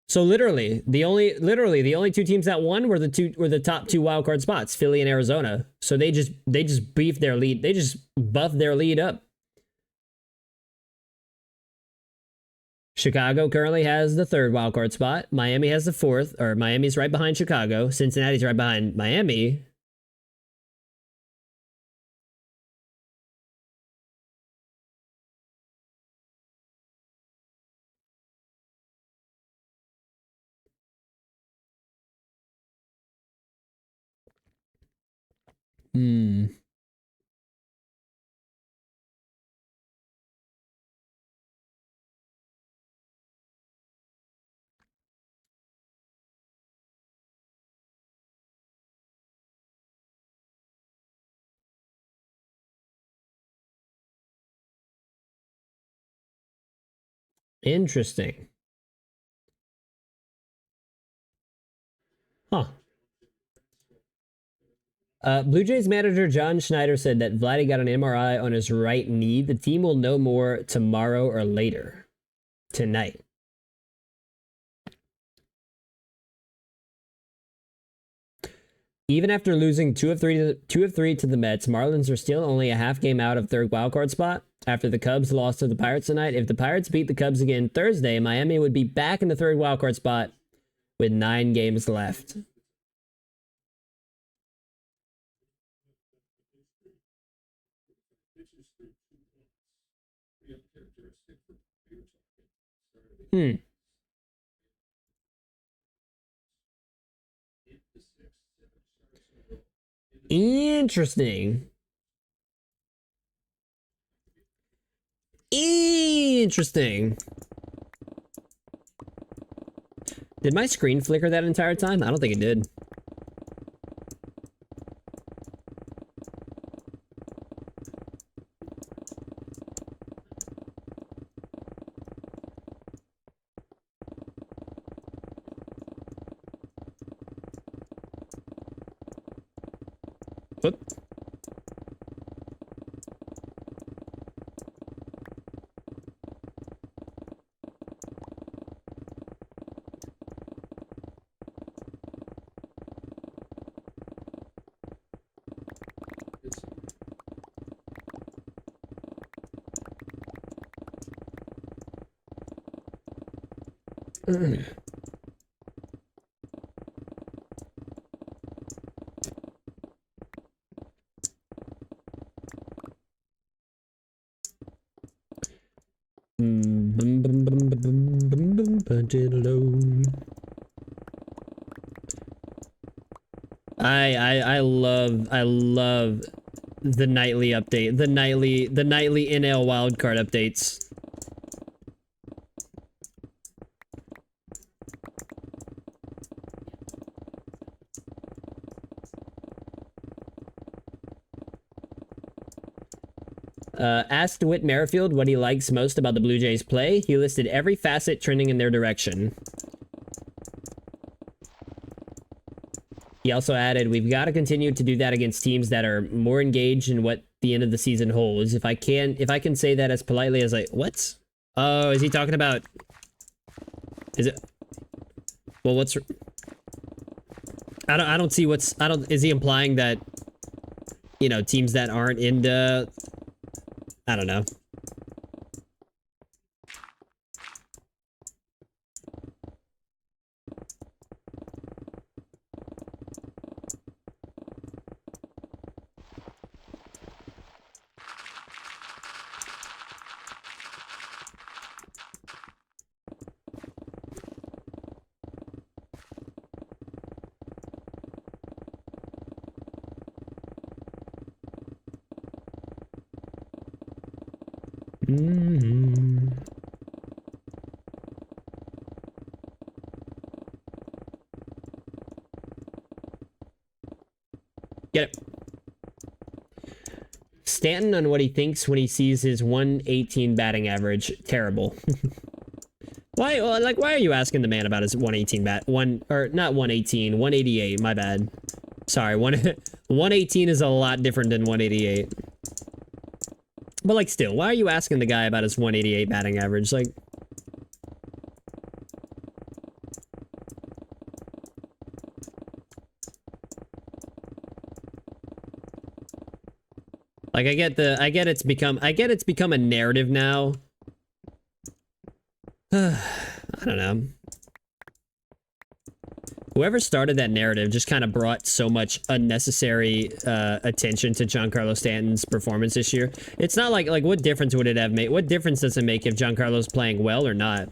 So literally, the only two teams that won were the top two wildcard spots, Philly and Arizona. So they just beefed their lead. They just buffed their lead up. Chicago currently has the third wildcard spot. Miami has the fourth, or Miami's right behind Chicago. Cincinnati's right behind Miami. Interesting. Huh. Blue Jays manager John Schneider said that Vladdy got an MRI on his right knee. The team will know more tomorrow or later. Tonight. Even after losing 2 of 3 to the Mets, Marlins are still only a half game out of third wildcard spot. After the Cubs lost to the Pirates tonight, if the Pirates beat the Cubs again Thursday, Miami would be back in the third wildcard spot with 9 games left. Interesting. Interesting. Did my screen flicker that entire time? I don't think it did. Whoop. I love the nightly update, the nightly NL wildcard updates. Asked Whit Merrifield what he likes most about the Blue Jays play. He listed every facet trending in their direction. He also added, we've got to continue to do that against teams that are more engaged in what the end of the season holds. If I can say that as politely as what? Oh, is he talking about, is it, well, what's, I don't see what's, is he implying that, you know, teams that aren't into, I don't know. Get it. Stanton on what he thinks when he sees his 118 batting average. Terrible. Why? Like, why are you asking the man about his 118 not 118, 188? My bad. Sorry, 118 is a lot different than 188. But like, still, why are you asking the guy about his 188 batting average? Like. Like, I get it's become a narrative now. I don't know. Whoever started that narrative just kind of brought so much unnecessary attention to Giancarlo Stanton's performance this year. It's not like what difference would it have made? What difference does it make if Giancarlo's playing well or not?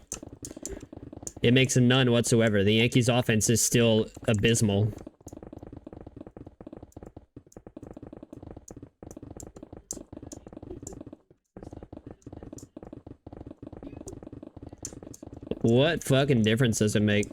It makes none whatsoever. The Yankees' offense is still abysmal. What fucking difference does it make?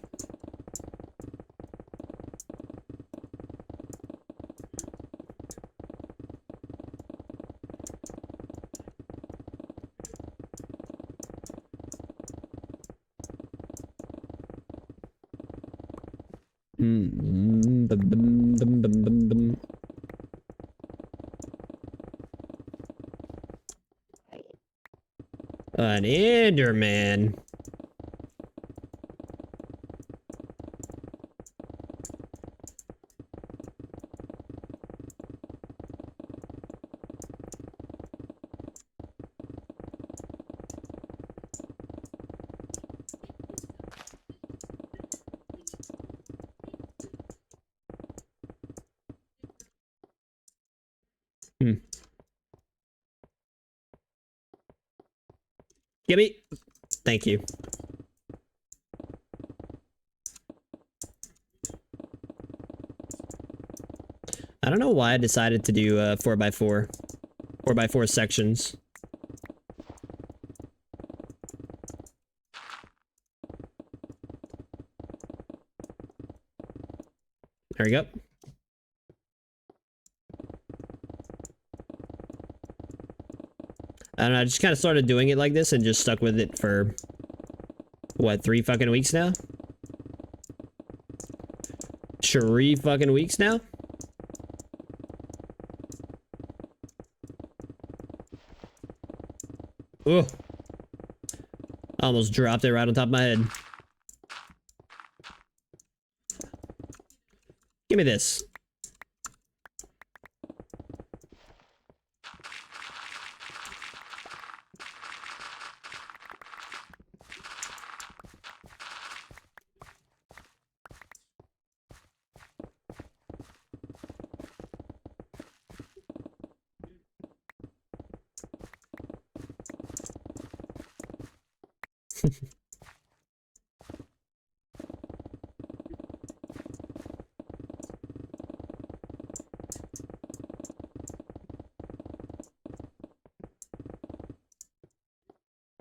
An Enderman. Gimme. Thank you. I don't know why I decided to do 4x4. 4x4 sections. There we go. I don't know, I just kind of started doing it like this and just stuck with it for, what, 3 fucking weeks now? 3 fucking weeks now? Ugh. Almost dropped it right on top of my head. Give me this.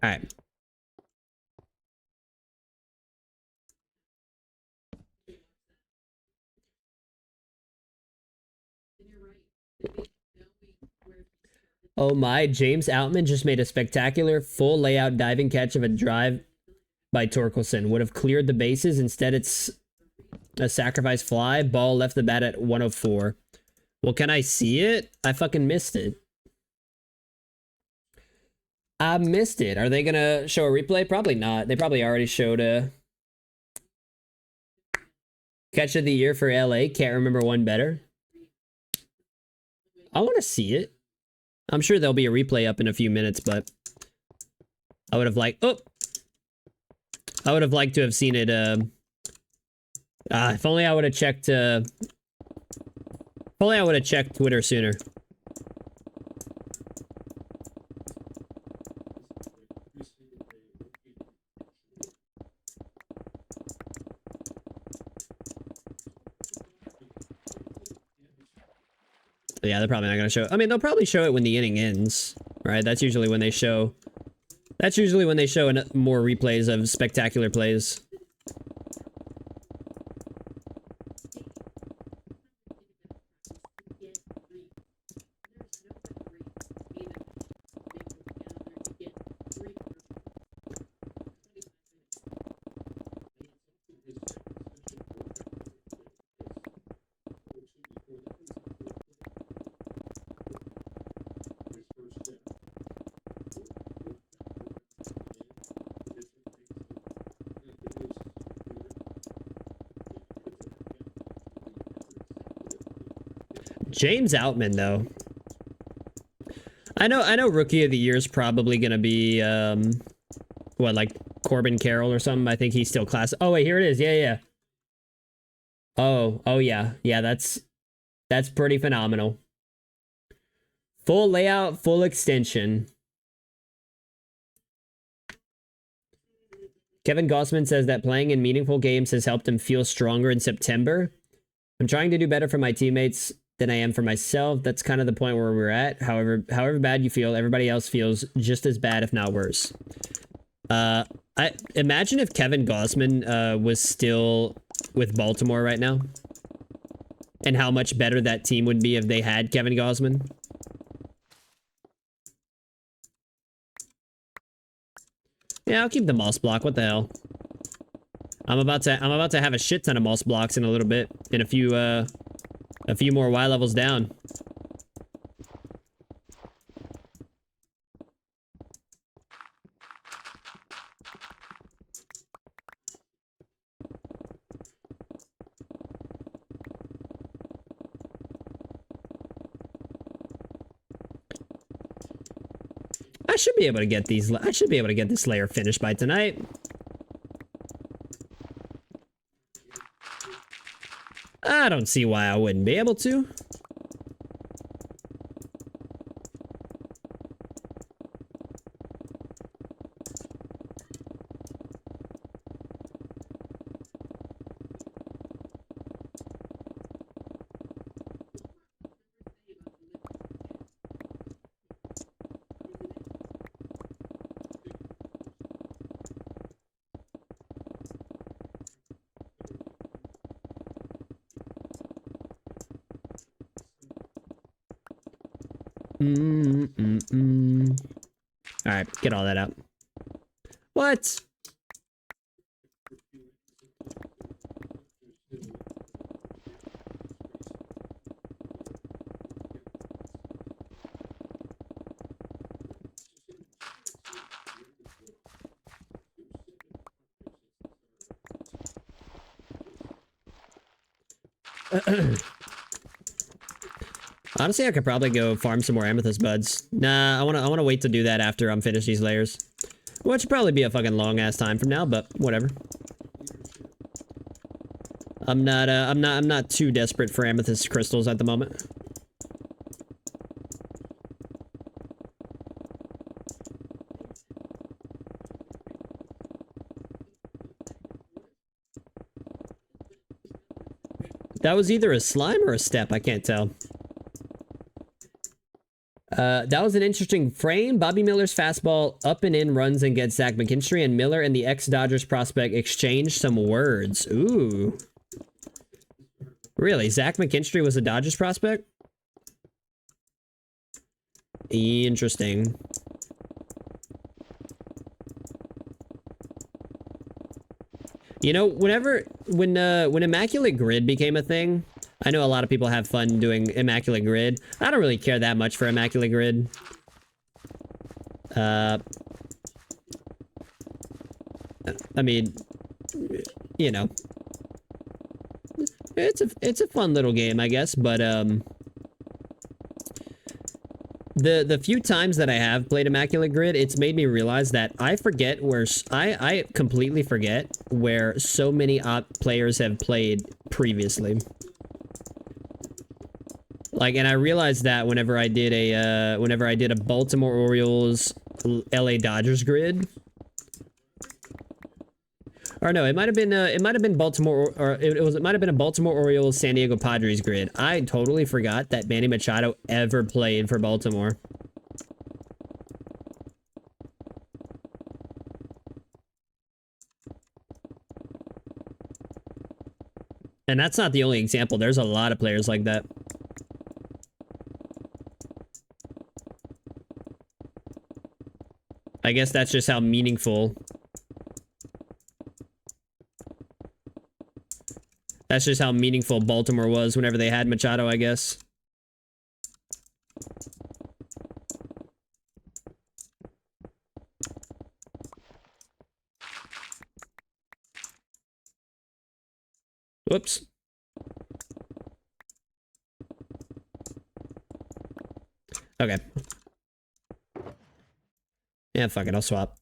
All right. Oh my, James Outman just made a spectacular full layout diving catch of a drive by Torkelson. Would have cleared the bases. Instead, it's A sacrifice fly. Ball left the bat at 104. Well, can I see it? I fucking missed it. I missed it. Are they gonna show a replay? Probably not. They probably already showed a catch of the year for LA. Can't remember one better. I want to see it. I'm sure there'll be a replay up in a few minutes, but I would have liked. Oh, I would have liked to have seen it. If only I would have checked. If only I would have checked Twitter sooner. Yeah, they're probably not gonna show. I mean, they'll probably show it when the inning ends, right? That's usually when they show. That's usually when they show more replays of spectacular plays. James Outman, though. I know Rookie of the Year is probably gonna be what, like Corbin Carroll or something. I think he's still class. Oh wait, here it is. Yeah. Oh yeah. Yeah, that's pretty phenomenal. Full layout, full extension. Kevin Gossman says that playing in meaningful games has helped him feel stronger in September. I'm trying to do better for my teammates than I am for myself. That's kind of the point where we're at. However bad you feel, everybody else feels just as bad, if not worse. I imagine if Kevin Gossman was still with Baltimore right now, and how much better that team would be if they had Kevin Gossman. Yeah, I'll keep the moss block. What the hell? I'm about to have a shit ton of moss blocks in a little bit, in a few more Y levels down. I should be able to get these. I should be able to get this layer finished by tonight. I don't see why I wouldn't be able to. Alright, get all that out. What? Honestly, I could probably go farm some more amethyst buds. Nah, I wanna wait to do that after I'm finished these layers. Which would probably be a fucking long ass time from now, but whatever. I'm not too desperate for amethyst crystals at the moment. That was either a slime or a step, I can't tell. That was an interesting frame. Bobby Miller's fastball up and in runs and gets Zach McKinstry, and Miller and the ex-Dodgers prospect exchange some words. Ooh. Really? Zach McKinstry was a Dodgers prospect? Interesting. You know, when Immaculate Grid became a thing, I know a lot of people have fun doing Immaculate Grid. I don't really care that much for Immaculate Grid. I mean, you know, it's a fun little game, I guess, but the few times that I have played Immaculate Grid, it's made me realize that I forget where I completely forget where so many players have played previously. Like, and I realized that whenever I did a Baltimore Orioles LA Dodgers grid. Or no, it might have been Baltimore, or it might have been a Baltimore Orioles San Diego Padres grid. I totally forgot that Manny Machado ever played for Baltimore. And that's not the only example. There's a lot of players like that. I guess that's just how meaningful. That's just how meaningful Baltimore was whenever they had Machado, I guess. Whoops. Okay. Yeah, fuck it, I'll swap.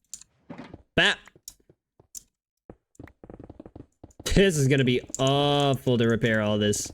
Bap! This is gonna be awful to repair all this.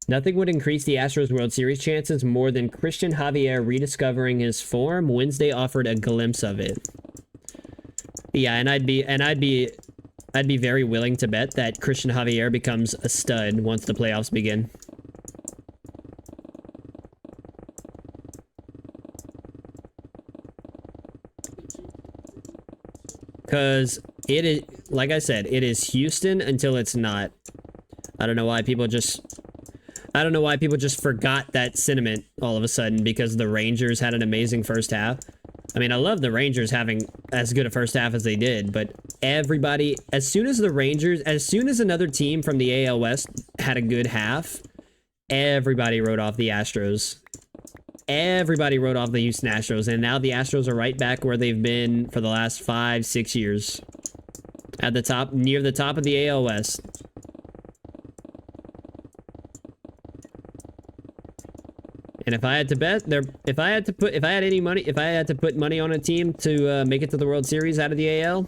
Nothing would increase the Astros World Series chances more than Christian Javier rediscovering his form. Wednesday offered a glimpse of it. Yeah, and I'd be very willing to bet that Christian Javier becomes a stud once the playoffs begin. Cause it is, like I said, it is Houston until it's not. I don't know why people just forgot that sentiment all of a sudden because the Rangers had an amazing first half. I mean, I love the Rangers having as good a first half as they did, but everybody, as soon as another team from the AL West had a good half, everybody wrote off the Astros. Everybody wrote off the Houston Astros, and now the Astros are right back where they've been for the last 5-6 years. At the top, near the top of the AL West. And if I had to bet, if I had to put money on a team to make it to the World Series out of the AL,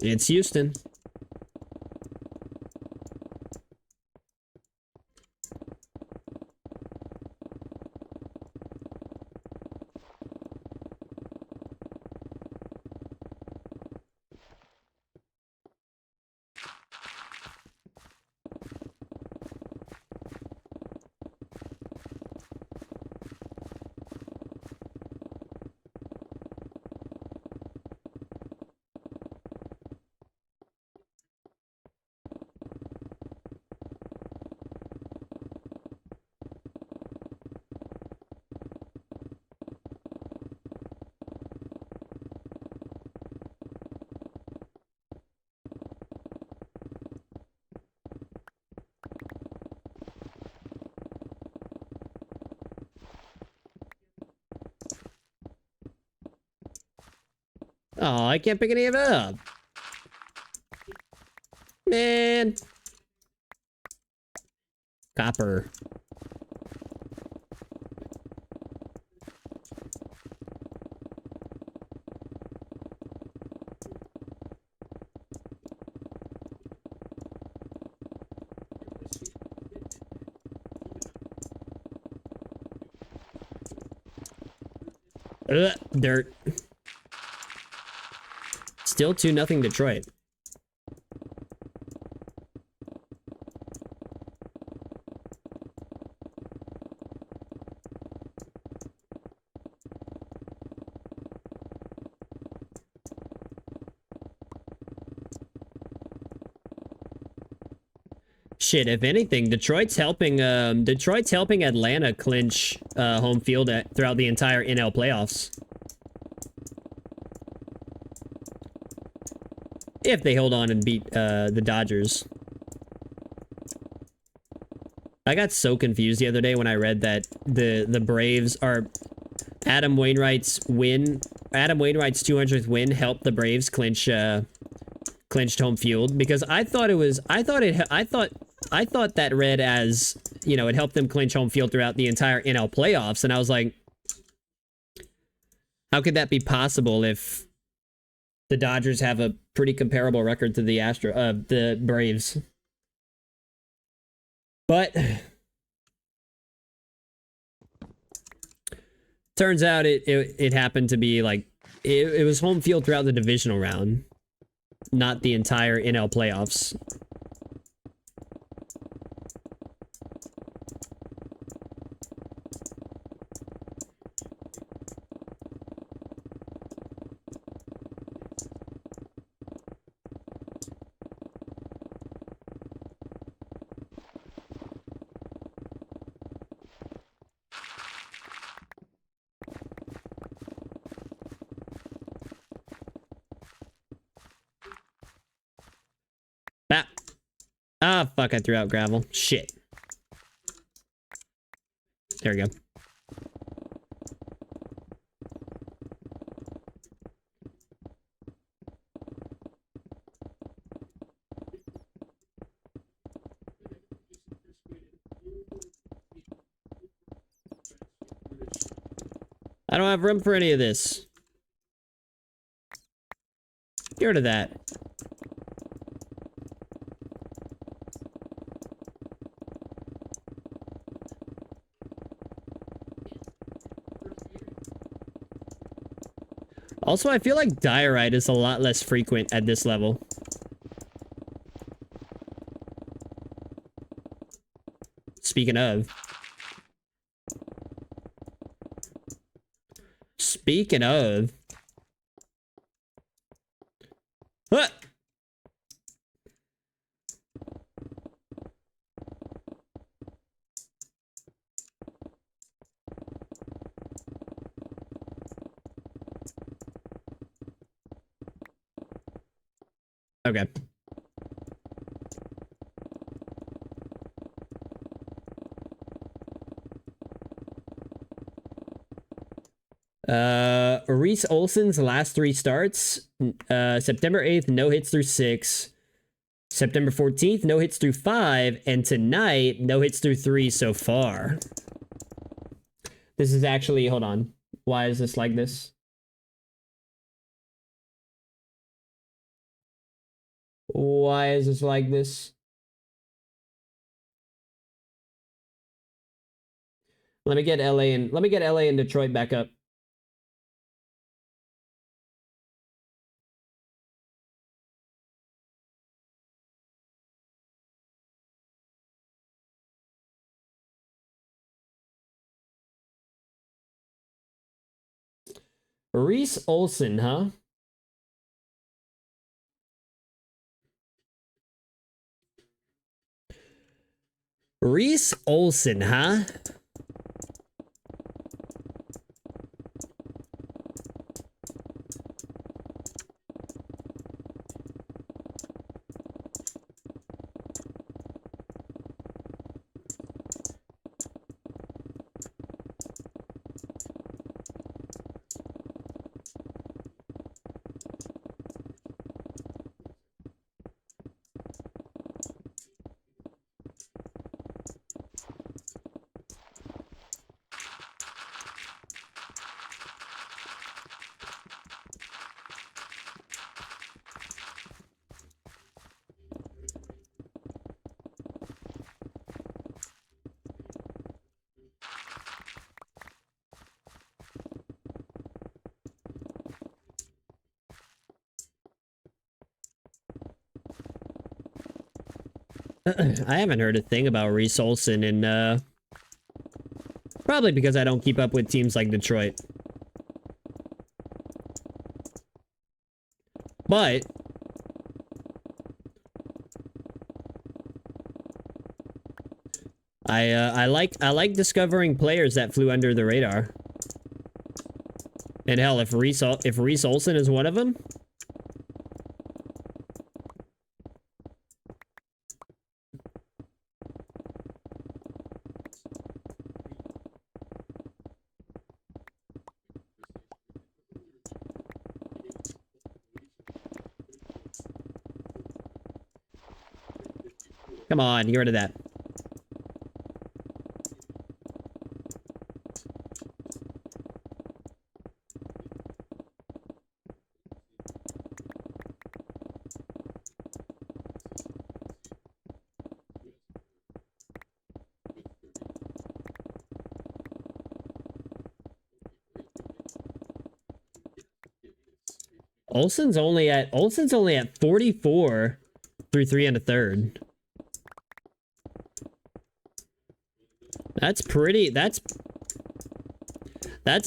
it's Houston. Oh, I can't pick any of it up. Man. Copper. Dirt. Still 2-0 Detroit. Shit, if anything, Detroit's helping Atlanta clinch home field throughout the entire NL playoffs. If they hold on and beat the Dodgers. I got so confused the other day when I read that the Braves are Adam Wainwright's 200th win helped the Braves clinched home field, because I thought that read as, you know, it helped them clinch home field throughout the entire NL playoffs, and I was like, how could that be possible if the Dodgers have a pretty comparable record to the Braves? But turns out it happened to be like it was home field throughout the divisional round, not the entire NL playoffs. Ah, fuck, I threw out gravel. Shit. There we go. I don't have room for any of this. Get rid of that. Also, I feel like diorite is a lot less frequent at this level. Speaking of. What? Okay. Reese Olson's last 3 starts. September 8th, no hits through 6. September 14th, no hits through 5. And tonight, no hits through 3 so far. This is actually, hold on. Why is this like this? Why is this like this? Let me get LA and Detroit back up. Reese Olson, huh? Reese Olson, huh? I haven't heard a thing about Reese Olson, and probably because I don't keep up with teams like Detroit. But I like discovering players that flew under the radar. And hell, if Reese Olson is one of them. Come on, get rid of that. Olsen's only at 44 through 3 and a third. That's pretty. That's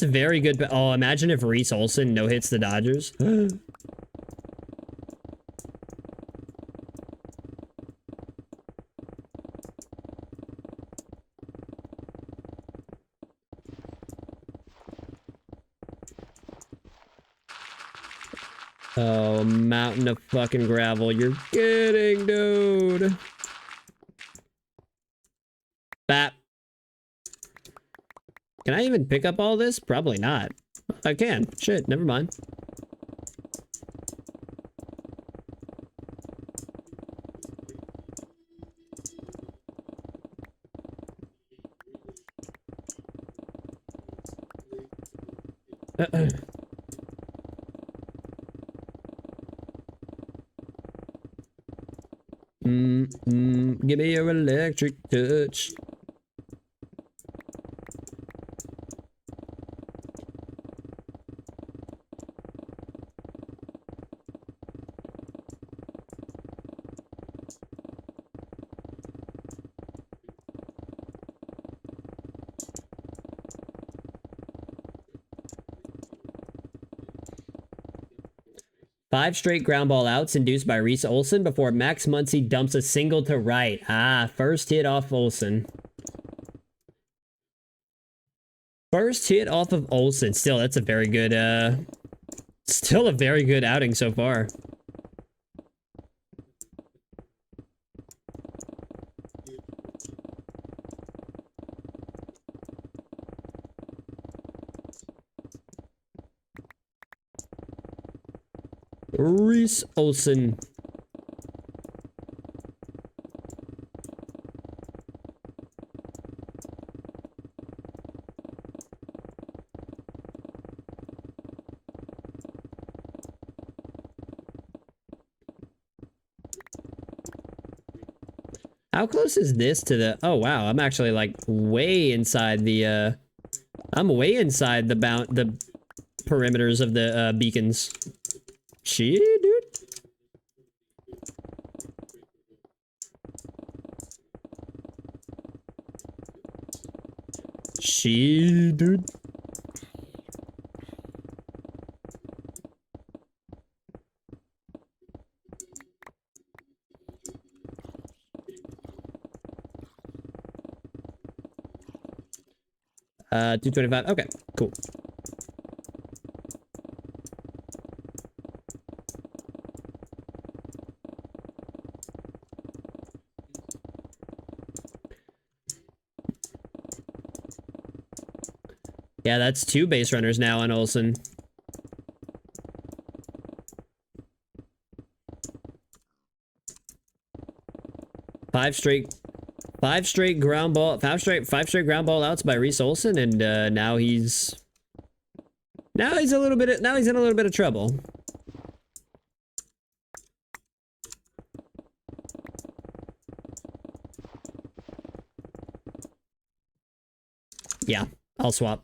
very good. Oh, imagine if Reese Olson no hits the Dodgers. Oh, mountain of fucking gravel. You're kidding, dude. Bap. Can I even pick up all this? Probably not. I can. Shit, never mind. Give me your electric touch. Five straight ground ball outs induced by Reese Olson before Max Muncy dumps a single to right. Ah, first hit off Olson. First hit off of Olson. Still, that's a very good, still a very good outing so far. Reese Olson. How close is this to the... Oh, wow. I'm actually, like, way inside the, I'm way inside the perimeters of the, beacons. Shit, dude. Shit, dude. $225. Okay, cool. Yeah, that's 2 base runners now on Olson. Five straight ground ball outs by Reese Olson, and now he's in a little bit of trouble. Yeah, I'll swap.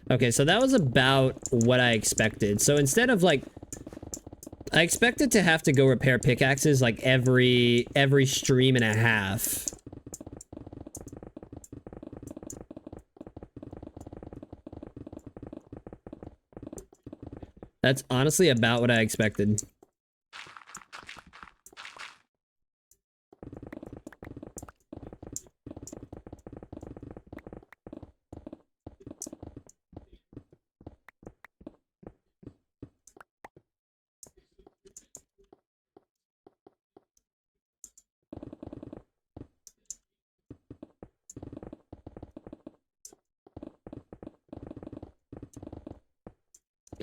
Okay, so that was about what I expected. So instead of like, I expected to have to go repair pickaxes like every stream and a half. That's honestly about what I expected.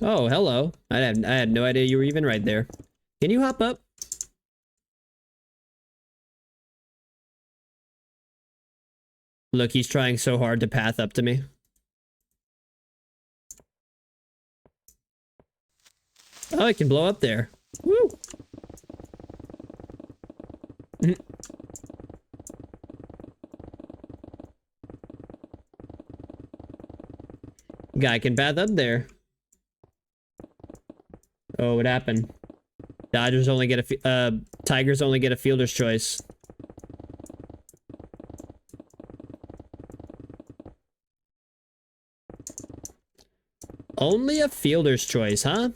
Oh, hello. I had no idea you were even right there. Can you hop up? Look, he's trying so hard to path up to me. Oh, I can blow up there. Woo! Guy can path up there. Oh, what happened? Tigers only get a fielder's choice. Only a fielder's choice, huh?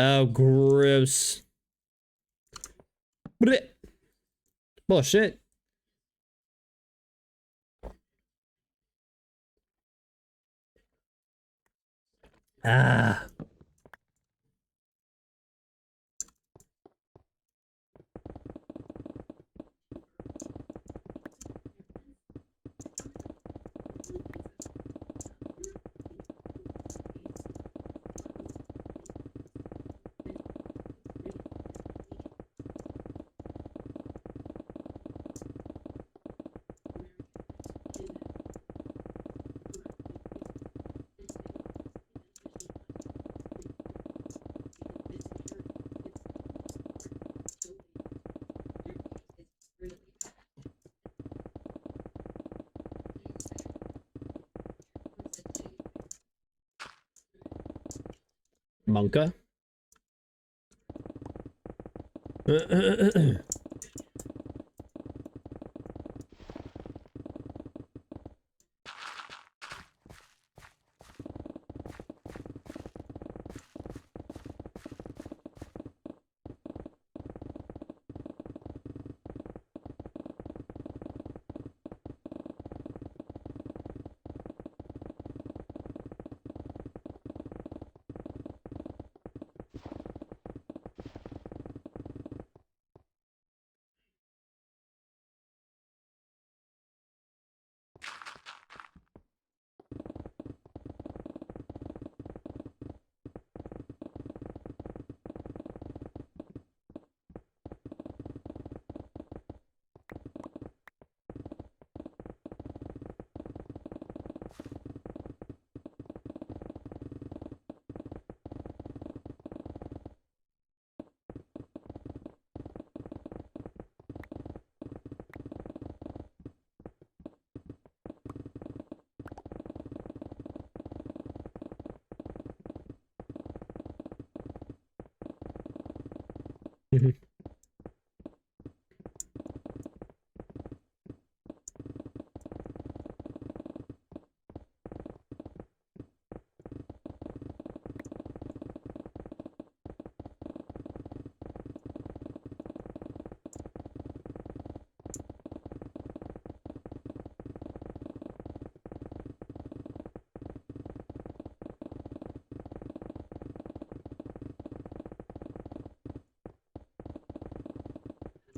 Oh, gross. Blech. Bullshit. Ah. Monka.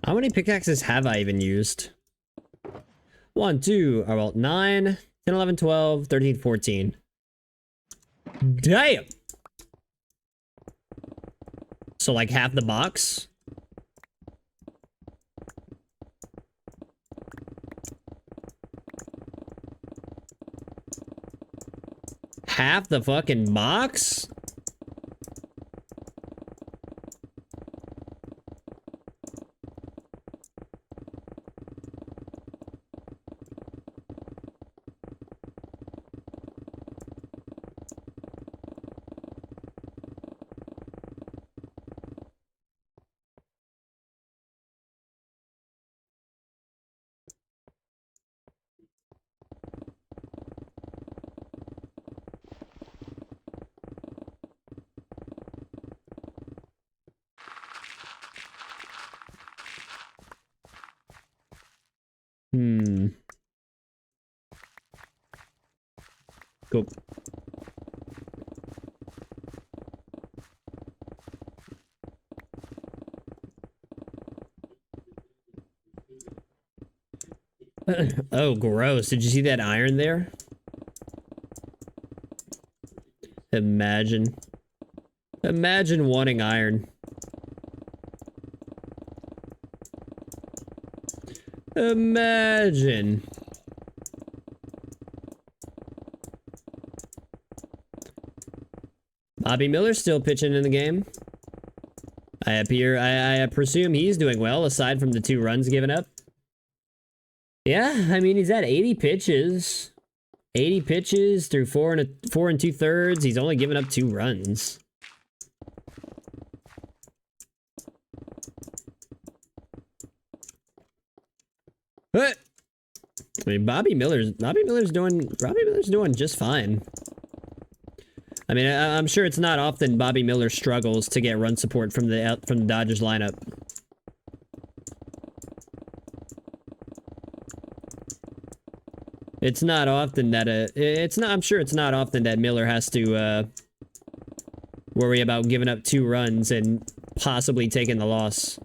How many pickaxes have I even used? 1, 2, well, 9, 10, 11, 12, 13, 14. Damn! So like half the box? Half the fucking box? Cool. Oh, gross. Did you see that iron there? Imagine. Imagine wanting iron. Imagine. Bobby Miller's still pitching in the game. I presume he's doing well, aside from the 2 runs given up. Yeah, I mean, he's at 80 pitches. 80 pitches through 4 and 2/3. He's only given up 2 runs. But I mean, Bobby Miller's doing just fine. I mean, I'm sure it's not often Bobby Miller struggles to get run support from the Dodgers lineup. It's not often that I'm sure it's not often that Miller has to worry about giving up 2 runs and possibly taking the loss.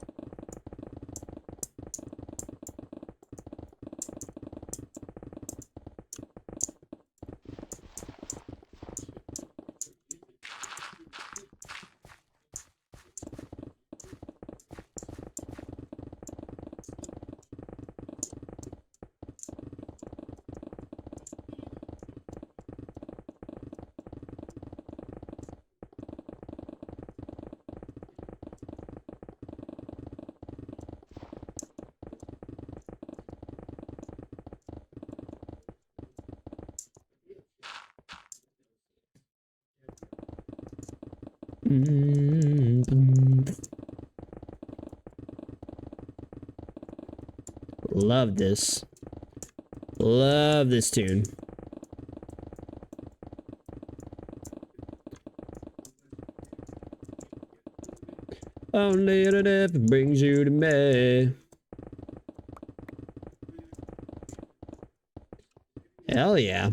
Love this. Love this tune. Only the death brings you to me. Hell yeah.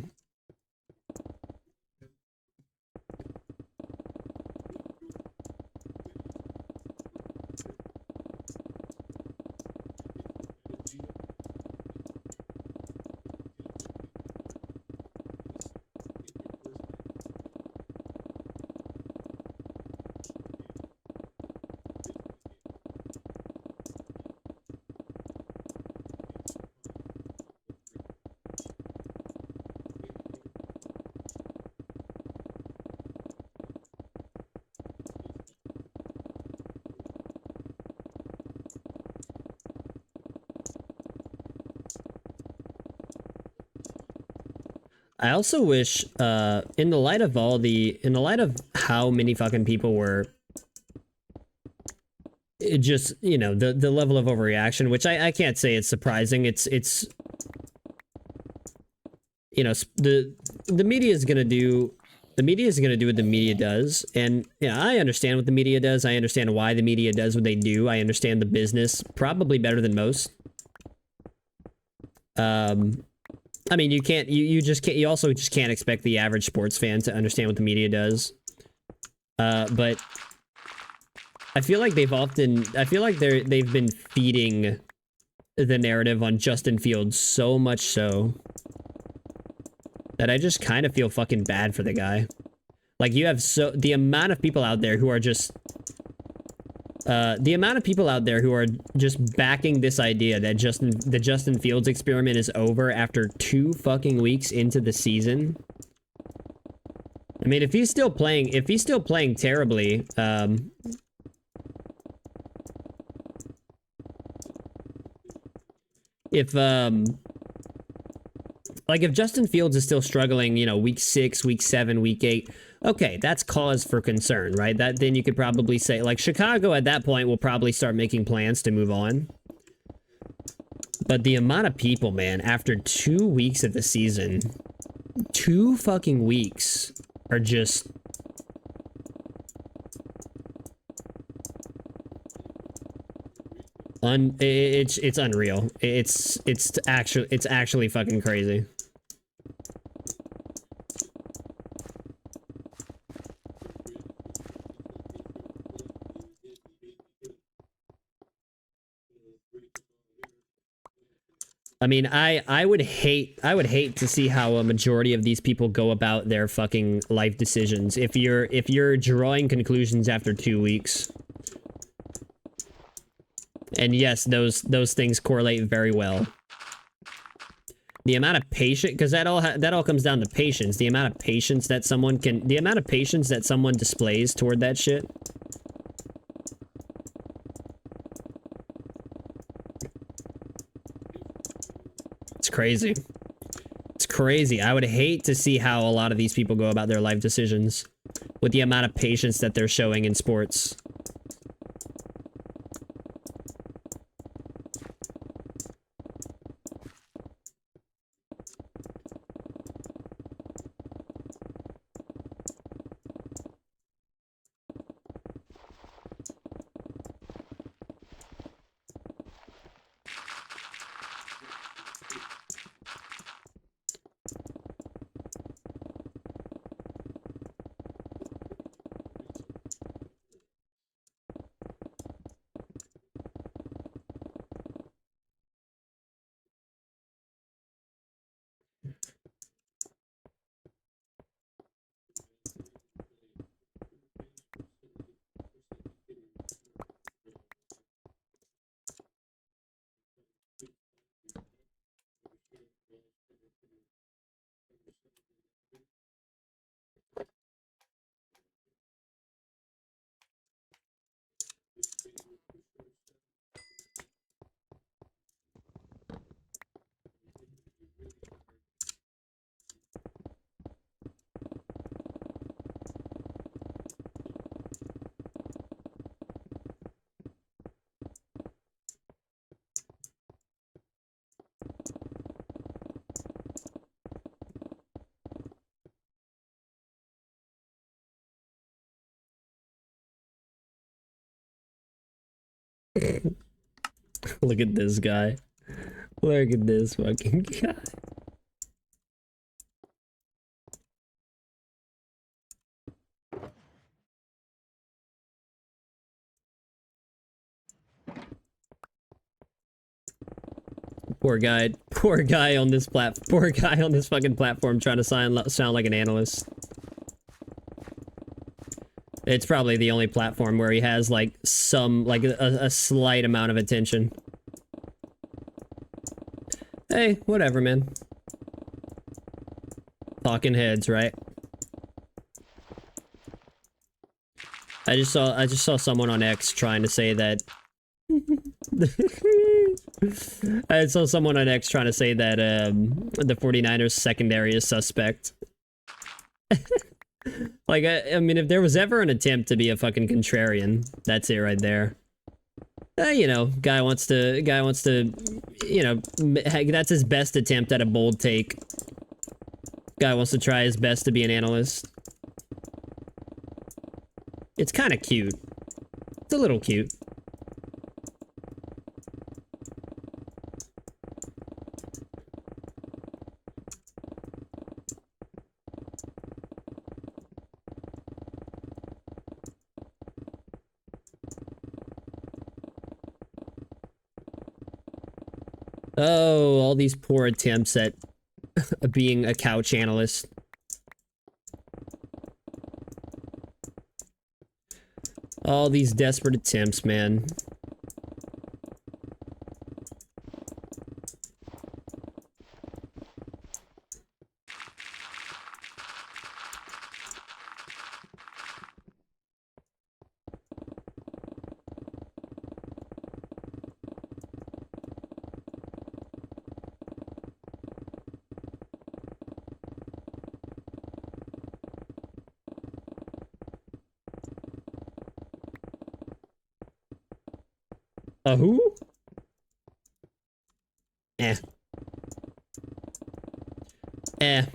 I also wish, in the light of how many fucking people were, it just, you know, the level of overreaction, which I can't say it's surprising. It's, you know, the media is gonna do, what the media does, and yeah, I understand what the media does. I understand why the media does what they do. I understand the business probably better than most. I mean, you also just can't expect the average sports fan to understand what the media does. But I feel like they've been feeding the narrative on Justin Fields so much so that I just kind of feel fucking bad for the guy. Like, you have the amount of people out there who are just backing this idea that the Justin Fields experiment is over after 2 fucking weeks into the season. I mean, if he's still playing terribly, like, if Justin Fields is still struggling, you know, week 6, week 7, week 8, okay, that's cause for concern, right? Then you could probably say, like, Chicago at that point will probably start making plans to move on. But the amount of people, man, after 2 weeks of the season, 2 fucking weeks are just... it's unreal. It's actually fucking crazy. I mean, I would hate to see how a majority of these people go about their fucking life decisions. If you're drawing conclusions after 2 weeks. And yes, those things correlate very well. The amount of patience, because that all comes down to patience. The amount of patience that someone displays toward that shit. It's crazy. It's crazy. I would hate to see how a lot of these people go about their life decisions with the amount of patience that they're showing in sports. Look at this guy. Look at this fucking guy. Poor guy on this fucking platform trying to sound like an analyst. It's probably the only platform where he has like a slight amount of attention. Hey, whatever, man. Talking heads, right? I just saw someone on X trying to say that I saw someone on X trying to say that the 49ers secondary is suspect. Like, I mean, if there was ever an attempt to be a fucking contrarian, that's it right there. You know, guy wants to, you know, that's his best attempt at a bold take. Guy wants to try his best to be an analyst. It's kind of cute. It's a little cute. Oh, all these poor attempts at being a couch analyst. All these desperate attempts, man. A who? Eh. Eh.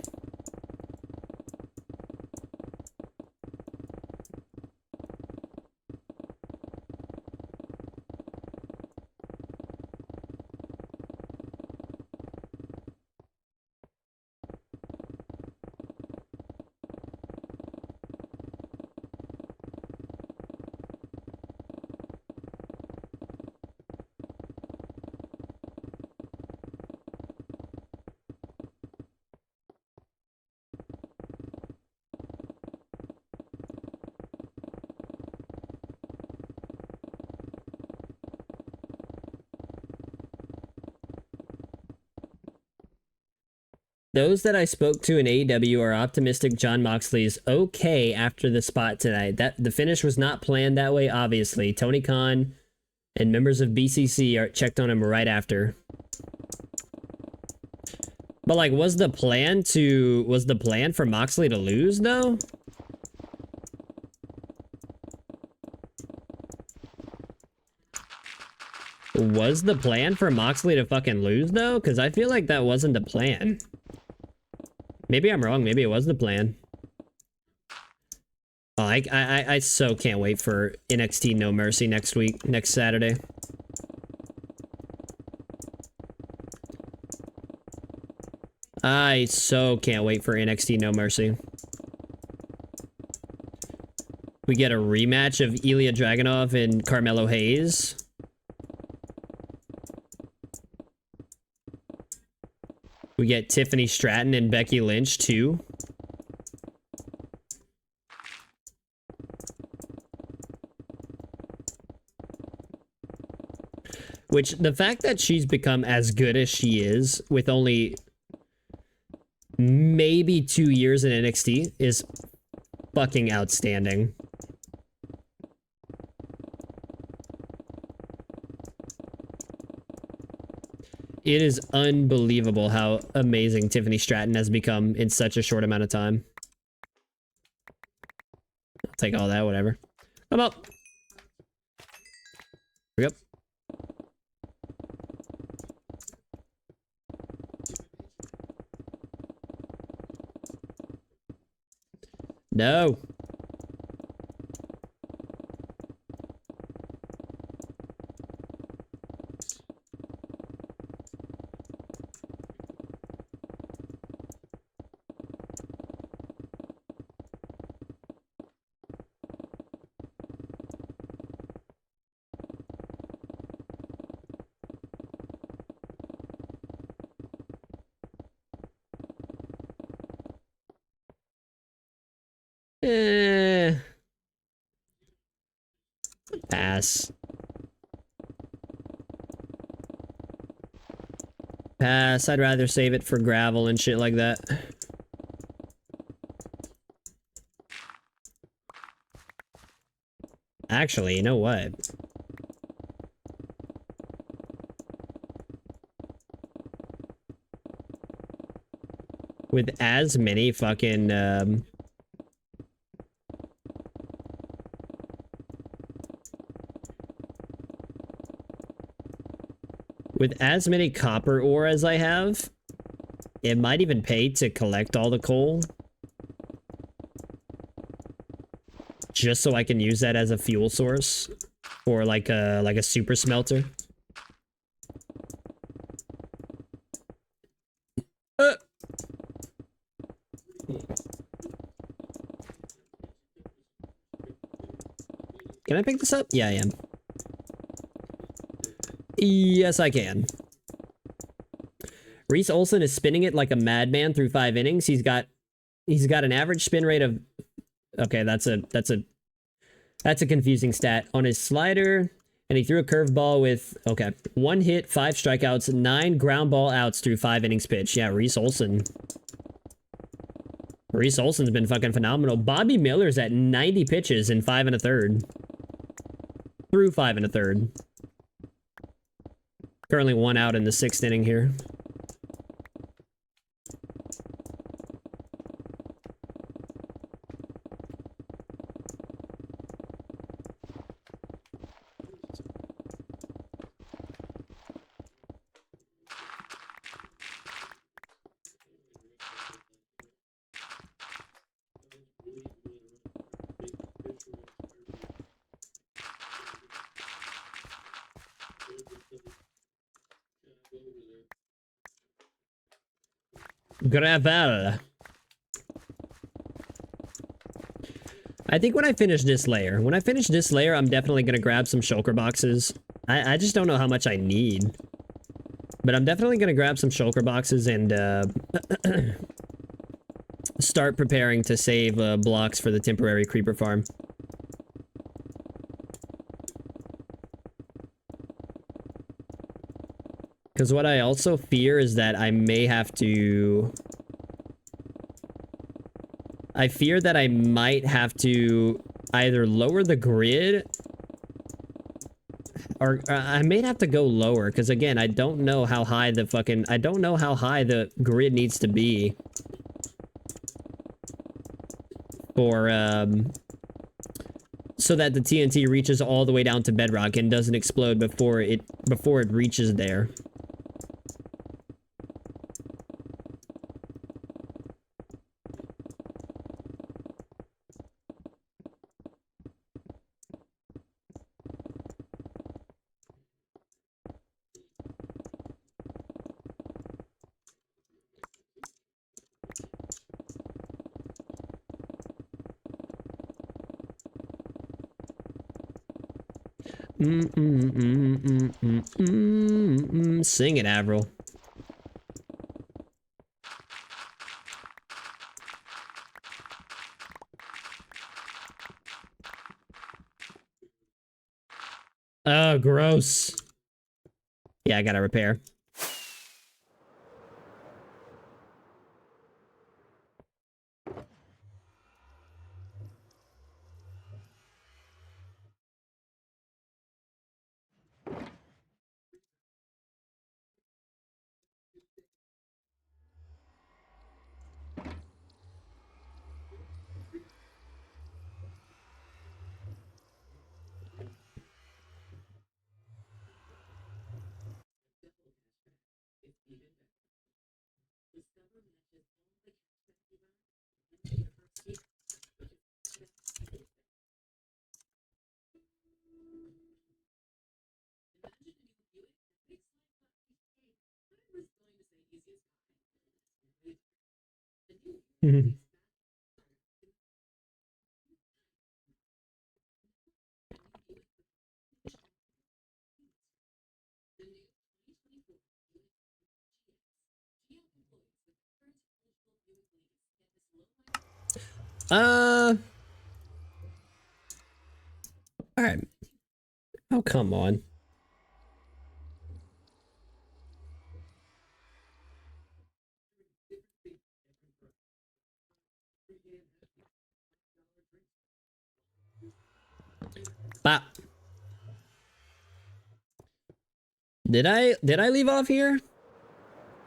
Those that I spoke to in AEW are optimistic Jon Moxley is okay after the spot tonight. That the finish was not planned that way, obviously. Tony Khan and members of BCC are checked on him right after. But like, was the plan for Moxley to lose though? Was the plan for Moxley to fucking lose though? Because I feel like that wasn't the plan. Maybe I'm wrong. Maybe it was the plan. Oh, I so can't wait for NXT No Mercy next week, next Saturday. I so can't wait for NXT No Mercy. We get a rematch of Ilya Dragunov and Carmelo Hayes. We get Tiffany Stratton and Becky Lynch, too. Which, the fact that she's become as good as she is with only maybe 2 years in NXT is fucking outstanding. It is unbelievable how amazing Tiffany Stratton has become in such a short amount of time. I'll take all that, whatever. Come up. Yep. No. Pass. Pass. I'd rather save it for gravel and shit like that. Actually, you know what? With as many fucking, with as many copper ore as I have, it might even pay to collect all the coal. Just so I can use that as a fuel source. Or like a super smelter. Can I pick this up? Yeah, I am. Yes, I can. Reese Olson is spinning it like a madman through 5 innings. He's got an average spin rate of, okay, that's a confusing stat on his slider, and he threw a curveball with, okay, 1 hit, 5 strikeouts, 9 ground ball outs through 5 innings pitched. Yeah, Reese Olson. Reese Olson's been fucking phenomenal. Bobby Miller's at 90 pitches in 5 1/3. Through 5 1/3. Currently 1 out in the 6th inning here. Gravel. I think when I finish this layer, I'm definitely going to grab some shulker boxes. I just don't know how much I need. But I'm definitely going to grab some shulker boxes and start preparing to save blocks for the temporary creeper farm. Because what I also fear is that I may have to... I fear that I might have to either lower the grid... Or I may have to go lower, because again, I don't know how high the fucking... I don't know how high the grid needs to be. For, so that the TNT reaches all the way down to bedrock and doesn't explode before it reaches there. Sing it, Avril. Oh, gross. Yeah, I gotta repair. All right. Oh, come on. Bop. Did I leave off here?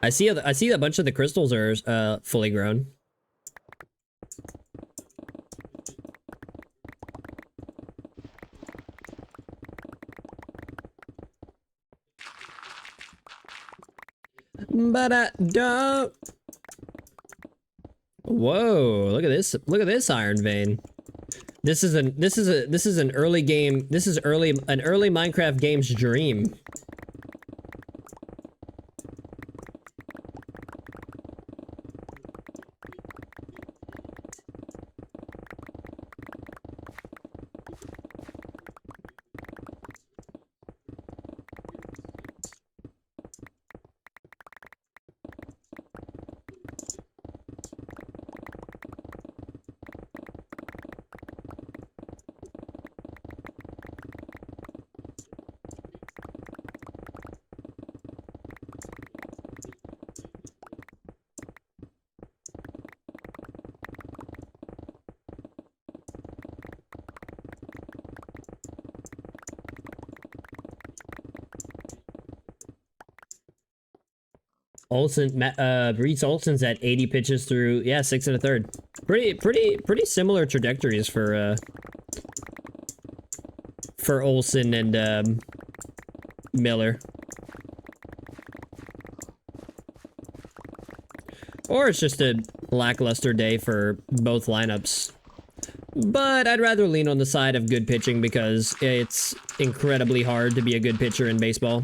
I see a bunch of the crystals are fully grown. But I don't. Whoa, look at this. Look at this iron vein. This is an early game. This is an early Minecraft game's dream. Reese Olson's at 80 pitches through, yeah, 6 1/3. Pretty similar trajectories for Olson and Miller. Or it's just a lackluster day for both lineups. But I'd rather lean on the side of good pitching because it's incredibly hard to be a good pitcher in baseball.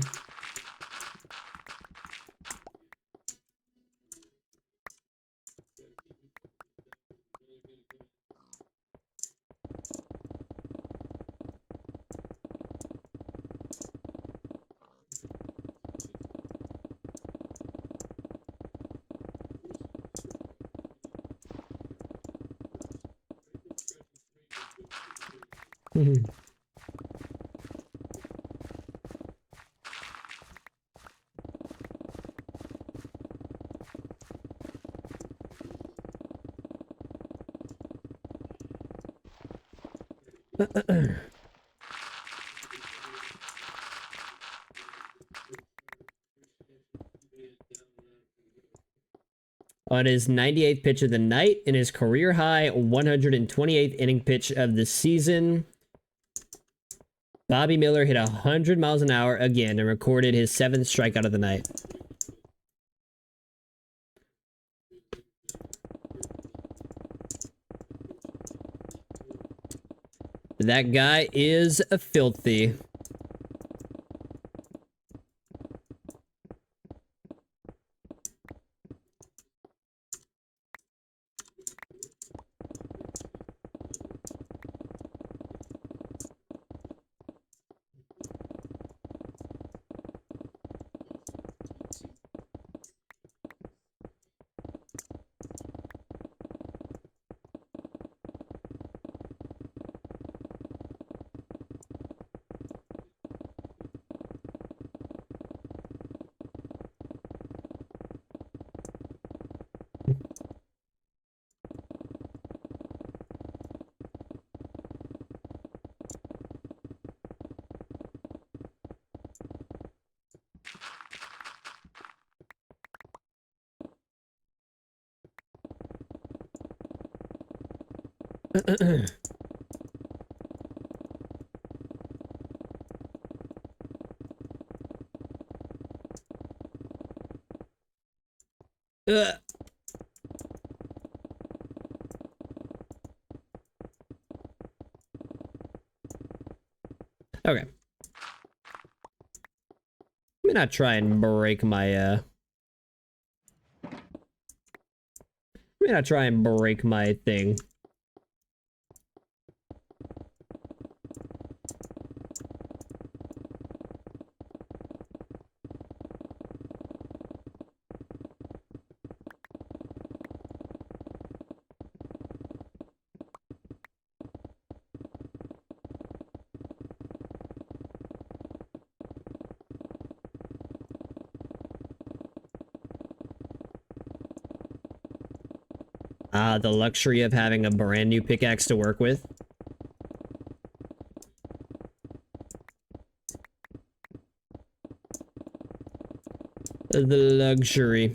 On his 98th pitch of the night in his career high 128th inning pitch of the season, Bobby Miller hit 100 miles an hour again and recorded his 7th strikeout of the night. That guy is filthy. Okay. Let me not try and break my, let me not try and break my thing. The luxury of having a brand new pickaxe to work with. The luxury.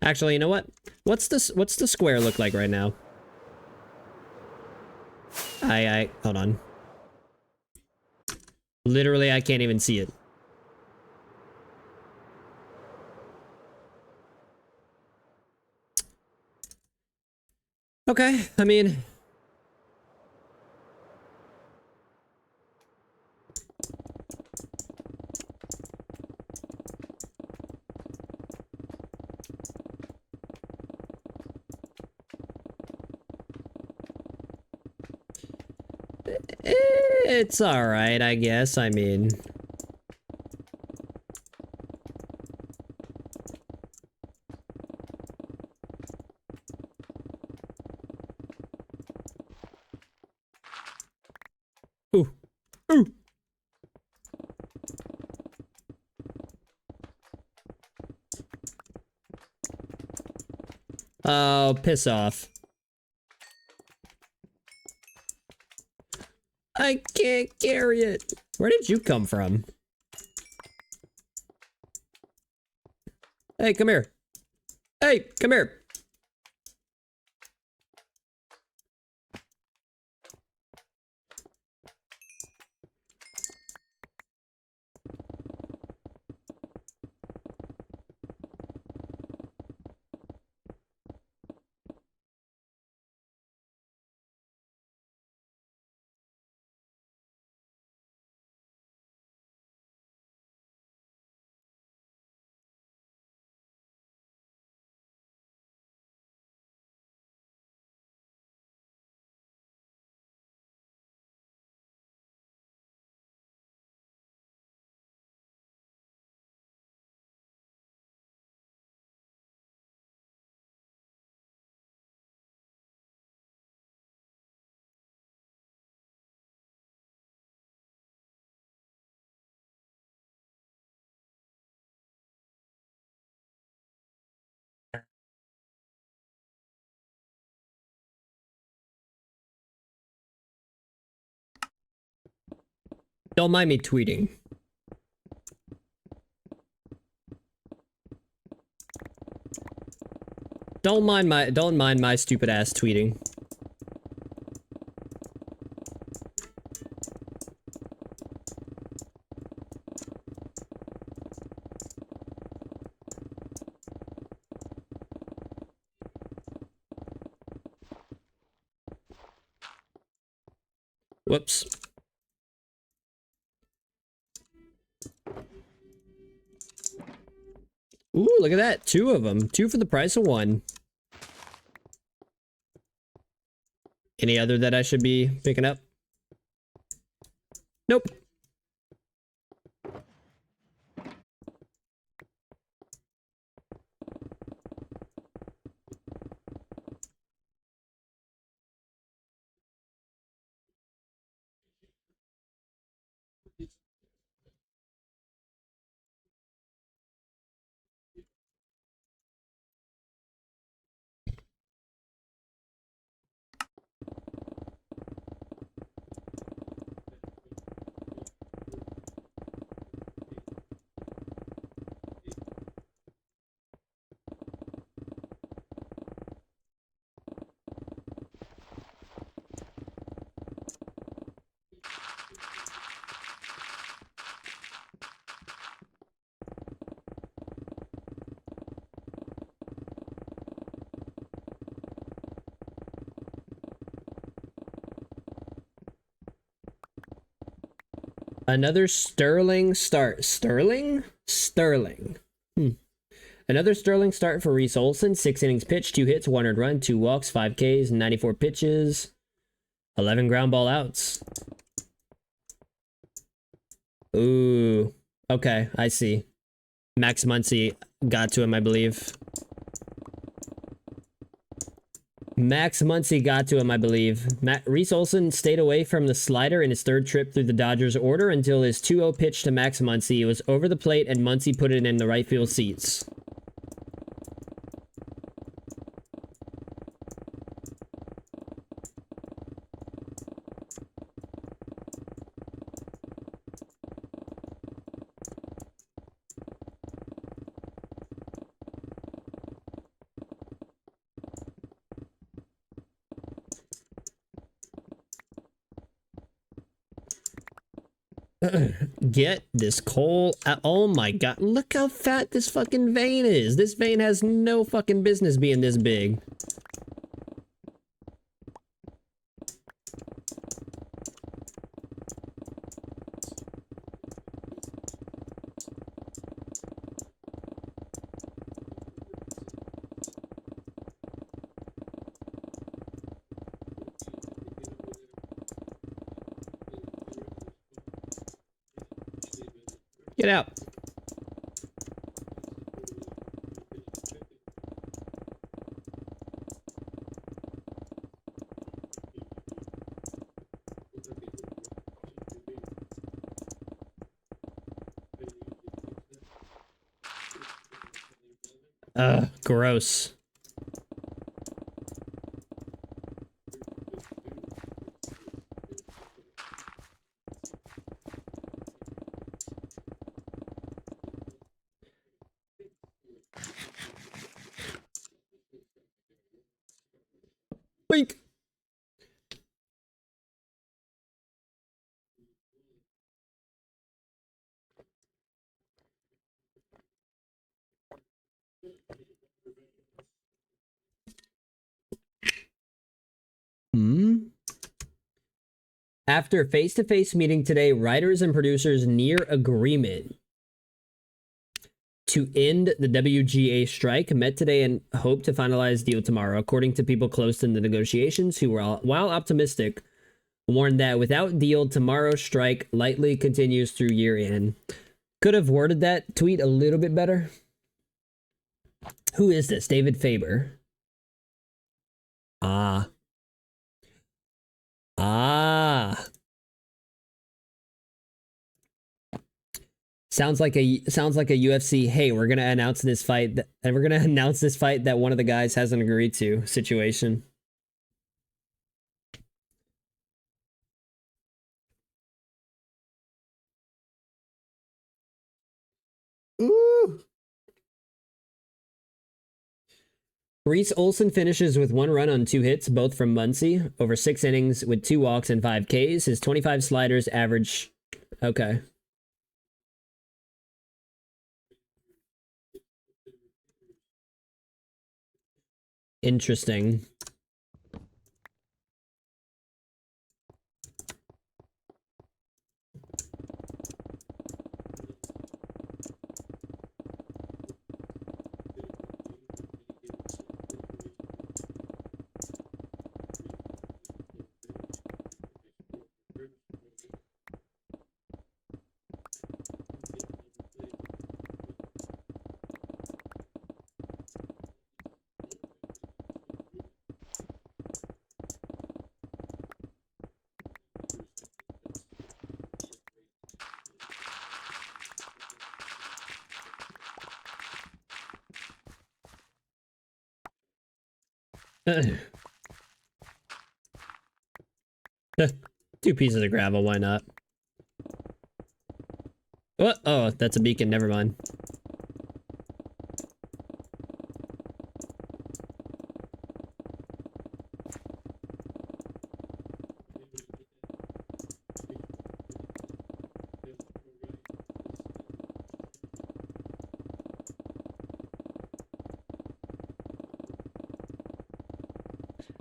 Actually, you know what? What's the square look like right now? Hold on. Literally, I can't even see it. Okay, I mean... It's alright, I guess. I mean... Ooh. Ooh. Oh, piss off. I can't carry it. Where did you come from? Hey, come here. Hey, come here. Don't mind me tweeting. Don't mind my stupid ass tweeting. Whoops. Ooh, look at that. 2 of them. 2 for the price of 1. Any other that I should be picking up? Nope. Another sterling start. Sterling? Sterling. Another sterling start for Reese Olson. 6 innings pitched, 2 hits, 1 earned run, 2 walks, 5 Ks, 94 pitches, 11 ground ball outs. Ooh. Okay, I see. Max Muncy got to him, I believe. Max Muncy got to him, I believe. Reese Olson stayed away from the slider in his 3rd trip through the Dodgers order until his 2-0 pitch to Max Muncy. It was over the plate and Muncy put it in the right field seats. Get this coal out. Oh my god, look how fat this fucking vein is. This vein has no fucking business being this big. Get out. Gross. Boink. After face-to-face meeting today, writers and producers near agreement to end the WGA strike, met today and hope to finalize deal tomorrow, according to people close to the negotiations who were, while optimistic, warned that without deal, tomorrow's strike likely continues through year end. Could have worded that tweet a little bit better. Who is this? David Faber. Ah. Sounds like a UFC, hey, we're gonna announce this fight and we're gonna announce this fight that one of the guys hasn't agreed to situation. Ooh. Reese Olson finishes with 1 run on 2 hits, both from Muncie, over 6 innings with 2 walks and 5 Ks. His 25 sliders average. Okay. Interesting. Two pieces of gravel, why not? What? Oh, that's a beacon, never mind.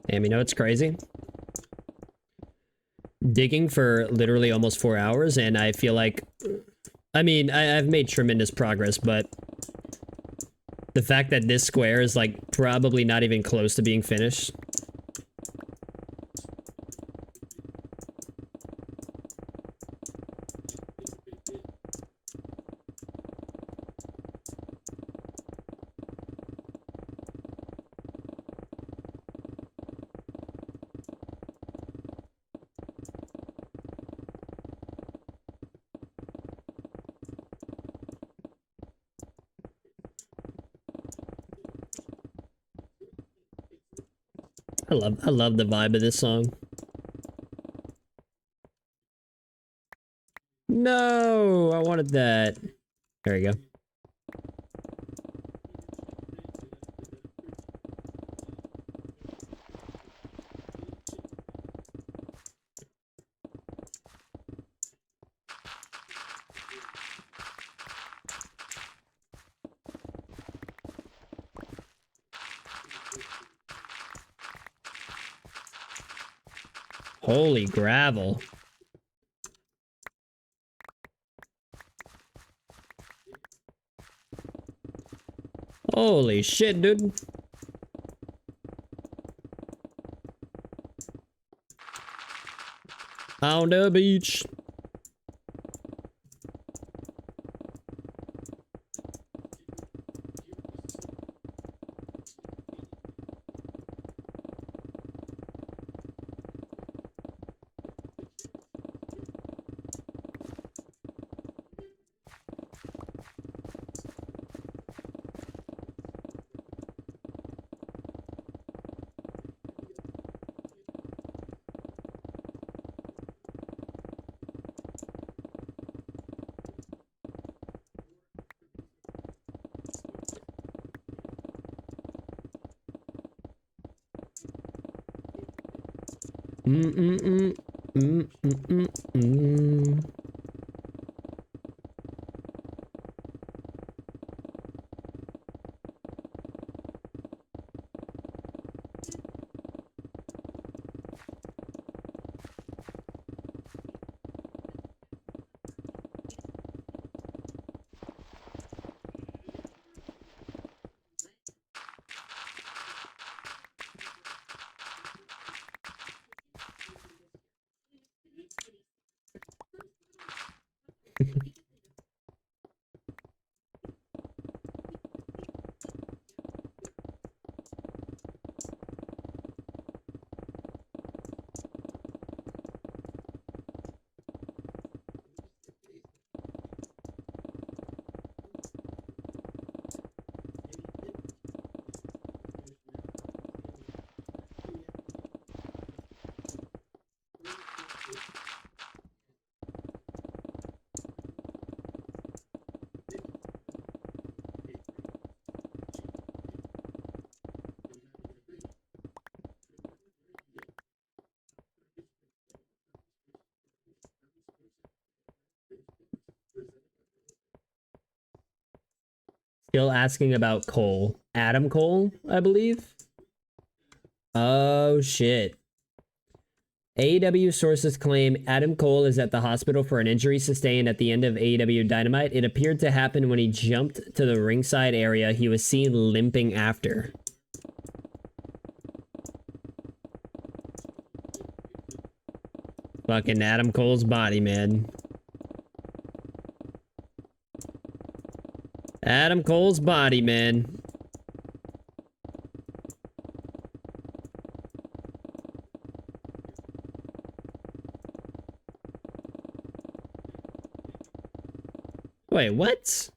Damn, you know what's crazy? Digging for literally almost 4 hours, and I feel like, I mean, I've made tremendous progress, but the fact that this square is like probably not even close to being finished. I love the vibe of this song. No, I wanted that. There we go. Holy gravel. Holy shit, dude. On the beach. Still asking about Cole. Adam Cole, I believe. Oh shit. AEW sources claim Adam Cole is at the hospital for an injury sustained at the end of AEW Dynamite. It appeared to happen when he jumped to the ringside area. He was seen limping after. Fucking Adam Cole's body, man. Adam Cole's body, man. Wait, what?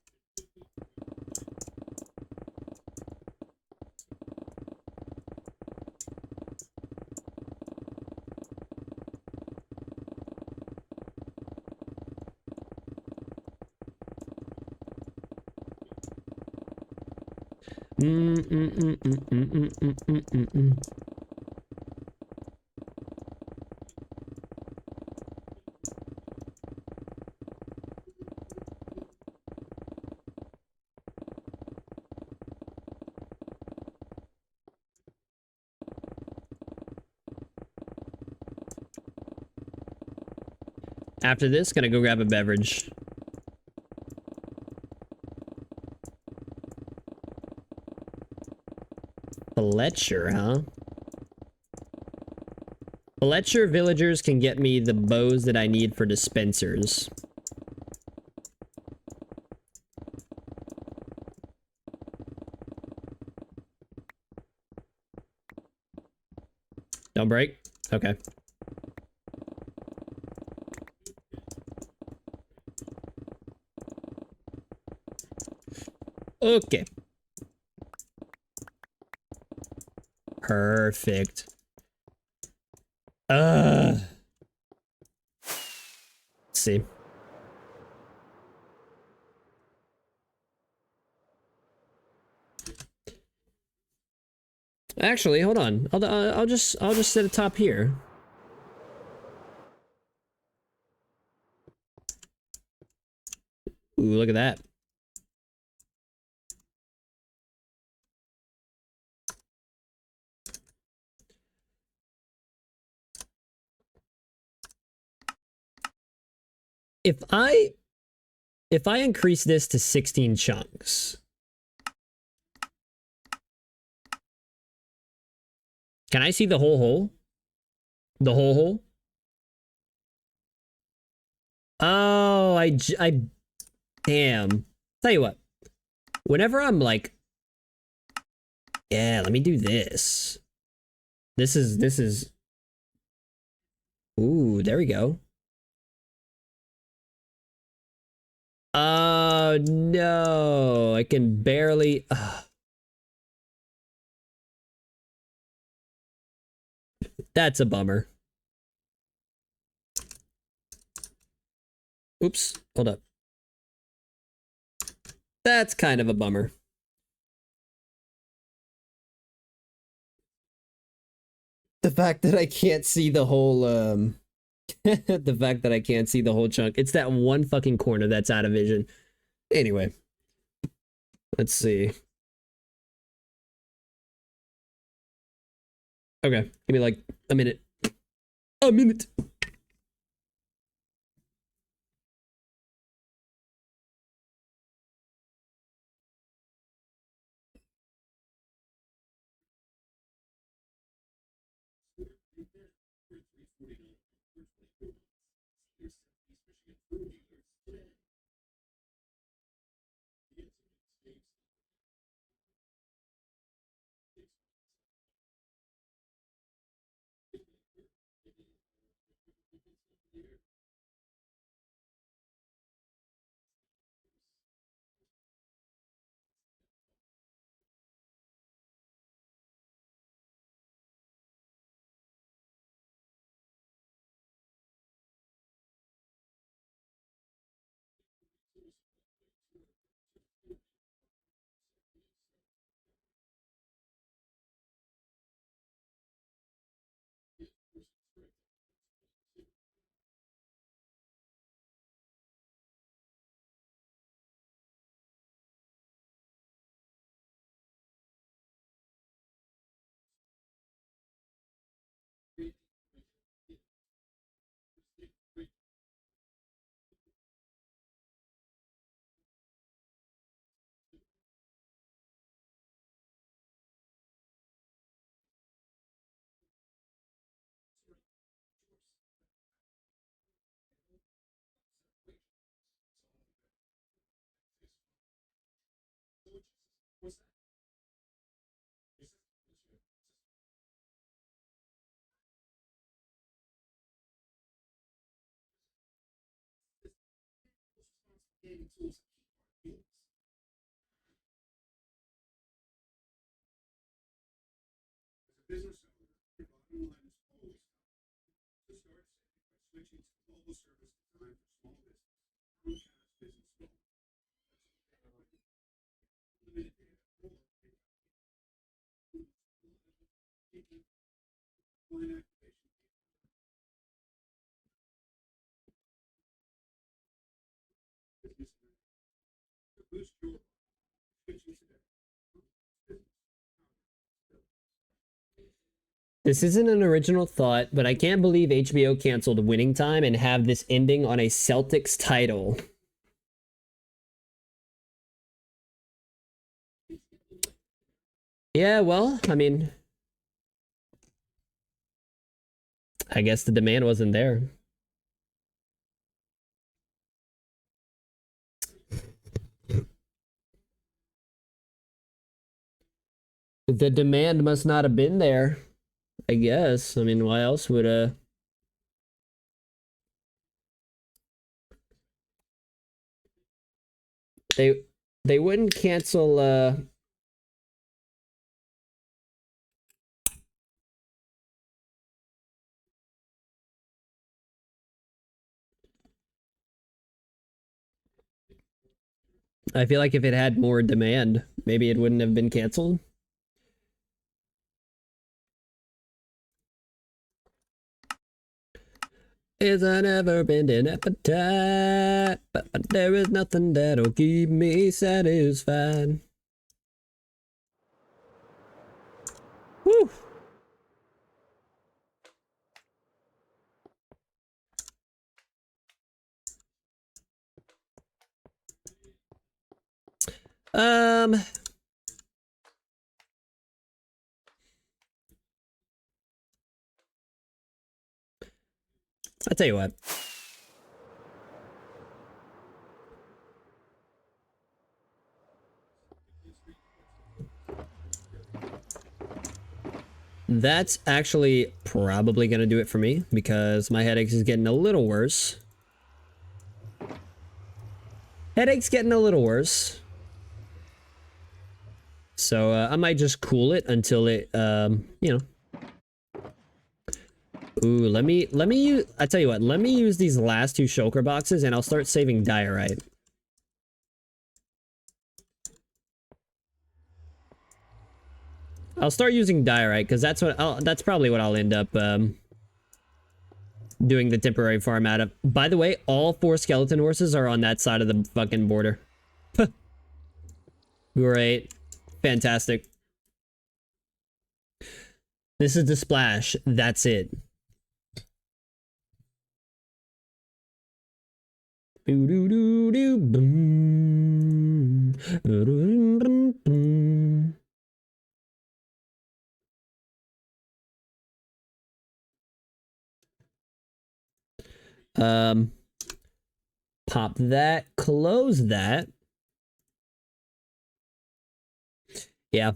After this, gonna go grab a beverage. Fletcher, huh? Fletcher villagers can get me the bows that I need for dispensers. Don't break? Okay. Okay. Perfect. Let's see. Actually, hold on. I'll just sit atop here. Ooh, look at that. If I increase this to 16 chunks, can I see the whole hole? The whole hole? Oh, damn. Tell you what. Whenever I'm like, yeah, let me do this. This is. Ooh, there we go. Oh, no. I can barely. That's a bummer. Oops, hold up. That's kind of a bummer. The fact that I can't see the whole the fact that I can't see the whole chunk. It's that one fucking corner that's out of vision. Anyway, let's see. Okay, give me like a minute. A minute. This isn't an original thought, but I can't believe HBO canceled Winning Time and have this ending on a Celtics title. Yeah, well, I mean, I guess the demand wasn't there. The demand must not have been there, I guess. I mean, why else would they wouldn't cancel I feel like if it had more demand, maybe it wouldn't have been canceled. It's a never-ending appetite, but there is nothing that'll keep me satisfied. Whew. I'll tell you what. That's actually probably going to do it for me because my headache is getting a little worse. Headache's getting a little worse. So I might just cool it until it, you know. Ooh, let me use, I tell you what, let me use these last two shulker boxes and I'll start saving diorite. I'll start using diorite because that's probably what I'll end up doing the temporary farm out of. By the way, all 4 skeleton horses are on that side of the fucking border. Great. Fantastic. This is the splash. That's it. Pop that, close that. Yeah.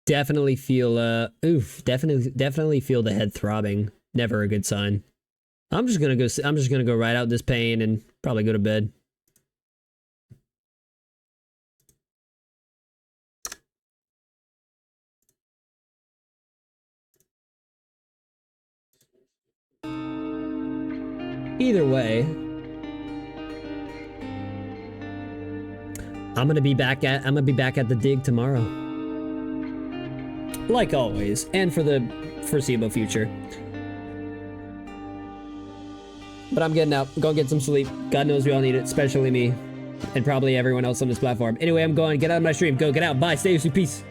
Definitely feel definitely feel the head throbbing. Never a good sign. I'm just gonna go ride out this pain and probably go to bed. Either way, I'm gonna be back at the dig tomorrow. Like always, and for the foreseeable future. But I'm getting out. Go get some sleep. God knows we all need it, especially me. And probably everyone else on this platform. Anyway, I'm going. Get out of my stream. Go, get out. Bye. Stay safe. Peace.